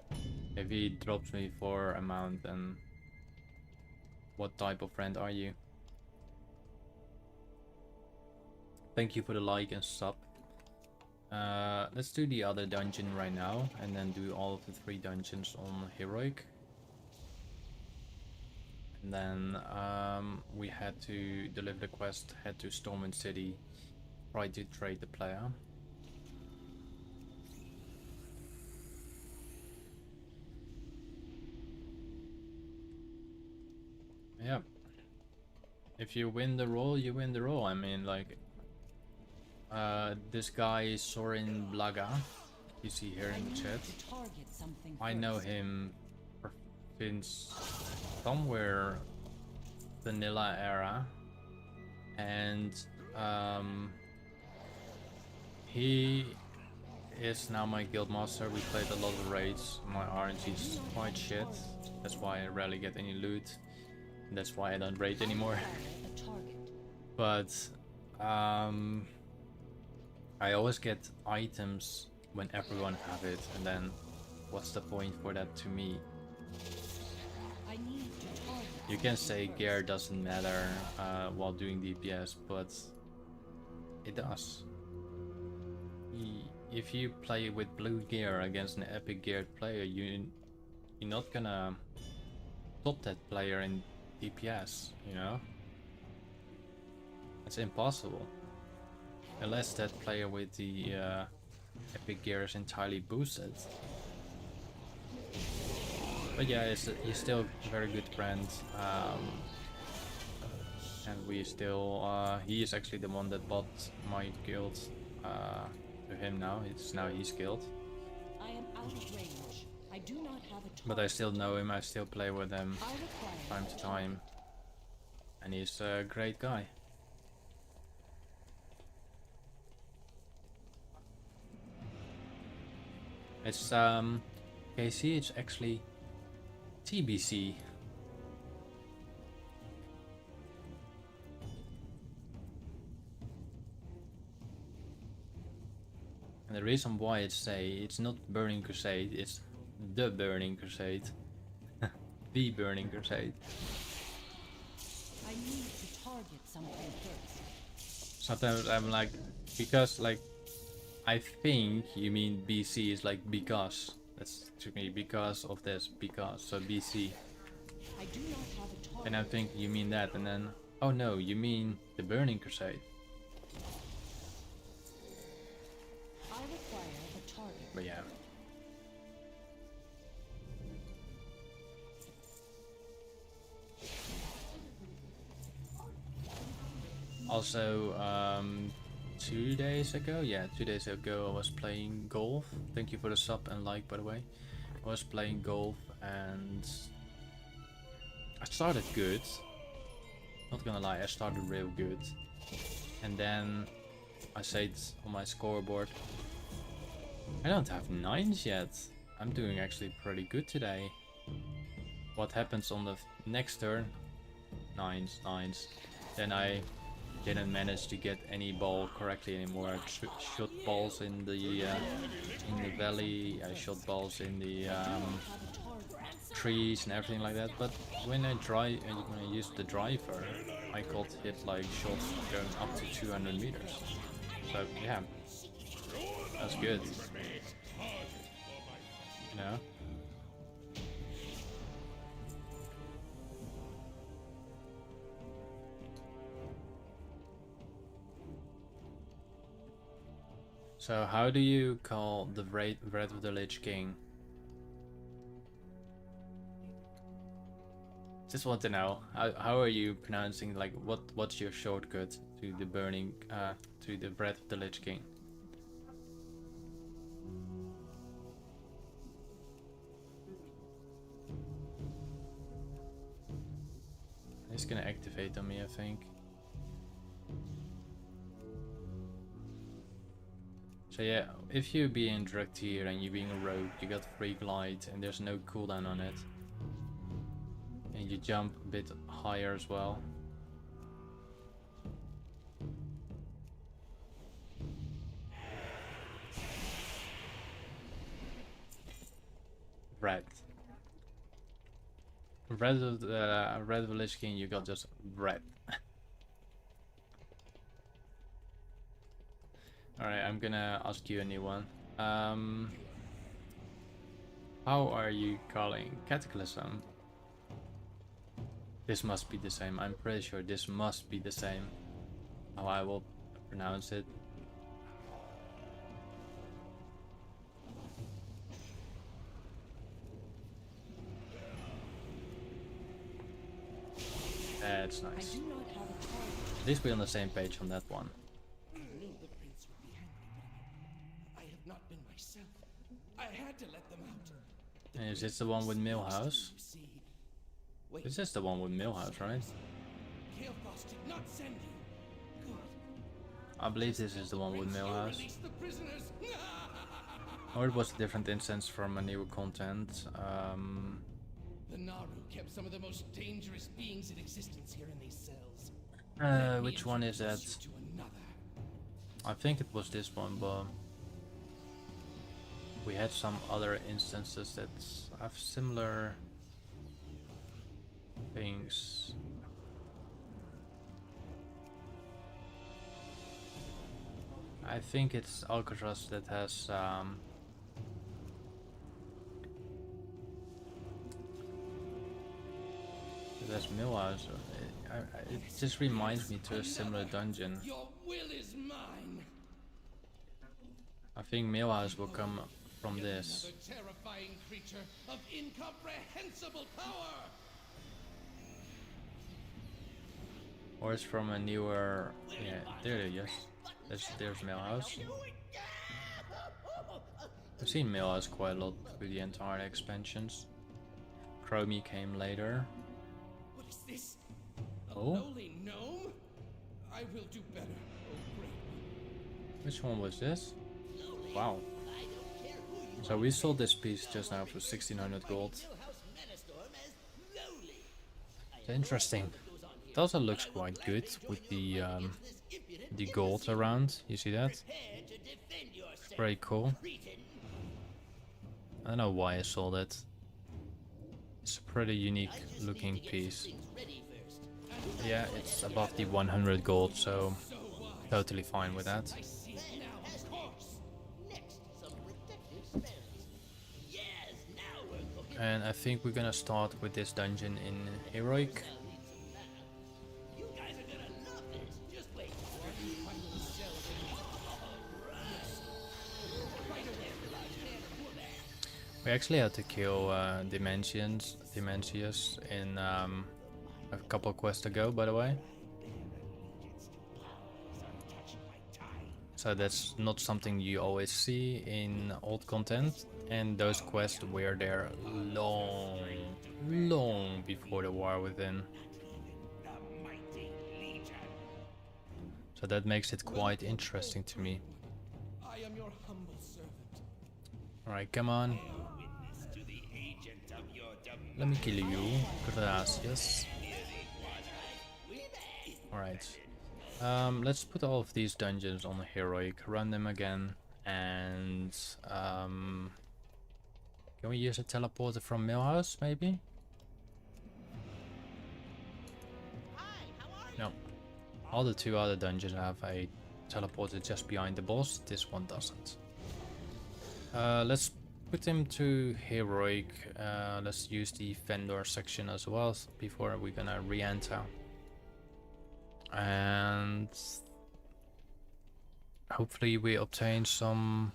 If he drops me for a mount, then what type of friend are you? Thank you for the like and sub. Let's do the other dungeon right now and then do all of the 3 dungeons on Heroic. And then we had to deliver the quest, head to Stormspire City, try to trade the player. if you win the role, you win the role. I mean, like, this guy Sorin Blaga, you see here in the chat. I know him since somewhere vanilla era, and he is now my guild master. We played a lot of raids. My RNG is quite shit. That's why I rarely get any loot. That's why I don't raid anymore. But I always get items when everyone have it, and then what's the point for that to me? You can say gear doesn't matter while doing DPS, but it does. If you play with blue gear against an epic geared player, you're not gonna top that player in DPS, you know? It's impossible. Unless that player with the epic gear is entirely boosted. But yeah, he's still a very good friend. And we still... he is actually the one that bought my guild to him now. It's now his guild. I am out of range. I do not have a But I still know him, I still play with him time to time. And he's a great guy. It's KC, it's actually TBC. And the reason why it's not Burning Crusade, it's the Burning Crusade. The Burning Crusade. I need to target something first. Sometimes I'm like, because like, I think you mean BC is like because. That's to me because of this, because, so BC. I do not have a target. And I think you mean that, and then, oh no, you mean the Burning Crusade. I require a target. But yeah. Also, 2 days ago, yeah, 2 days ago I was playing golf. Thank you for the sub and like, by the way. I was playing golf and I started good. Not gonna lie, I started real good. And then I said on my scoreboard, I don't have 9s yet. I'm doing actually pretty good today. What happens on the next turn? 9s. Then I didn't manage to get any ball correctly anymore. I shot balls in the valley. I shot balls in the trees and everything like that. But when I used the driver, I got hit like shots going up to 200 meters. So yeah, that's good. You know. So how do you call the Wrath of the Lich King? Just want to know, how are you pronouncing, like, what's your shortcut to the to the Wrath of the Lich King? It's gonna activate on me, I think. So yeah, if you're being drugged here and you're being a rogue, you got free glide and there's no cooldown on it. And you jump a bit higher as well. Red of the Lich King, you got just red. Alright, I'm gonna ask you a new one. How are you calling Cataclysm? This must be the same. I'm pretty sure this must be the same. How I will pronounce it. That's nice. I do not have a At least we're on the same page on that one. I knew the prince would be angry, but I have not been myself. I had to let them out. And is this the one with Millhouse? You see. Wait, This is the one with Millhouse, right? Kael'thas did not send you. Good. I believe this is the one with Prince, you Millhouse. release the prisoners. Or it was a different instance from a new content. The Naru kept some of the most dangerous beings in existence here in these cells. Let me Which one is that? introduce you to another. I think it was this one, but we had some other instances that have similar things. I think it's Alcatraz that has Millhouse. It just reminds me to a similar dungeon. Your will is mine. I think Millhouse will come from this. Another terrifying creature of incomprehensible power. Or it's from a newer... Yeah, there it is. There's Millhouse. I've seen Millhouse quite a lot through the entire expansions. Chromie came later. What is this? A Oh? lowly gnome? I will do better. Oh, great. Which one was this? Wow. So we sold this piece just now for 1600 gold. It's interesting. It also looks quite good with the gold around. You see that? It's very cool. I don't know why I sold it. It's a pretty unique looking piece. Yeah, it's above the 100 gold, so totally fine with that. And I think we're gonna start with this dungeon in Heroic. We actually had to kill Dementius in a couple quests ago, by the way. So that's not something you always see in old content, and those quests were there long before the War Within. So that makes it quite interesting to me. I am your humble servant. Alright, come on. Let me kill you. Gracias. Alright. Let's put all of these dungeons on Heroic, run them again, and can we use a teleporter from Millhouse, maybe? No. All the two other dungeons have a teleporter just behind the boss, this one doesn't. Let's put him to Heroic. Let's use the vendor section as well before we're gonna re-enter. And hopefully we obtain some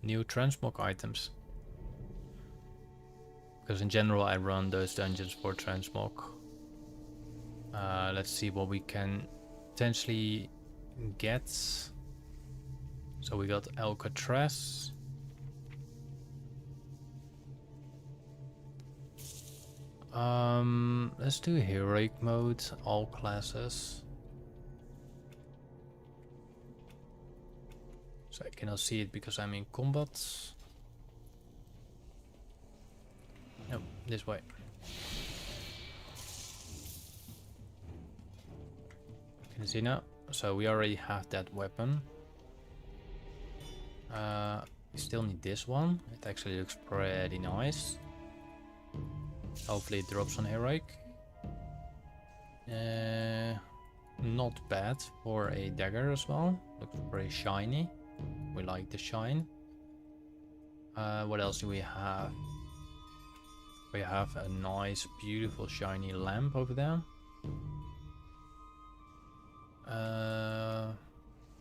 new transmog items. Because in general I run those dungeons for transmog. Let's see what we can potentially get. So we got Alcatraz. Let's do heroic mode, all classes. So I cannot see it because I'm in combat. No, this way. Can you see now? So we already have that weapon. We still need this one. It actually looks pretty nice. Hopefully it drops on heroic. Not bad for a dagger as well. Looks very shiny. We like the shine. What else do we have? We have a nice, beautiful, shiny lamp over there.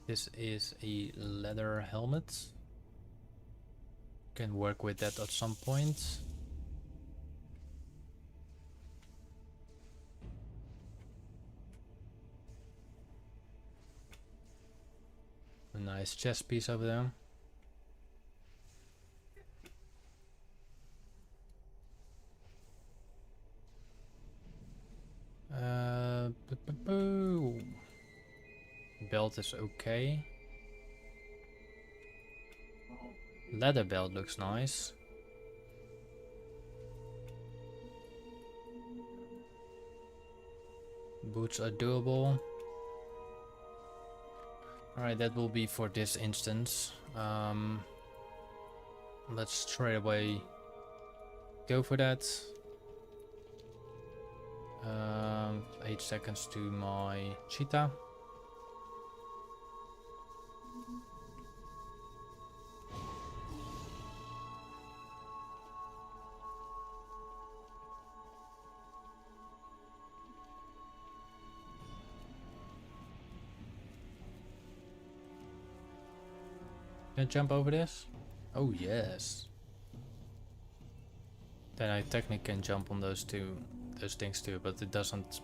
This is a leather helmet. Can work with that at some point. A nice chest piece over there. Belt is okay. Leather belt looks nice. Boots are doable. Alright, that will be for this instance. Let's straight away go for that. 8 seconds to my cheetah. Can I jump over this? Oh yes. Then I technically can jump on those things too, but it doesn't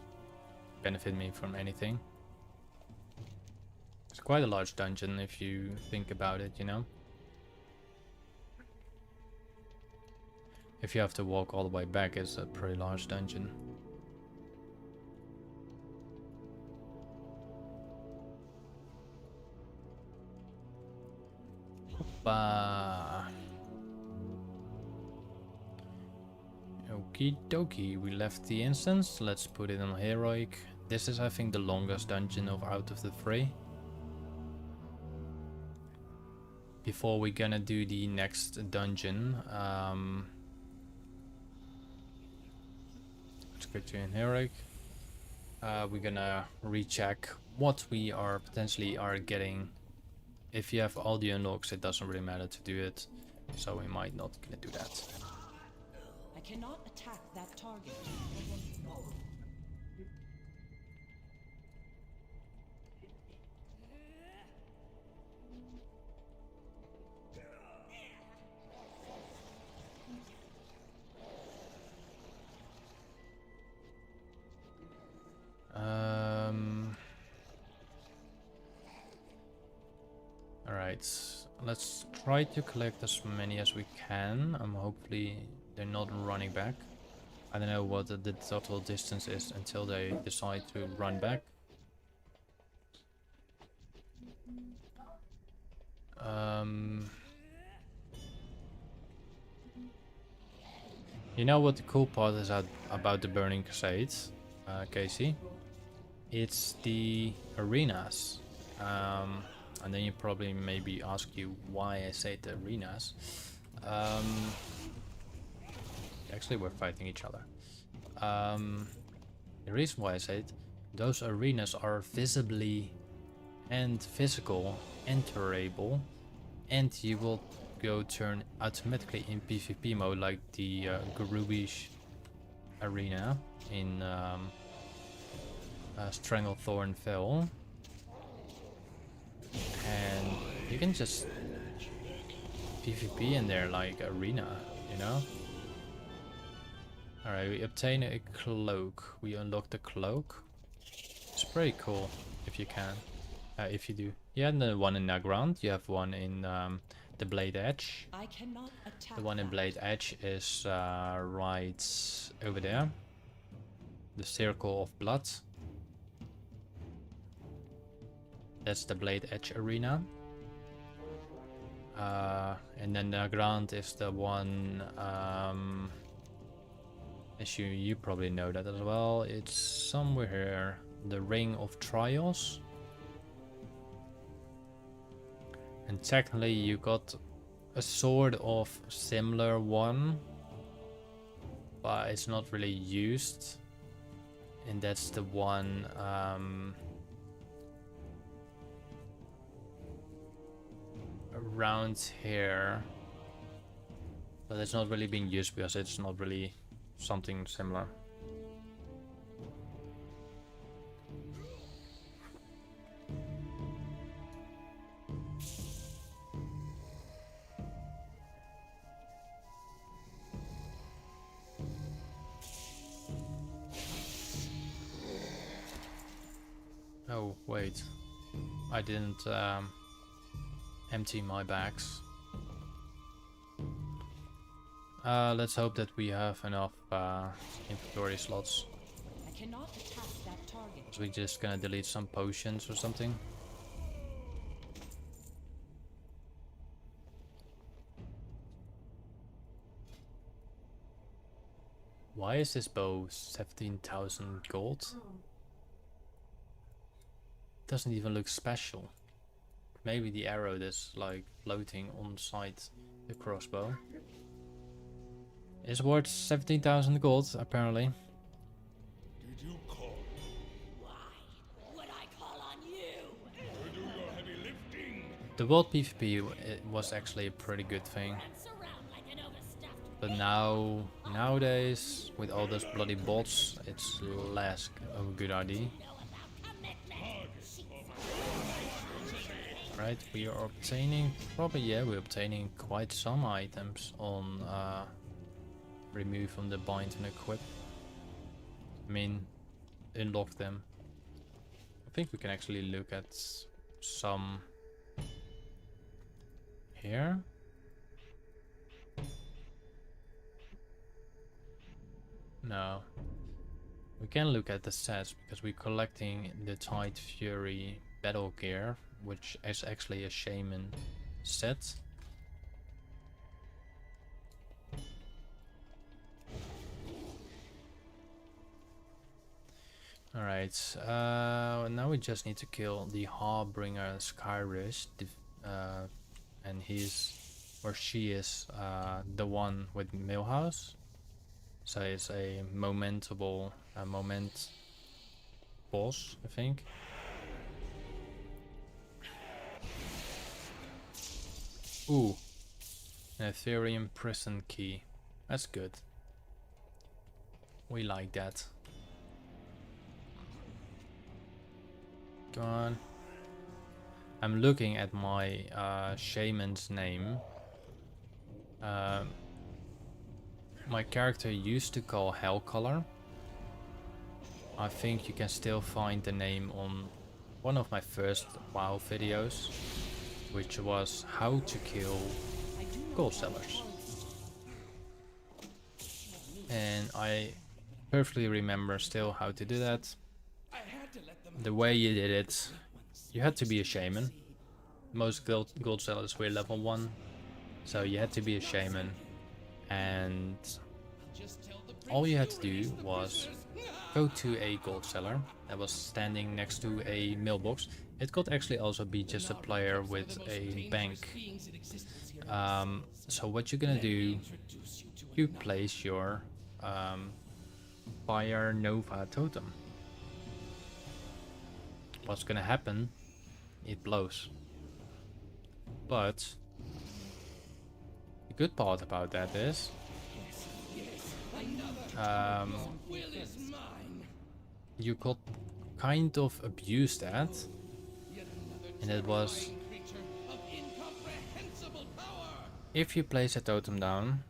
benefit me from anything. It's quite a large dungeon if you think about it, you know. If you have to walk all the way back, it's a pretty large dungeon. Okie dokie, we left the instance. Let's put it on heroic. This is, I think, the longest dungeon out of the three. Before we're gonna do the next dungeon, let's go to heroic. We're gonna recheck what we are potentially getting. If you have all the unlocks, it doesn't really matter to do it, so we might not gonna do that. I cannot attack that target. Alright, let's try to collect as many as we can. Hopefully they're not running back. I don't know what the total distance is until they decide to run back. You know what the cool part is about the Burning Crusade, Casey? It's the arenas. And then you probably maybe ask you why I say the arenas. Actually, we're fighting each other. The reason why I say it, those arenas are visibly and physical enterable, and you will go turn automatically in PvP mode like the Garubish arena in Stranglethorn Fell. And you can just PvP in there like arena, you know? Alright, we obtain a cloak. We unlock the cloak. It's pretty cool if you can. If you do. Yeah, and the one in Nagrand. You have one in the Blade Edge. I cannot attack The one in Blade Edge is right over there. The Circle of Blood. That's the Blade Edge arena. And then Nagrand is the one, as you probably know that as well. It's somewhere here. The Ring of Trials. And technically you got a sort of similar one, but it's not really used. And that's the one around here, but it's not really being used because it's not really something similar. Oh wait, I didn't empty my bags. Let's hope that we have enough inventory slots. I cannot attack that target. So we're just gonna delete some potions or something. Why is this bow 17,000 gold? Doesn't even look special. Maybe the arrow that's like floating on side the crossbow is worth 17,000 gold apparently. Did you call? Why would I call on you? To do your heavy lifting? The world PvP it was actually a pretty good thing. Surround like an overstuffed But nowadays, with all those bloody bots, it's less of a good idea. Right, we are obtaining, we're obtaining quite some items on remove from the bind and equip. I mean, unlock them. I think we can actually look at some here. No. We can look at the sets because we're collecting the Tide Fury battle gear, which is actually a shaman set. Alright, now we just need to kill the Harbinger Skyrish, and he's, or she is, the one with Millhouse. So it's a moment boss, I think. Ooh, an Ethereum prison key. That's good. We like that. Go on. I'm looking at my shaman's name. My character used to call Hellcolor. I think you can still find the name on one of my first WoW videos, which was how to kill gold sellers. And I perfectly remember still how to do that. The way you did it, you had to be a shaman. Most gold sellers were level 1, so you had to be a shaman. And all you had to do was go to a gold seller that was standing next to a mailbox. It could actually also be just a player with a bank. So what you're gonna do, you place your Fire Nova totem. What's gonna happen? It blows. But the good part about that is you could kind of abuse that, and it was if you place a totem down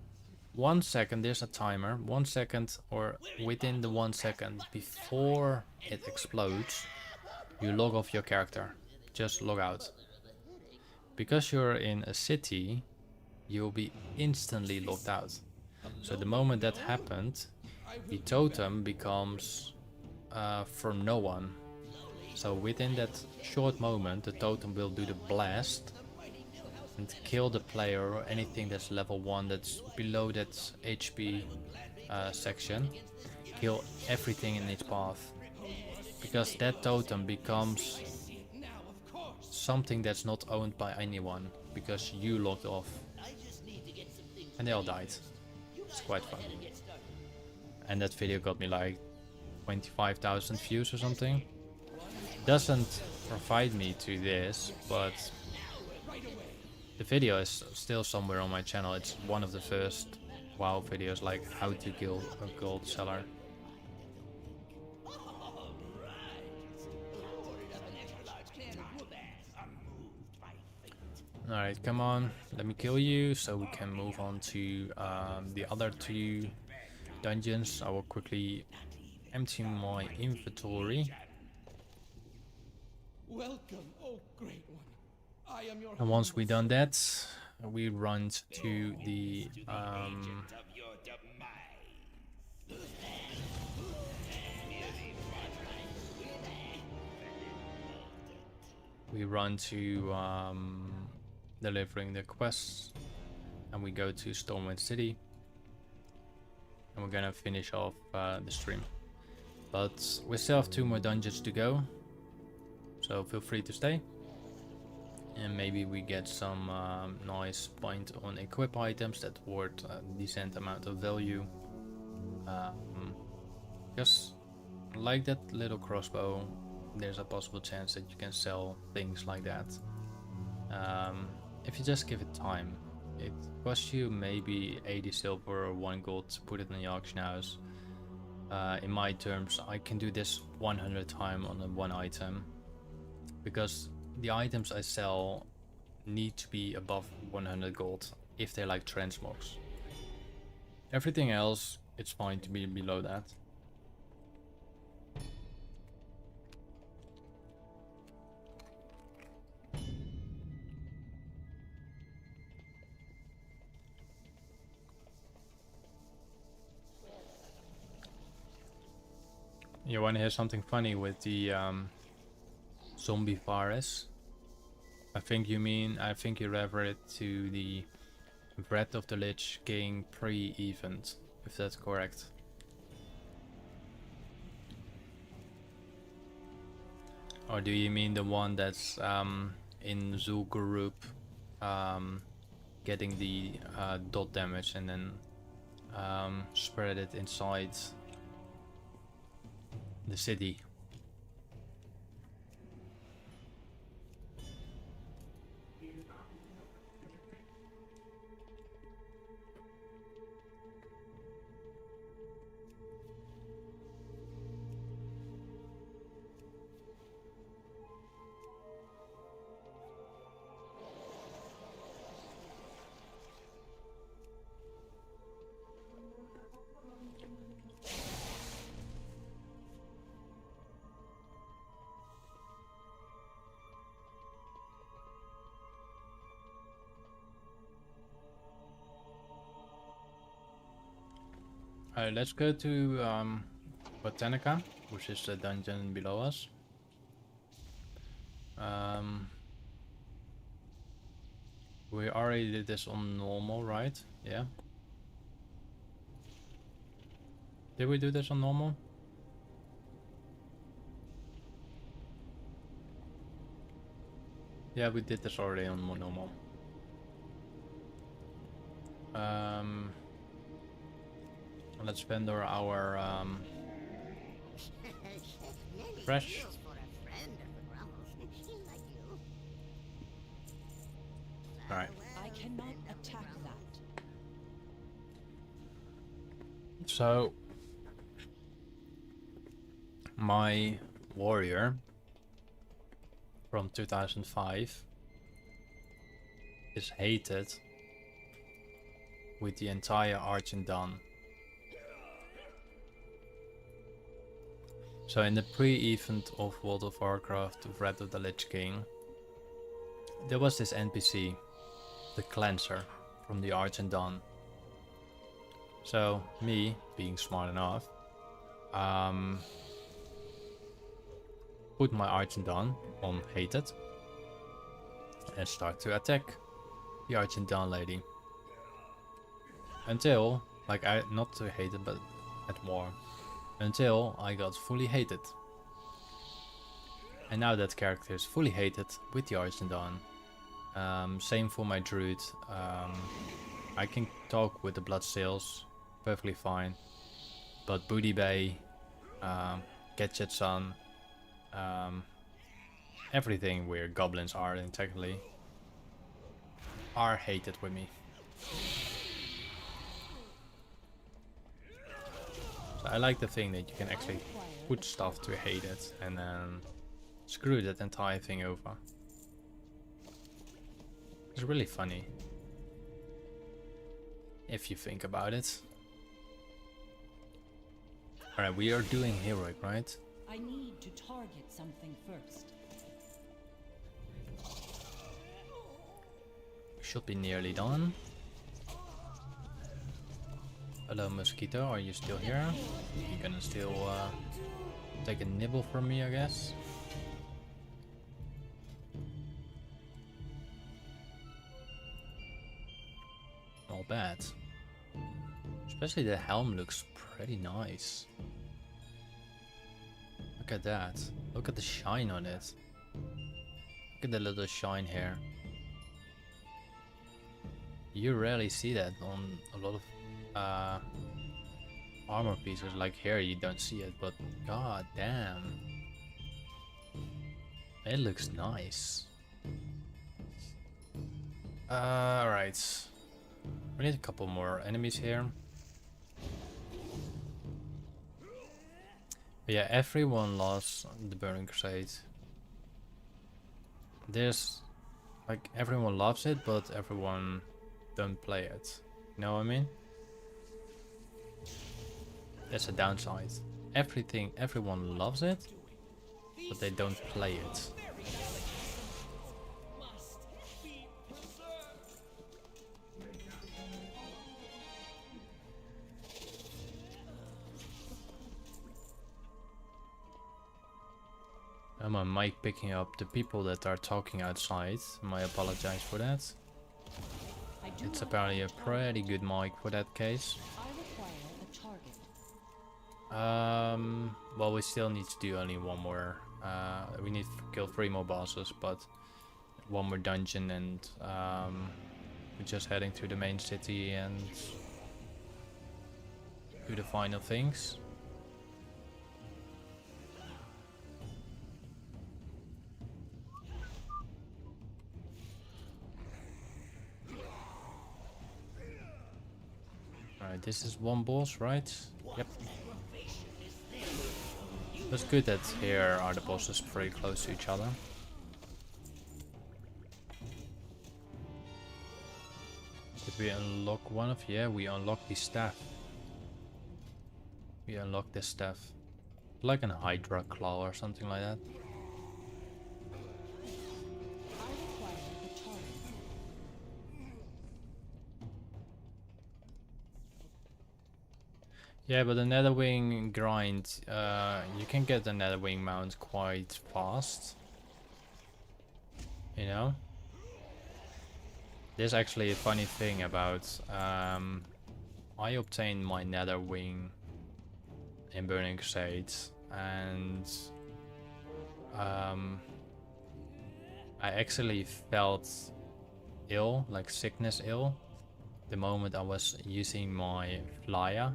1 second, there's a timer, 1 second, or within the 1 second before it explodes, you log off your character. Just log out. Because you're in a city, you'll be instantly logged out. So the moment that happened, the totem becomes from no one. So within that short moment, the totem will do the blast and kill the player or anything that's level 1 that's below that HP section. Kill everything in its path. Because that totem becomes something that's not owned by anyone, because you logged off. And they all died. It's quite fun. And that video got me like 25,000 views or something. Doesn't provide me to this, but the video is still somewhere on my channel. It's one of the first WoW videos, like how to kill a gold seller. Alright, come on, let me kill you so we can move on to the other 2 dungeons. I will quickly empty my inventory. Welcome, oh great one. I am your And once humble we done that, we run to the delivering the quests, and we go to Stormwind City, and we're gonna finish off the stream. But we still have 2 more dungeons to go, so feel free to stay. And maybe we get some nice point on equip items that worth a decent amount of value. Just like that little crossbow, there's a possible chance that you can sell things like that. If you just give it time. It costs you maybe 80 silver or 1 gold to put it in the auction house. In my terms, I can do this 100 times on a 1 item, because the items I sell need to be above 100 gold if they're like transmogs. Everything else, it's fine to be below that. You want to hear something funny with the zombie virus? I think you refer it to the Breath of the Lich King pre-event, if that's correct. Or do you mean the one that's in Zul'Gurub, getting the dot damage and then spread it inside the city? Alright, let's go to Botanica, which is the dungeon below us. We already did this on normal, right? Yeah. Did we do this on normal? Yeah, we did this already on normal. Let's vendor our fresh. Alright. I cannot attack that. So my warrior from 2005 is hated with the entire Arch and Dawn. So in the pre-event of World of Warcraft, Wrath of the Lich King, there was this NPC, the Cleanser, from the Arch and Dawn. So me, being smart enough, put my Arch and Dawn on hated and start to attack the Arch and Dawn lady. Until, not to hate it, but at war. Until I got fully hated. And now that character is fully hated with the Arch and Dawn. Same for my druid. I can talk with the Bloodsails, perfectly fine. But Booty Bay, Gadget Sun, everything where goblins are technically, are hated with me. I like the thing that you can actually put stuff to hate it and then screw that entire thing over. It's really funny if you think about it. Alright, we are doing heroic, right? I need to target something first. should be nearly done. Hello mosquito, are you still here? You're gonna still take a nibble from me, I guess. Not bad. Especially the helm looks pretty nice. Look at that. Look at the shine on it. Look at the little shine here. You rarely see that on a lot of armor pieces. Like here you don't see it, but god damn. It looks nice. Alright. We need a couple more enemies here. But yeah, everyone loves the Burning Crusade. There's like everyone loves it, but everyone don't play it. You know what I mean? That's a downside. Everyone loves it, but they don't play it. My mic picking up the people that are talking outside. I apologize for that. It's apparently a pretty good mic for that case. I require a target. Well, we still need to do only one more. We need to kill 3 more bosses, but one more dungeon, and we're just heading to the main city and do the final things. Alright, this is one boss, right? Yep. That's good that here are the bosses pretty close to each other. Did we unlock one of? Yeah, we unlocked the staff. We unlocked this staff. Like an Hydra claw or something like that. I require a target. Yeah, but the Netherwing grind, you can get the Netherwing mount quite fast. You know? There's actually a funny thing about, I obtained my Netherwing in Burning Crusade, and I actually felt ill, like sickness ill, the moment I was using my flyer.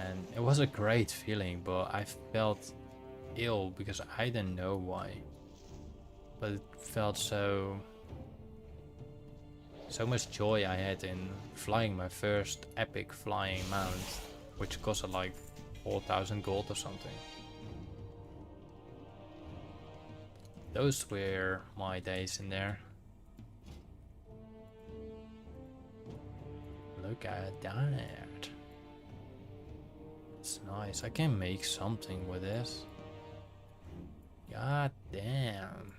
And it was a great feeling, but I felt ill because I didn't know why. But it felt so much joy I had in flying my first epic flying mount, which cost like 4,000 gold or something. Those were my days in there. Look at that. It's nice. I can make something with this. God damn.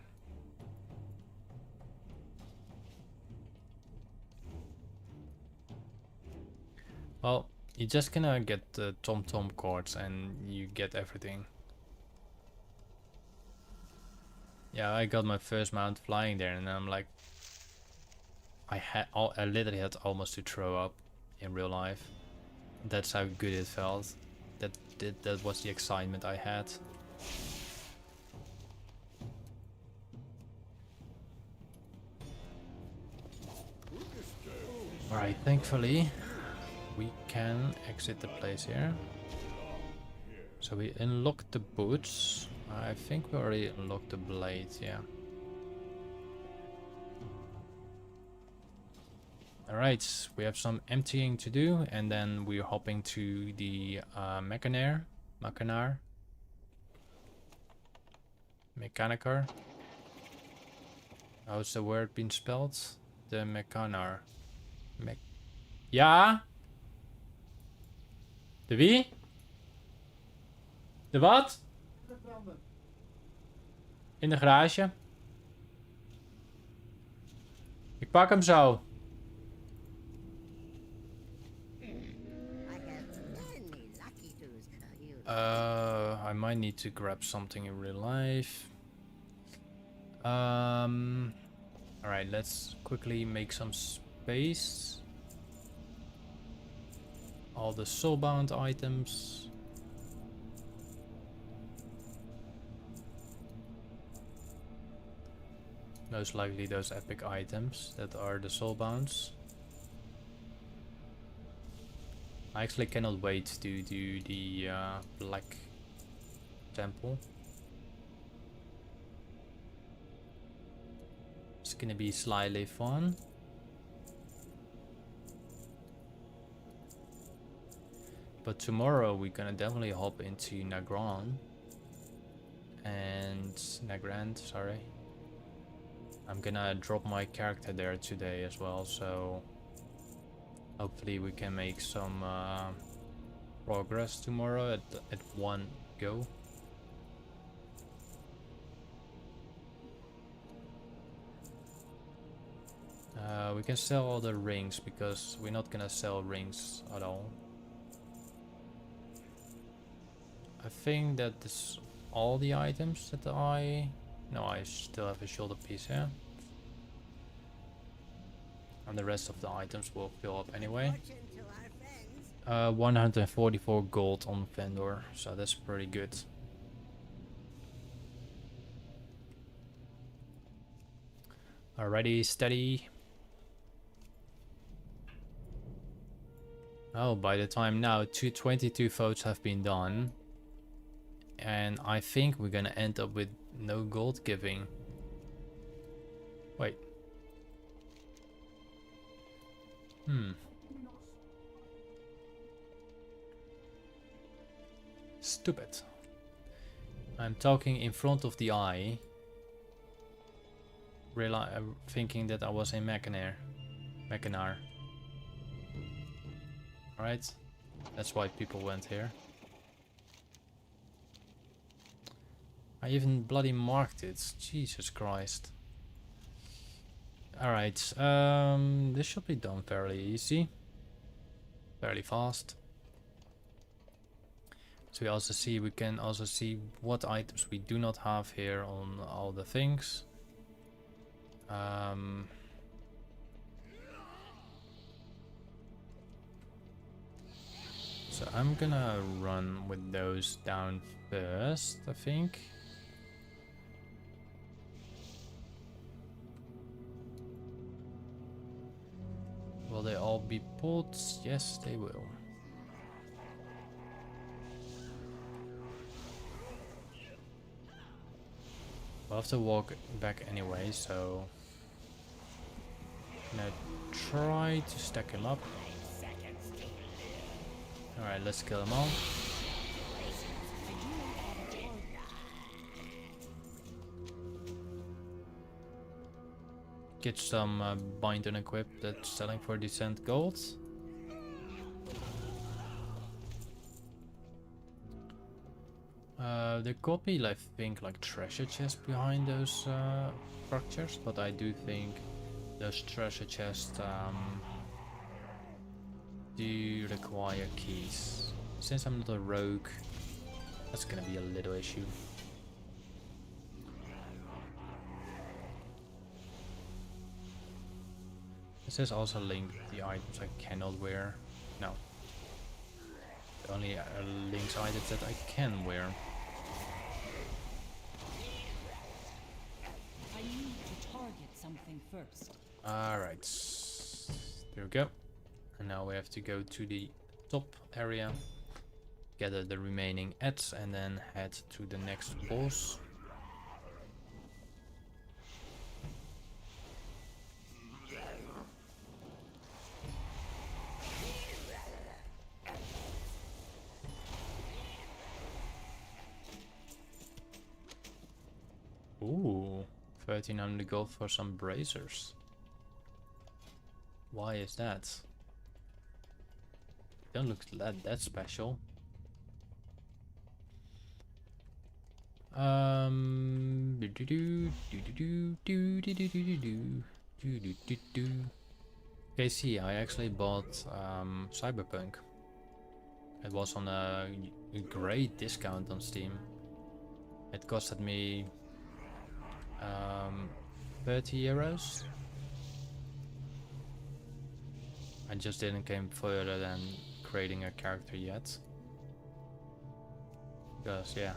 Well, you're just gonna get the tom-tom chords and you get everything. Yeah, I got my first mount flying there, and I'm like, I literally had almost to throw up in real life. That's how good it felt. That was the excitement I had. Alright, thankfully we can exit the place here. So we unlocked the boots. I think we already unlocked the blade, yeah. Alright, we have some emptying to do, and then we're hopping to the Mechanicar. How's the word been spelled? The Mechanar. Ja? De wie? De wat? In de garage. Pak hem zo. I have many lucky tools. You I might need to grab something in real life. Alright, let's quickly make some space. All the soulbound items. Most likely those epic items that are the soulbounds. I actually cannot wait to do the black temple. It's gonna be slightly fun. But tomorrow we're gonna definitely hop into Nagrand, sorry. I'm gonna drop my character there today as well, so hopefully we can make some progress tomorrow at one go. We can sell all the rings because we're not gonna sell rings at all. I think that this all the items that I still have a shoulder piece here. And the rest of the items will fill up anyway. fortune to our friends. 144 gold on vendor, so that's pretty good. Alrighty, steady. Oh, by the time now, 222 votes have been done. And I think we're gonna end up with no gold giving. Wait. Stupid. I'm talking in front of the eye. Thinking that I was in Mechanar. Alright. That's why people went here. I even bloody marked it. Jesus Christ. Alright. This should be done fairly easy. Fairly fast. So we can also see what items we do not have here on all the things. So I'm gonna run with those down first, I think. Will they all be pulled? Yes, they will. We'll have to walk back anyway, so I'm gonna try to stack him up. Alright, let's kill them all. Get some bind and equip that's selling for decent gold. There could be, I think, like treasure chests behind those structures, but I do think those treasure chests do require keys. Since I'm not a rogue, that's gonna be a little issue. This is also linked the items I cannot wear. No. The only links items that I can wear. I need to target something first. Alright. There we go. And now we have to go to the top area, gather the remaining ads, and then head to the next boss. Ooh, 1300 gold for some bracers. Why is that? Don't look that special. Okay, see, I actually bought Cyberpunk. It was on a great discount on Steam. It costed me 30 euros. I just didn't came further than creating a character yet. Because yeah,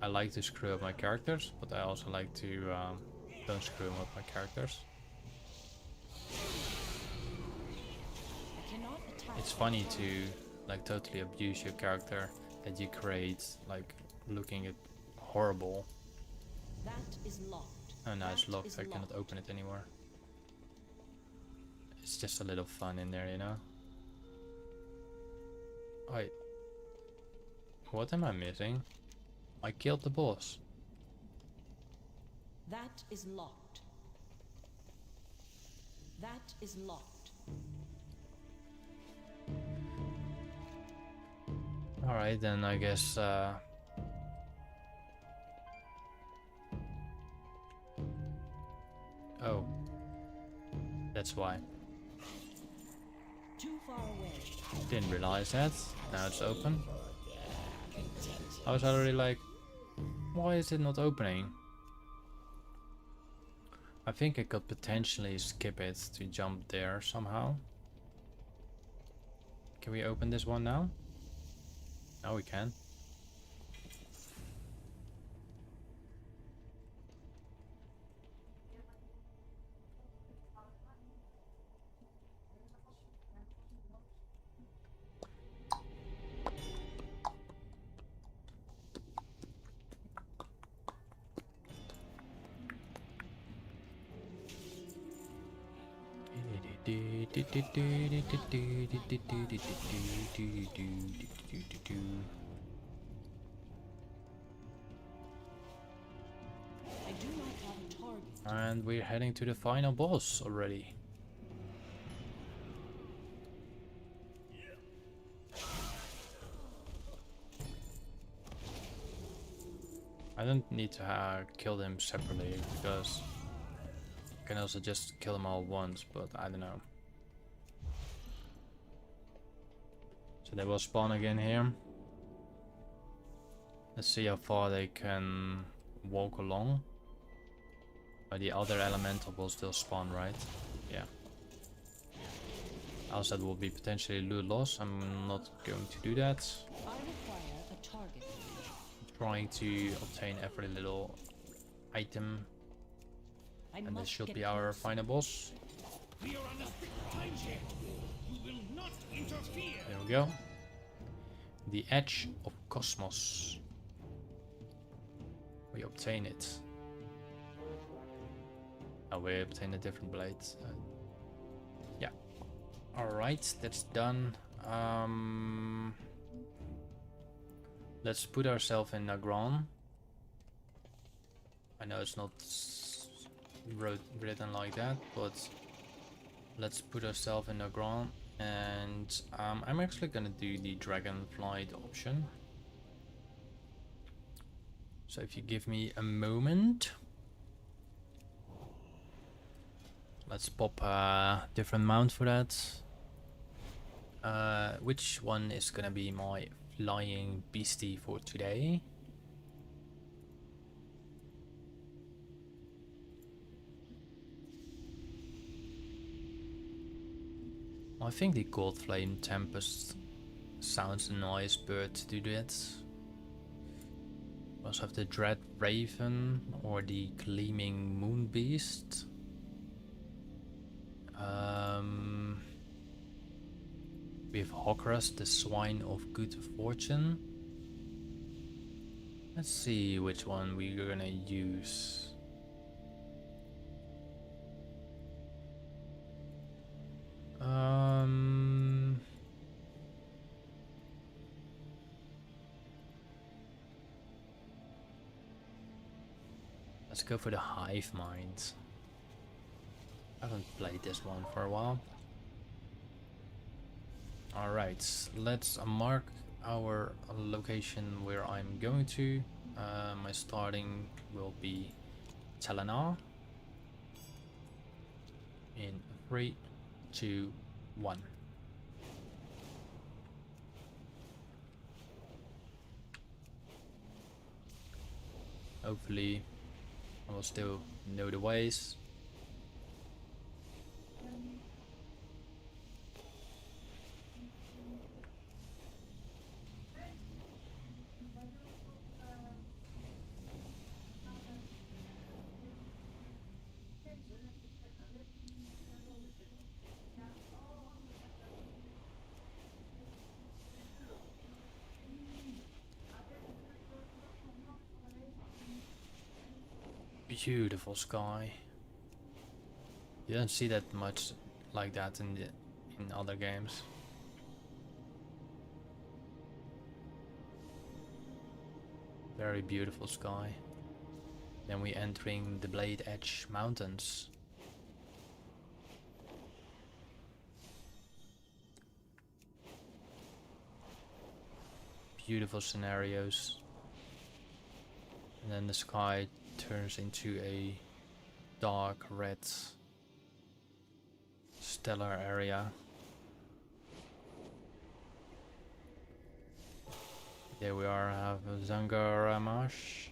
I like to screw up my characters, but I also like to don't screw up my characters. It's funny to like totally abuse your character that you create, like looking at horrible. That is locked. Oh no, it's That locked. is I cannot open it anymore. It's just a little fun in there, you know. Wait, what am I missing? I killed the boss. That is locked. That is locked. Alright, then I guess oh, that's why. Too far away. Didn't realize that. Now it's open. I was already like, why is it not opening? I think I could potentially skip it to jump there somehow. Can we open this one now? Now we can. I do not have a target. And we're heading to the final boss already. I don't need to kill them separately because I can also just kill them all once, but I don't know. So they will spawn again here. Let's see how far they can walk along. But the other elemental will still spawn, right? Yeah. Else that will be potentially loot loss. I'm not going to do that. I require a target. I'm trying to obtain every little item. I And this must should get be our close. final boss. We are under strict time check. You will not interfere. There we go. The Edge of Cosmos. We obtain it. Oh, we obtain a different blade. Yeah. Alright, that's done. Let's put ourselves in Nagron. I know it's not written like that, but let's put ourselves in Nagron. And I'm actually gonna do the Dragonflight option. So if you give me a moment. Let's pop a different mount for that. Which one is gonna be my flying beastie for today? I think the Gold Flame Tempest sounds a nice bird to do that. We also have the Dread Raven or the Gleaming Moon Beast. We have Hawkras, the Swine of Good Fortune. Let's see which one we're gonna use. Let's go for the Hive Mind. I haven't played this one for a while. Alright, let's mark our location where I'm going to. My starting will be Telenar. in 3, 2, 1. Hopefully I will still know the ways. Beautiful sky. You don't see that much like that in other games. Very beautiful sky. Then we entering the Blade Edge Mountains. Beautiful scenarios. And then the sky turns into a dark red stellar area. There we are, have Zangaramash.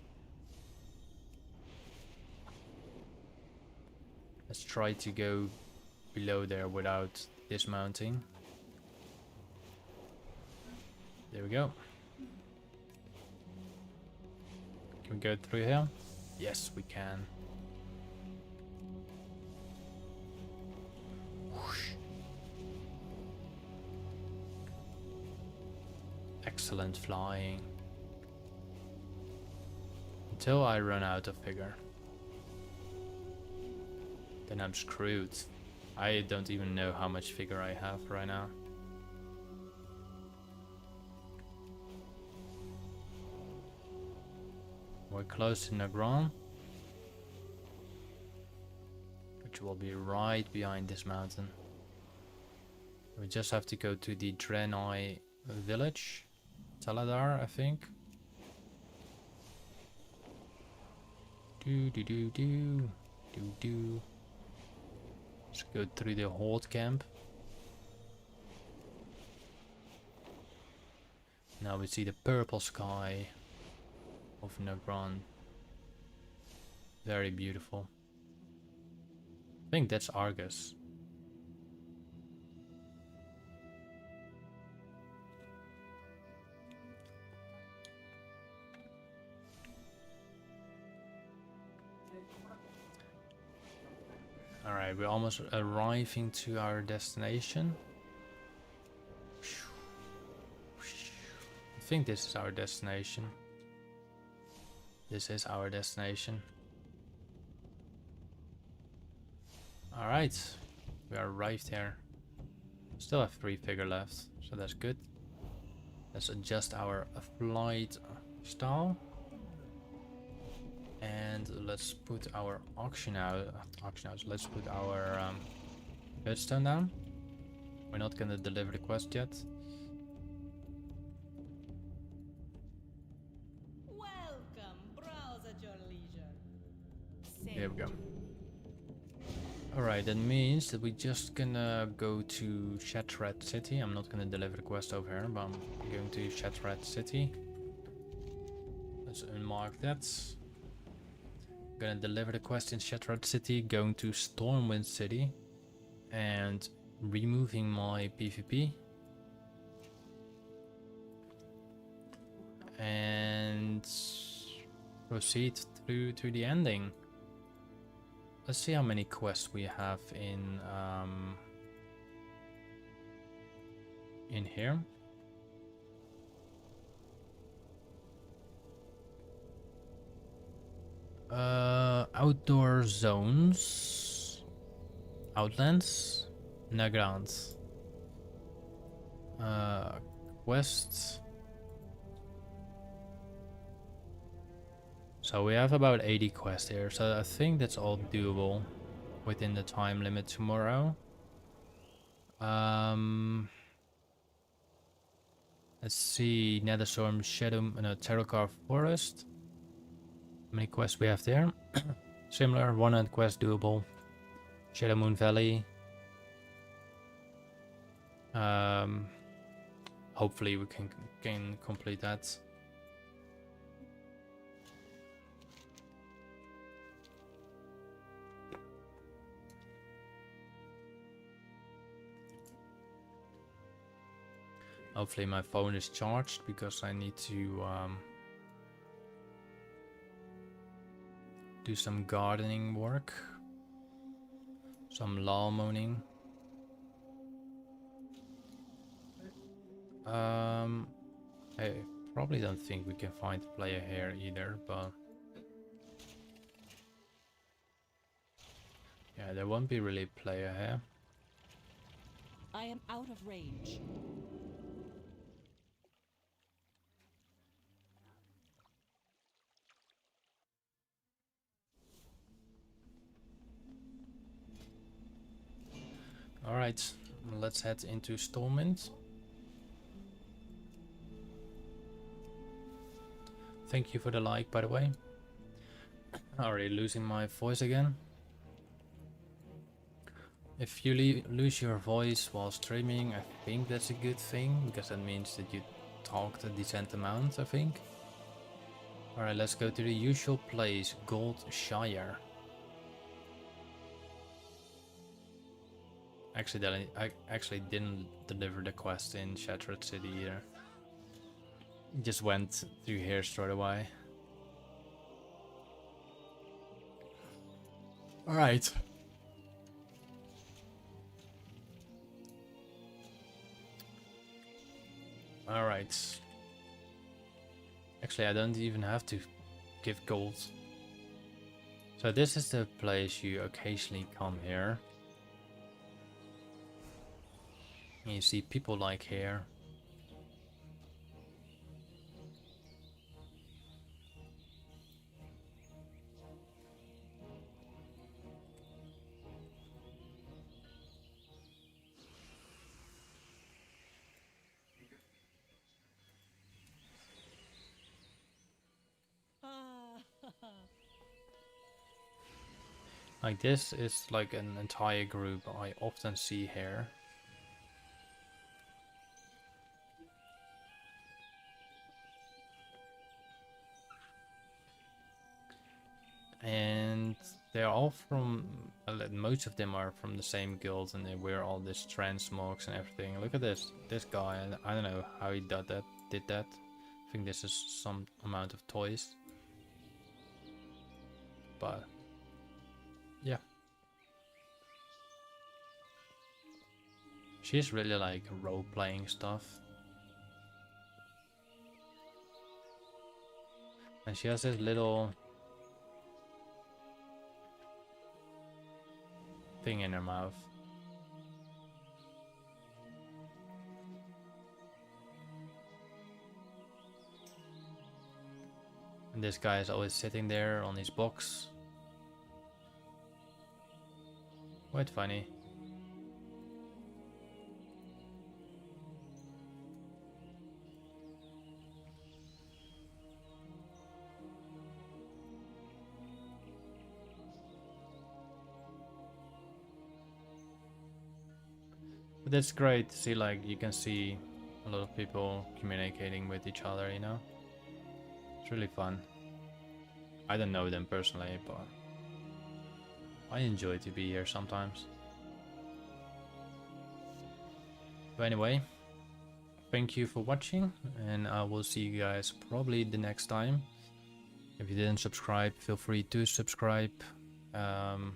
Let's try to go below there without dismounting. There we go. Can we go through here? Yes, we can. Whoosh. Excellent flying. Until I run out of figure. Then I'm screwed. I don't even know how much figure I have right now. We're close to Nagron, which will be right behind this mountain. We just have to go to the Draenei village, Taladar, I think. Let's go through the Horde camp. Now we see the purple sky of Nagron. Very beautiful. I think that's Argus. Alright, we're almost arriving to our destination. I think this is our destination. This is our destination. Alright, we arrived here. Still have 3 figure left, so that's good. Let's adjust our flight style. And let's put our auction out. Let's put our headstone down. We're not gonna deliver the quest yet. There we go. Alright, that means that we're just gonna go to Shattrath City. I'm not gonna deliver the quest over here, but I'm going to Shattrath City. Let's unmark that. Gonna deliver the quest in Shattrath City, going to Stormwind City, and removing my PvP. And proceed through to the ending. Let's see how many quests we have in here. Outdoor zones, Outlands, Nagrand, quests. So we have about 80 quests here, so I think that's all doable within the time limit tomorrow. Let's see, Netherstorm, Terracar Forest. How many quests we have there? Similar, 100 quests doable. Shadow Moon Valley. Hopefully we can complete that. Hopefully my phone is charged because I need to do some gardening work, some lawn mowing. I probably don't think we can find a player here either, but yeah, there won't be really a player here. I am out of range. Alright, let's head into Stormwind. Thank you for the like, by the way. Already losing my voice again. If you lose your voice while streaming, I think that's a good thing, because that means that you talked a decent amount, I think. Alright, let's go to the usual place, Goldshire. I actually didn't deliver the quest in Shattrath City either. Just went through here straight away. Alright. Alright. Actually, I don't even have to give gold. So this is the place you occasionally come here. And you see people like here. Like this is like an entire group I often see here. And they're all from, most of them are from the same guild, and they wear all this transmogs and everything. Look at this guy. I don't know how he did that. I think this is some amount of toys. But yeah, she's really like role-playing stuff, and she has this little thing in her mouth. And this guy is always sitting there on his box. Quite funny. But that's great to see, like, you can see a lot of people communicating with each other, you know? It's really fun. I don't know them personally, but I enjoy to be here sometimes. But anyway, thank you for watching, and I will see you guys probably the next time. If you didn't subscribe, feel free to subscribe. And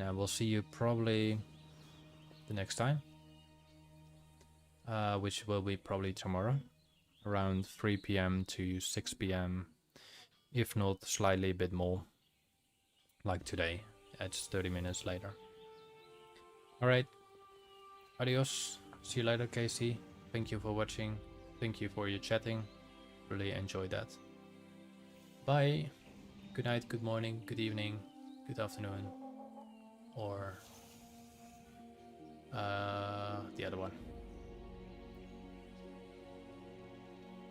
I will see you probably the next time, which will be probably tomorrow around 3 PM to 6 PM, if not slightly a bit more, like today. It's 30 minutes later. Alright, adios, see you later, Casey. Thank you for watching, thank you for your chatting, really enjoyed that. Bye, good night, good morning, good evening, good afternoon, or the other one.